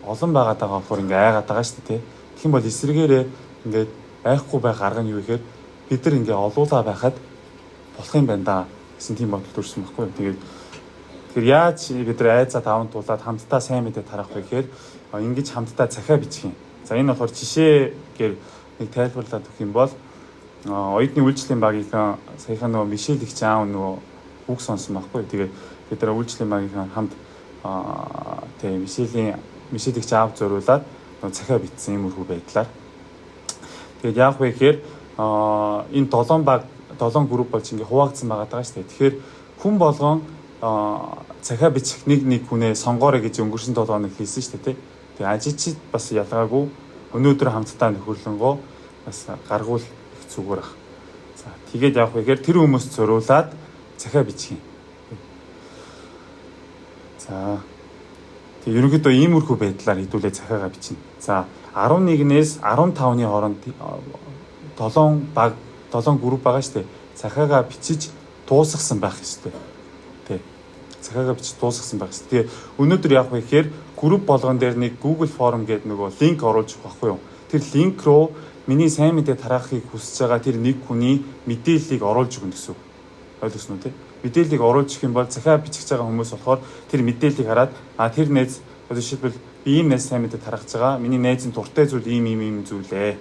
олон байгаад байгаа болохоор ингээ айгаад байгаа шүү дээ. Тэгэх юм бол эсрэгээрээ ингээд айхгүй байх арга нь юу гэхээр бид нар ингээ олуулаа байхад болох юм байна да гэсэн тийм бодол төрсэн байхгүй юу. Тэгэхээр яаж бид нар айцаа таван тулаад хамтдаа сайн мэдээ тарах вэ гэхээр ингэж хамтдаа захиа бичих юм. За энэ болохоор жишээгээр нэг тайлбарлаад өгөх юм бол оюутны үйлчлэлийн багийнхан саяхан нөгөө Мишель их аав нөгөө үг сонсон байхгүй. Тэгээд бид нар үйлчлэлийн багийнхан хамт тийм Мишель их аав зориулаад нөгөө захиа битсэн юм үрхүү байдлаар. Тэгээд яах вэ гэхээр энэ 7 групп болж ингээ хуваагдсан байгаа даа шүү дээ. Тэгэхээр хүн болгон захиа бичих нэг хүнээ сонгоорой гэж өнгөрсөн 7 хоног хийсэн шүү дээ. Тэгээ ажичид бас ялгаагүй өнөөдөр хамтдаа нөхөрлөнгөө бас гаргуул зүгээр ах. За тэгээд явах вэ гэхээр тэр хүмүүст зориулаад захиа бичих юм. За тэг ерөнхийдөө иймэрхүү байдлаар хэдүүлээ захиагаа бичнэ. За 11-ээс 15-ны хооронд 7 групп байгаа шүү дээ. Захиагаа бичиж дуусгасан байх ёстой. Тэ. Захиагаа бичиж дуусгасан байх ёстой. Тэгээ өнөөдөр явах вэ гэхээр групп болгон дээр нэг Google Form гэдэг нөгөө линк оруулж өгөх байхгүй юу? Тэр линк руу миний сайн мэдээ тараахыг хүсэж байгаа тэр нэг хүний мэдээллийг оруулж өгнө гэсэн үг. Ойлгосноо тий? Мэдээллийг оруулж өгөх юм бол захиа бичих байгаа хүмүүс болохоор тэр мэдээллийг хараад тэр найз жишээлбэл ийм найз сайн мэдээ тарахж байгаа. Миний найзын дуртай зүйл ийм зүйлээ.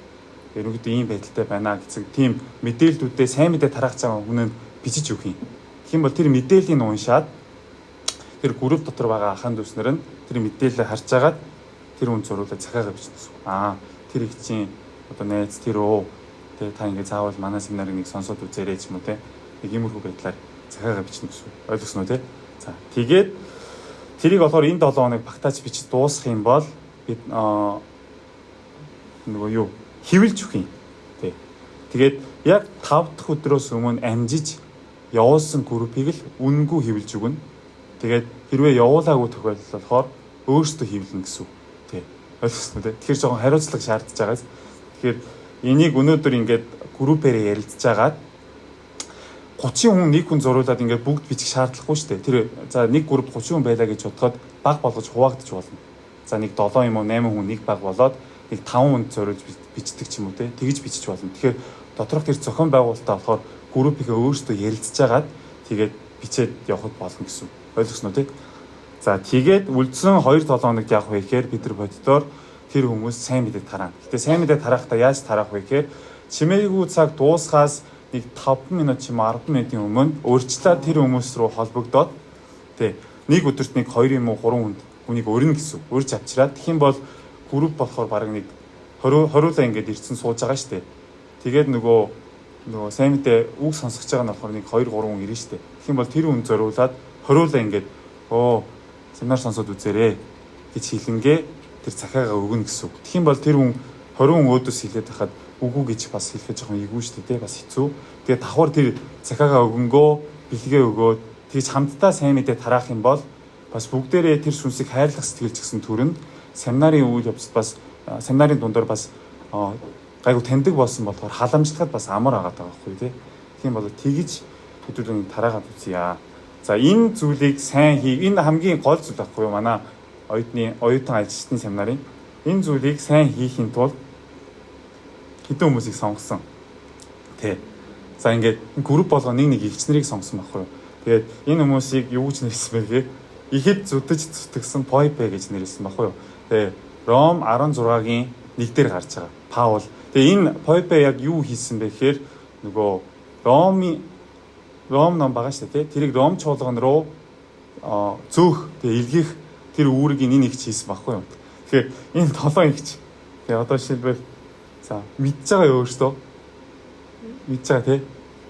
Ерөнхийдөө ийм байдалтай байна гэсэн тийм мэдээллүүдээ сайн мэдээ тарахж байгаа хүн нь бичиж өгөх юм. Тэгэх юм бол тэр мэдээллийг уншаад тэр групп дотор байгаа ахын дүүснэр нь тэр мэдээлэлийг харж агаад тэр хүн зуруулаад захиагаа бичнэ гэсэн үг. Тэр их чинь одоо найз тэр тэгээ та ингэ заавал манай семинарыг нэг сонсоод үзээрэй ч юм уу те нэг иймэрхүү байдлаар захиагаа бичнэ гэсэн үг. Ойлгосноо те. За тэгээд тэрийг болохоор энэ 7 хоног багтааж бичиж дуусгах юм бол бид нөгөө юу хивэлж өгөх юм. Тэ. Тэгээд яг 5 дахь өдрөөс өмнө амжиж явуулсан группийг л үнэнгүй хивэлж өгнө. Тэгээд хэрвээ явуулаагүй тохиолдол болохоор өөрсдөө хивлэнэ гэсэн үг. Тэ. Ойлгосноо те. Тэгэхээр жоохон хариуцлага шаардж байгаас. Тэгэхээр энийг өнөөдөр ингээд группээр ярилцж агаад 30 хүн нэг хүн зуруулаад ингээд бүгд бичих шаардлагагүй шүү дээ. Тэр за нэг групп 30 хүн байлаа гэж бодоход баг болгож хуваагдчих болно. За нэг 7 юм уу 8 хүн нэг баг болоод нэг 5 хүн зориулж бичдэг ч юм уу те. Тэгж бичиж болно. Тэгэхээр доторх тэр зохион байгуулалтаа болохоор группийнхээ өөрсдөө ярилцж агаад тэгээд бичээд явахд болно гэсэн. Ойлгосноо те. За тэгээд үлдсэн 2-7 хоногт явах вэ гэхээр бид нар боддоор тэр хүмүүс сайн мэдээ тараана. Гэтэ сайн мэдээ тарахдаа яаж тараах вэ гэхээр чимээгүй цаг дуусхаас нэг 5 минут ч юм уу 10 минутын өмнө өөрчлөлт тэр хүмүүс рүү холбогдоод тий нэг өдөрт нэг 2 юм уу 3 хүнийг өрнө гэсэн. Өрж авчираад тэгэх юм бол групп болохоор баг нэг 20-20-уулаа ингээд ирсэн сууж байгаа шүү дээ. Тэгээд нөгөө сайн мэдээ үг сонсгож байгаа нь болохоор нэг 2-3 хүн ирнэ шүү дээ. Тэгэх юм бол тэр хүн зориулаад 20-уулаа ингээд семинар сонсоод үзээрэй гэж хэлэнгээ тэр захиагаа өгнө гэсэн. Тэгэх юм бол тэр хүн 20 хүн өөдөөс хэлээд байхад үгүй гэж бас хэлэхэд жоохон эвгүй шүү дээ, бас хэцүү. Тэгээд давхар тэр захиагаа өгөнгөө бэлгээ өгөөд тэгж хамтдаа сайн мэдээ тараах юм бол бас бүгдээрээ тэр сүнсийг хайрлах сэтгэл ч гэсэн төрнө. Семинарын үйл явцад бас семинарын дундор бас гайгүй таньдаг болсон болохоор халамжлахад бас амар агаад байгаа байхгүй тий. Тийм бол тэгж хэдүүлэн тараагаад үзье. За энэ зүйлийг сайн энэ хамгийн гол зүйл байхгүй юу манай оюутан ажилчдын семинарын энэ зүйлийг сайн хийхин тулд хэдэн хүмүүсийг сонгосон. Тэ. За ингээд групп болгоо нэг ихч нарыг сонгосон байхгүй юу. Тэгээд энэ хүмүүсийг юу гэж нэрсэн бэ гэхээр ихэд зүдэж зүтгэсэн Пойпе гэж нэрсэн байхгүй юу. Тэгээ Ром 16-гийн 1 дээр гарч байгаа. Паул. Тэгээ энэ Пойпе яг юу хийсэн бэ гэхээр нөгөө Ром ном байгаа шүү дээ. Тэрийг Ром чуулган руу зөөх тэгээ илгээх тэр үүргийг энэ ихч хийсэн байхгүй юу. Тэгэхээр энэ 7 ихч. Тэгээ одоо шилбэл за мэдж байгаа юу өөртөө? Мэдж байгаа тий.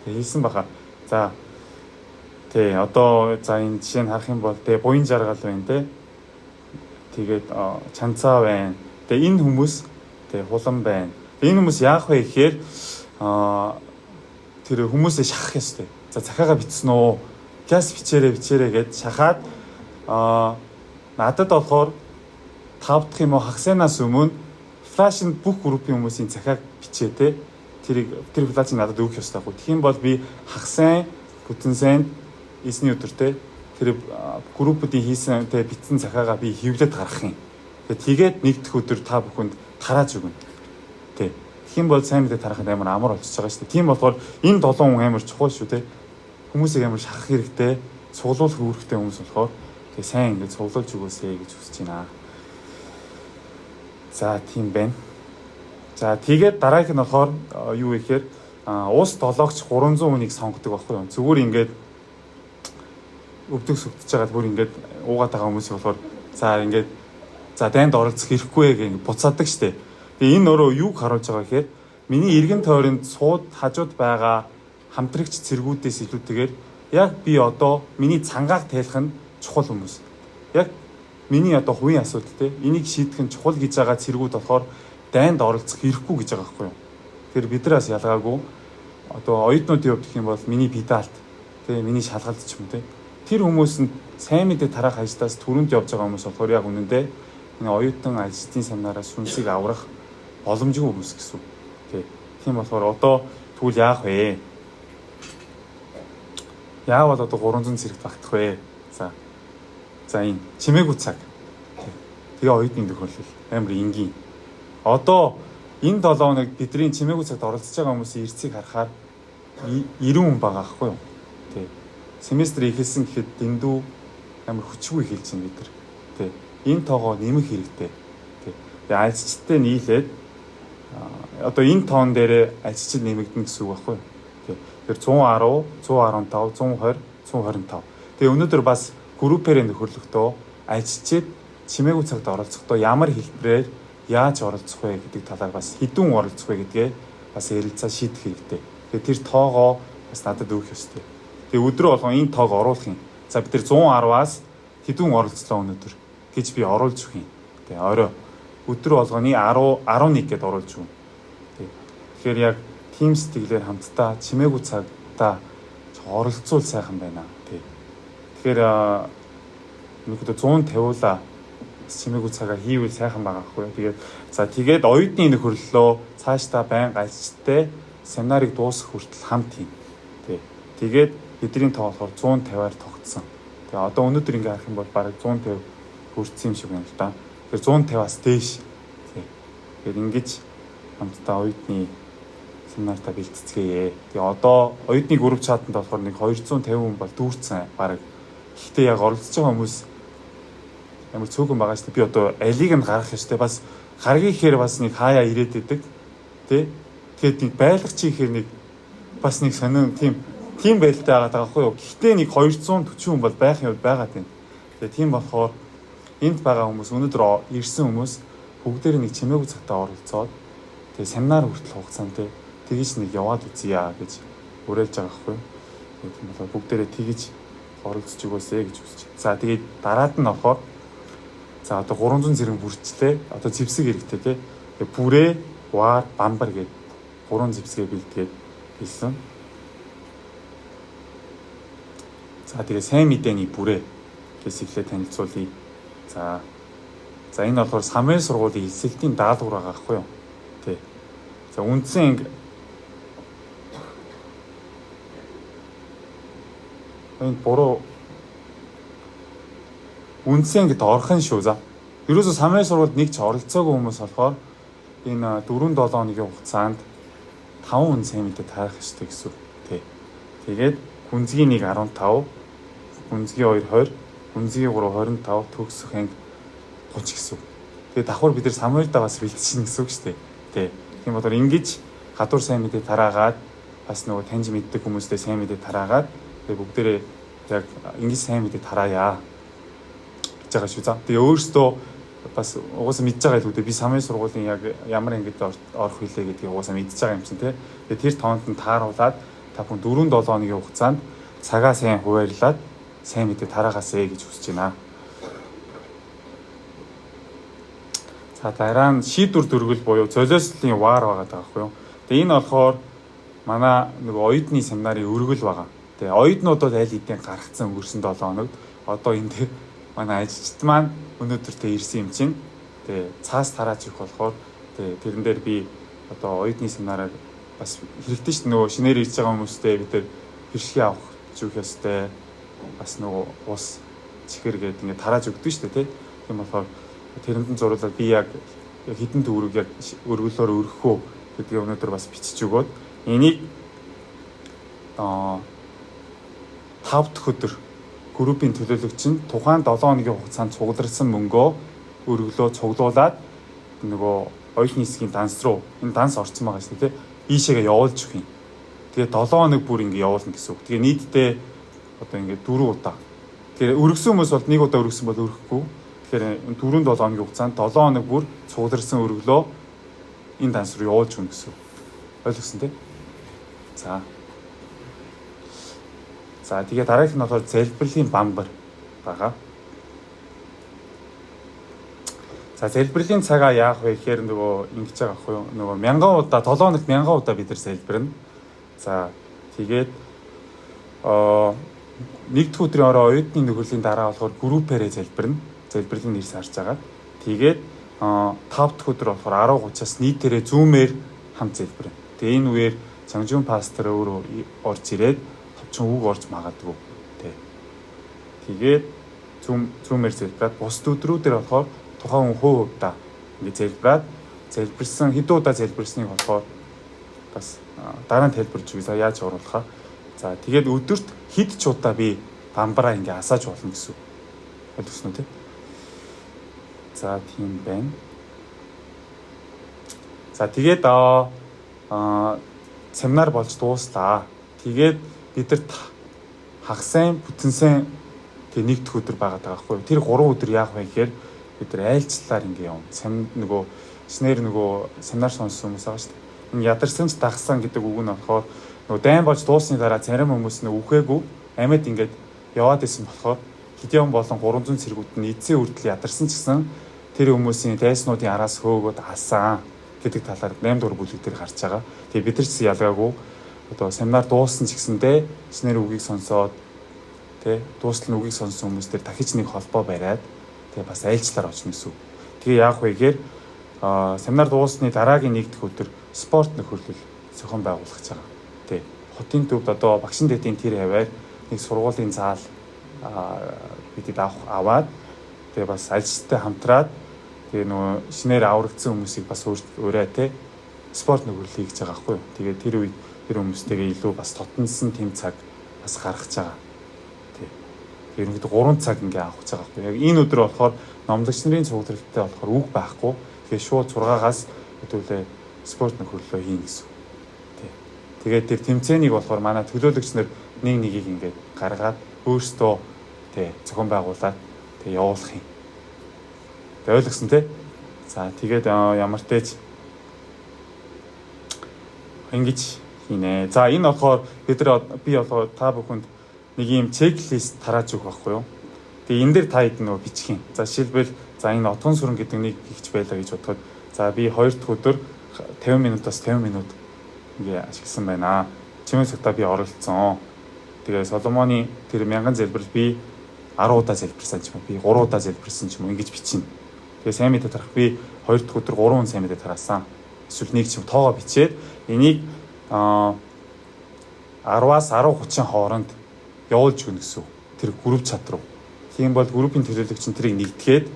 Тэгээ хийсэн баха. За тий одоо за энэ жишээ нь харах юм бол тий буян жаргал байна тий. Тэгээд чанцаа байна. Тэгээ энэ хүмүүс тий хулан байна. Энэ хүмүүс яах вэ гэхээр тэр хүмүүсээ шахах ёстой. За захаага бичсэн үү? Газ бичээрэй гэд шахаад надад болохоор 5 дахь юм уу хагасанаас өмнө флашинд бүх группийн хүмүүсийн захааг бичээ те. Тэр флашийг надад өгөх ёстой байхгүй. Тэгхийн бол би хагасан, бүтэн сайн эсний өдөртэй тэр группүүдийн хийсэн те бичсэн захаагаа би хэвлээд гаргах юм. Тэгээд нэг дэх өдөр та бүхэнд тарааж өгнө. Тэ. Тэгхийн бол сайн мэдээ тарахад амар болчихж байгаа шүү дээ. Тийм болохоор энэ 7 хүн амар чухал шүү те. Хүмүүсийг амар шахах хэрэгтэй, цуглуулах үүрэгтэй хүмүүс болохоор тэгээ сайн ингэ цуглуулж өгөөсэй гэж хүсэж байна. За тийм байна. За тэгээд дараагийнх нь болохоор юу вэ гэхээр ус долоогч 300 хүнийг сонгодог байхгүй юу. Зүгээр ингээд өвдөг сүгдэж байгаа бүр ингээд уугаад байгаа хүмүүс болохоор за ингээд за дайнд оролцох хэрэггүй гэх буцаадаг штэ. Тэгээ энэ өөрөө юг харуулж байгаа гэхээр миний эргэн тойронд сууд хажууд байгаа хамтрагч цэргүүдээс илүүтэйгээр яг би одоо миний цангааг тайлах нь чухал хүмүүс. Яг миний одоо хувийн асуудал те энийг шийдэх нь чухал гэж байгаа цэргүүд болохоор дайнд оролцох хэрэггүй гэж байгаа байхгүй юу. Тэр биднээс ялгаагүй одоо оюутнуудын хувьд гэх юм бол миний педалт те миний шалгалт ч юм те тэр хүмүүс нь сайн мэдээ тараах ажлаас түрүүнд явж байгаа хүмүүс болохоор яг үнэндээ энэ оюутан ажилтны семинараас сүнсийг аврах боломжгүй хүмүүс гэсэн. Тийм болохоор одоо тэгвэл яах вэ? Яавал одоо 300 зэрэг багтах вэ? За энэ чимээгүй цаг. Тэгээ оюутны тохиолдол амар энгийн. Одоо энэ 7 хоног бидний чимээгүй цагт оролцож байгаа хүмүүсийн эрсцийг харахаар 90 хүн байгаа аахгүй юу? Тий. Семестр ихэлсэн гэхэд дэндүү амар хүчгүй хэлж байна бид нар. Тий. Энэ тоогоо нэмэх хэрэгтэй. Тий. Тэгээ ажилчтай нийлээд одоо энэ тоон дээр ажилчид нэмэгдэнэ гэсэн үг байхгүй юу? Тий. Тэр 110, 115, 120, 125. Тэгээ өнөөдөр бас группээр нөхөрлөхдөө ажилчид чимээгүй цагт оролцохдоо ямар хэлбэрээр яаж оролцох вэ гэдэг талаар бас хэдэн оролцох вэ гэдгээ бас ярилцаа шийдэх хэрэгтэй. Тэгээ тэр тоогоо бас надад өгөх ёстой. Тэгээ өдрөө болгон энэ тоог оруулах юм. За бид тэр 110-аас хэдэн оролцлоо өнөөдөр гэж би оруулж өгөх юм. Тэгээ орой өдөр болгоны 10, 11 гэд оруулж өгнө. Тэгэхээр яг тим сэтгэлээр хамтдаа чимээгүй цагтаа оролцуул сайхан байна. Тэгэхээр нэг 150-уулаа чимээгүй цагаа хийвэл сайхан байгаа хгүй. Тэгээд оюутны нөхөрлөлөө цаашдаа байнга ажилчтай семинарыг дуусгах хүртэл хамт хийн. Тэгээд бидний тоо болохоор 150-аар тогтсон. Тэгээ одоо өнөөдөр ингээ харах юм бол бараг 150 хүрсэн юм шиг байна л да. Тэгэхээр 150-аас дээш. Тэгэхээр ингэж хамтдаа оюутны семинартаа бэлтцгээе. Тэгээ одоо оюутны групп чатанд болохоор нэг 250 хүн бол дүүрсэн бараг. Гэхдээ яг оролцож байгаа хүмүүс ямар цөөхөн байгаа шүү дээ. Би одоо алийг нь гаргах ёстой. Бас гаргыг ихээр бас нэг хаяа ирээд идэг. Тэ? Тэгээд нэг байлгач ихээр нэг бас нэг сонин тийм байлтай байгаа байхгүй юу. Гэхдээ нэг 240 хүн бол байх юм байгаад байна. Тэгээд тийм болохоор энд байгаа хүмүүс өнөөдөр ирсэн хүмүүс бүгдээр нэг чимээгүй цагтаа оролцоод тэгээд семинар хүртэл хугацаанд тэгж нэг яваад үзье гэж уриалж байгаа байхгүй юу. Тийм болохоор бүгдээрээ тэгж оролцож өгөөсэй гэж хүсэж. За тэгээд дараад нь болохоор за одоо 300 зэрэг бүрчлээ. Одоо зэвсэг хэрэгтэй тий. Тэгээ бүрээ, ваар, бамбар гээд 3 зэвсгээ бэлдгээд хэлсэн. За тэгээ сайн мэдээний бүрээ гэс ихлэ танилцуулъя. За энэ болохоор Самуэль сургуулийн эсэлтийн даалгавар байгаа байхгүй юу? Тэ. За үндсэн энэ буруу үндсэн ингэж орхон шүү. За ерөөсө Самуэль сургуульд нэг ч оролцоогүй хүмүүс болохоор энэ 4-7 хоногийн хугацаанд 5 хүн сайн мэдээ тарах ёстой гэсэн үг. Тэ. Тэгээд гүнзгий 1 15, гүнзгий 2 20, гүнзгий 3 25, төгсөх анги 30 гэсэн үг. Тэгээд давхар бид нар Самуэльдаа бас бэлтжин гэсэн үг шүү дээ. Тэ. Тийм болохоор ингэж гадуур сайн мэдээ тараагаад бас нөгөө таньж мэддэг хүмүүстэй сайн мэдээ тараагаад тэгээд бүгдээрээ яг ингэж сайн мэдээ тараая гэж байгаа шүү. За тэгээд өөрөөсөө бас угаасаа мэдж байгаа л үүдээ би Самуэль сургуулийн яг ямар ангид орох вүлээ гэдгийг угаасаа мэдж байгаа юм чинь тий. Тэгээд тэр тоонд нь тааруулаад та бүхэн 4-7 хоногийн хугацаанд цагаа сайн хуваарлаад сайн мэдээ тараагаасэ гэж хүсэж байна. За дараа нь шийдвэр дөрвөл буюу золиослолын ваар байгаа байхгүй юу. Тэгээ энэ болохоор манай нөгөө оюутны семинарын өргөл байгаа. Тэгээ оюутнууд бол аль хэдийн гаргацсан өнгөрсөн 7 хоногт одоо энэ дээр манай ажилчид маань өнөөдөртөө ирсэн юм чинь. Тэгээ цаас тарааж их болохоор тэгээ тэрэн дээр би одоо оюутны семинараар бас хэрэгтэй шүү дээ. Нөгөө шинээр ирж байгаа хүмүүстэй бид тэр хэршээ авах зүг ёстой. Бас нөгөө ус чихэр гэдэг ингээд тарааж өгдөө шүү дээ тий. Тийм болохоор тэрэнд нь зуруулаад би яг хэдэн төгрөг яг өргөлөөр өргөх үү гэдгийг өнөөдөр бас бичиж өгөөд энийг 5 дахь өдөр группийн төлөөлөгч нь тухайн 7 хоногийн хугацаанд цугларсан мөнгөө өргөлөө цуглуулад нөгөө оюутны хэсгийн данс руу энэ данс орсон байгаа шүү дээ тий ийшээгээ явуулж өгөх юм. Тэгээ 7 хоног бүр ингэ явуулна гэсэн үг. Тэгээ нийтдээ одоо ингэ 4 удаа. Тэгээ өргөсөн хүмүүс бол 1 удаа өргөсөн бол өргөхгүй. Тэгэхээр энэ 4-7 хоногийн хугацаанд 7 хоног бүр цугларсан өргөлөө энэ данс руу явуулж өгнө гэсэн. Ойлгосон тий? За тэгээ дараагийнх нь болохоор залбирлын бамбар байгаа. За залбирлын цагаа яах вэ гэхээр нөгөө ингэж байгаа ахгүй юу? Нөгөө 1000 удаа 7 хоногт 1000 удаа бид нар залбирна. За тэгээд нэг дэх өдрийн орой оюутны нөхөрлийн дараа болохоор группээрээ залбирна. Залбирлын нэр сарж байгаа. Тэгээд 5 дахь өдөр болохоор 10:30-аас нийтээрээ зүүмээр хамт залбирна. Тэгээ энэ үеэр Чангжун пастор өөрөө орж ирээд товчхон үг орж магадгүй. Тэгээд зүүмээр залбираад бус өдрүүдээр болохоор тухайн хүн хувьдаа ингэ залбираад залбирсан хэдэн удаа залбирсныг болохоор бас дараа нь тайлбарлаж өгье. Яаж оруулахаа. За тэгээд өдөрт хэд ч удаа би бамбараа ингэ асааж болно гэсэн. Ойлгосноо тий? За тийм байна. За тэгээд семинар болж дууслаа. Тэгээд бид нар хагасан, бүтэнсэн тэг нэг дэх өдөр байгаа байхгүй. Тэр 3 өдөр яах вэ гэхээр бид нар айлчлалаар ингэ явна. Нөгөө снэр нөгөө семинар сонссон хүмүүс байгаа шүү дээ. Энэ ядарсан ч дагсан гэдэг үг нь болохоор нөгөө дайн болж дуусны дараа зарим хүмүүс нь үхээгүй амьд ингээд яваад исэн болохоор Хидион болон 300 цэргүүд нь эцсийн үрдэл ядарсан ч гэсэн тэр хүмүүсийн дайснуудын араас хөөгөөд алсан гэдэг талаар 8 дугаар бүлэг дээр гарч байгаа. Тэгээ бид нар ч ялгаагүй одоо семинар дууссан ч гэсэндээ снэр үгийг сонсоод тий дуустал нь үгийг сонссон хүмүүстээр дахиж нэг холбоо бариад тэгээ бас айлчлаар очно гэсэн. Тэгээ яах вэ гэхээр семинар дуусны дараагийн нэг дэх өдөр спорт нөхөрлөл зохион байгуулах гэж байгаа. Тий хотын төвд одоо багшин дэдийн тэр хаваар нэг сургуулийн заал бидэд аваад тэгээ бас ажилчтай хамтраад тэгээ нөгөө шинээр аврагдсан хүмүүсийг бас өөрөө те спорт нөхөрлөл хийж байгаа байхгүй юу. Тэгээд тэр үед тэр хүмүүстэйгээ илүү бас тотонсон тэм цаг бас гаргаж байгаа. Тий. Ерөнхийдөө 3 цаг ингээ авах гэж байгаа байхгүй юу. Яг энэ өдөр болохоор номлогч нарын цугларалтай болохоор үг байхгүй. Тэгээ шууд 6-аас хэдүүлээ спорт нөхөрлөлөө хийн гэсэн. Тий. Тэгээд тэр тэмцээнийг болохоор манай төлөөлөгч нар нэг нэгийг ингээ гаргаад өөрсдөө тий зохион байгуулаад тий явуулах юм. Тэ ойлгосон тий. За тэгээд ямар ч ингэж хийнэ. За энэ болохоор би болохоор та бүхэнд нэг юм чеклист тарааж өгөх байхгүй юу. Тэгээ энэ дээр та хэд нөө бичих юм. За жишээлбэл за энэ отгон сүрэн гэдэг нэг хийч байлаа гэж бодоход за би 2 дахь өдөр 50 минутаас 50 минут ингээ ашигласан байна. Чимээ цагтаа би оролцсон. Тэгээ Соломоны тэр 1000 залбирал би 10 удаа залбирсан ч юм уу, би 3 удаа залбирсан ч юм уу ингэж бичнэ. Тэгээ сайн мэдээ тарах би 2 дахь өдөр 3 сайн мэдээ тараасан. Эсвэл нэг ч юм тоогоо бичээд энийг 10-аас 10-30 хооронд явуулж өгнө гэсэн. Тэр групп чат руу. Тийм бол группийн төлөөлөгч нь тэрийг нэгтгэхэд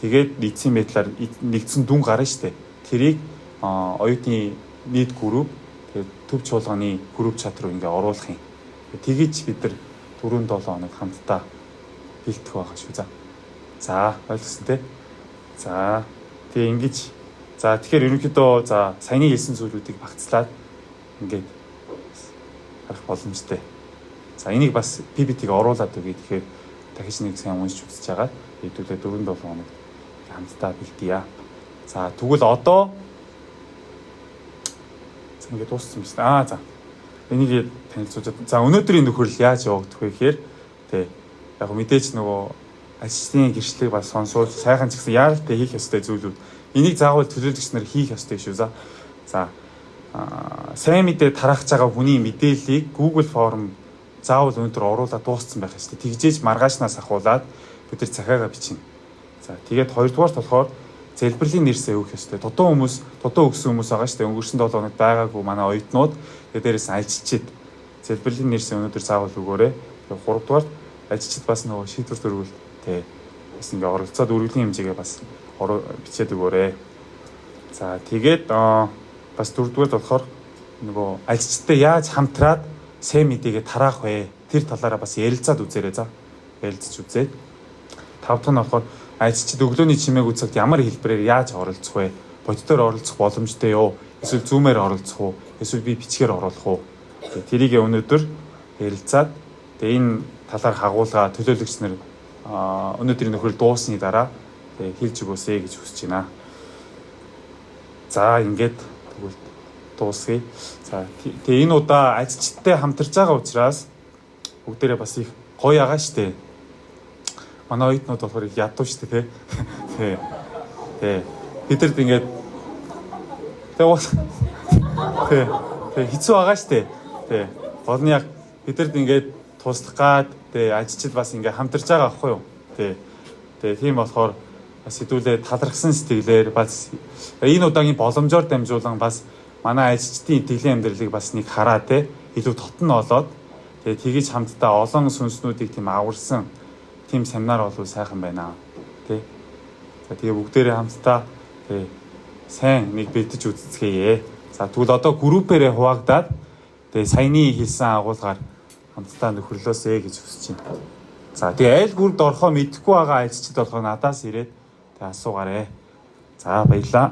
тэгээд эцсийн байдлаар нэгдсэн дүн гарна штэ. Тэрийг оюутны нийт групп тэгээд төв чуулганы групп чат руу ингээ оруулах юм. Тэгэж бид нар 4-7 хоног хамтдаа бэлтгэх байгаа шүү. За ойлгосон тий. За тэгээ ингэж тэгэхээр ерөнхийдөө саяны хэлсэн зүйлүүдийг багцлаад ингээд харах боломжтой. За энийг бас PPT-г оруулаад өгье. Тэгэхээр дахиж нэг сайн уншиж үзэж байгаа. Хэдүүлээ 4-7 хоног хамтдаа бэлтгийа. За тэгвэл одоо ингээд дууссан юм байна. За энийг танилцуулж. За өнөөдрийн нөхөрлөл яаж явагдах вэ гэхээр яг мэдээж нөгөө ажилчдын гэрчлэлийг бас сонсуул сайхан ч гэсэн яаралтай хийх ёстой зүйлүүд энийг заавал төлөөлөгч нар хийх ёстой шүү. За сайн мэдээ тараах байгаа хүний мэдээллийг Google Form заавал өнөөдөр оруулаад дууссан байх ёстой. Тэгжээж маргаашнаас ахуулаад бид нар цахиагаа бичнэ. За тэгээд хоёрдугаарт болохоор залбирлын нэрсээ өгөх ёстой. Дутуу өгсөн хүмүүс байгаа шүү дээ. Өнгөрсөн 7 хоногт байгаагүй манай оюутнууд дээрээс ажилчид залбирлын нэрсээ өнөөдөр заавал өгөөрэй. Тэгээд гуравдугаарт ажилчид бас нөгөө шийдвэр төрүүл бас ингээ оролцоод үргэлжлэлийн хэмжээгээ бас бичээд өгөөрэй. За тэгээд бас дөрөвдүгээр болохоор нөгөө ажилчдаа яаж хамтраад сайн мэдээгээ тараах вэ? Тэр талаараа бас ярилцаад үзээрэй. За ярилцаж үзээд. Тавдах нь болохоор ажилчид өглөөний чимээг үзэхэд ямар хэлбэрээр яаж оролцох вэ? Боддоор оролцох боломжтой юу? Эсвэл зүүмээр оролцох уу? Эсвэл би бичгээр оруулах уу? Тэрийг өнөөдөр ярилцаад энэ талаар хагуулга төлөөлөгч нар өнөөдрийн нөхөрлөл дуусны дараа хэлж өгөөсэй гэж хүсэж байна. За ингээд тэгвэл дуусгая. За тэгээ энэ удаа ажилчдтай хамтарч байгаа учраас бүгдээрээ бас их гоё байгаа штэ. Манай оюутнууд болохоор их ядуу штэ тий. Бидэрд ингээд тэгээ хэцүү байгаа штэ. Гол нь яг бидэрд ингээд туслах гад ажилчид бас ингээ хамтарч байгаа байхгүй юу. Тийм болохоор бас хэдүүлээ талархсан сэтгэлээр бас энэ удаагийн боломжоор дамжуулан бас манай ажилчдын итгэлийн амьдралыг бас нэг хараа илүү тотон олоод тэгэж хамтдаа олон сүнснүүдийг тийм аварсан тийм семинар болвол сайхан байна. За тэгээ бүгдээрээ хамтдаа сайн нэг бэлдэж үзцгээе. За тэгвэл одоо группээрээ хуваагдаад саяны хэлсэн агуулгаар хамтдаа нөхөрлөөсэй гэж хүсэж байна. За тэгээ аль бүрд орохоо мэдэхгүй байгаа ажилчид болохоор надаас ирээд асуугаарэ. За баярлалаа.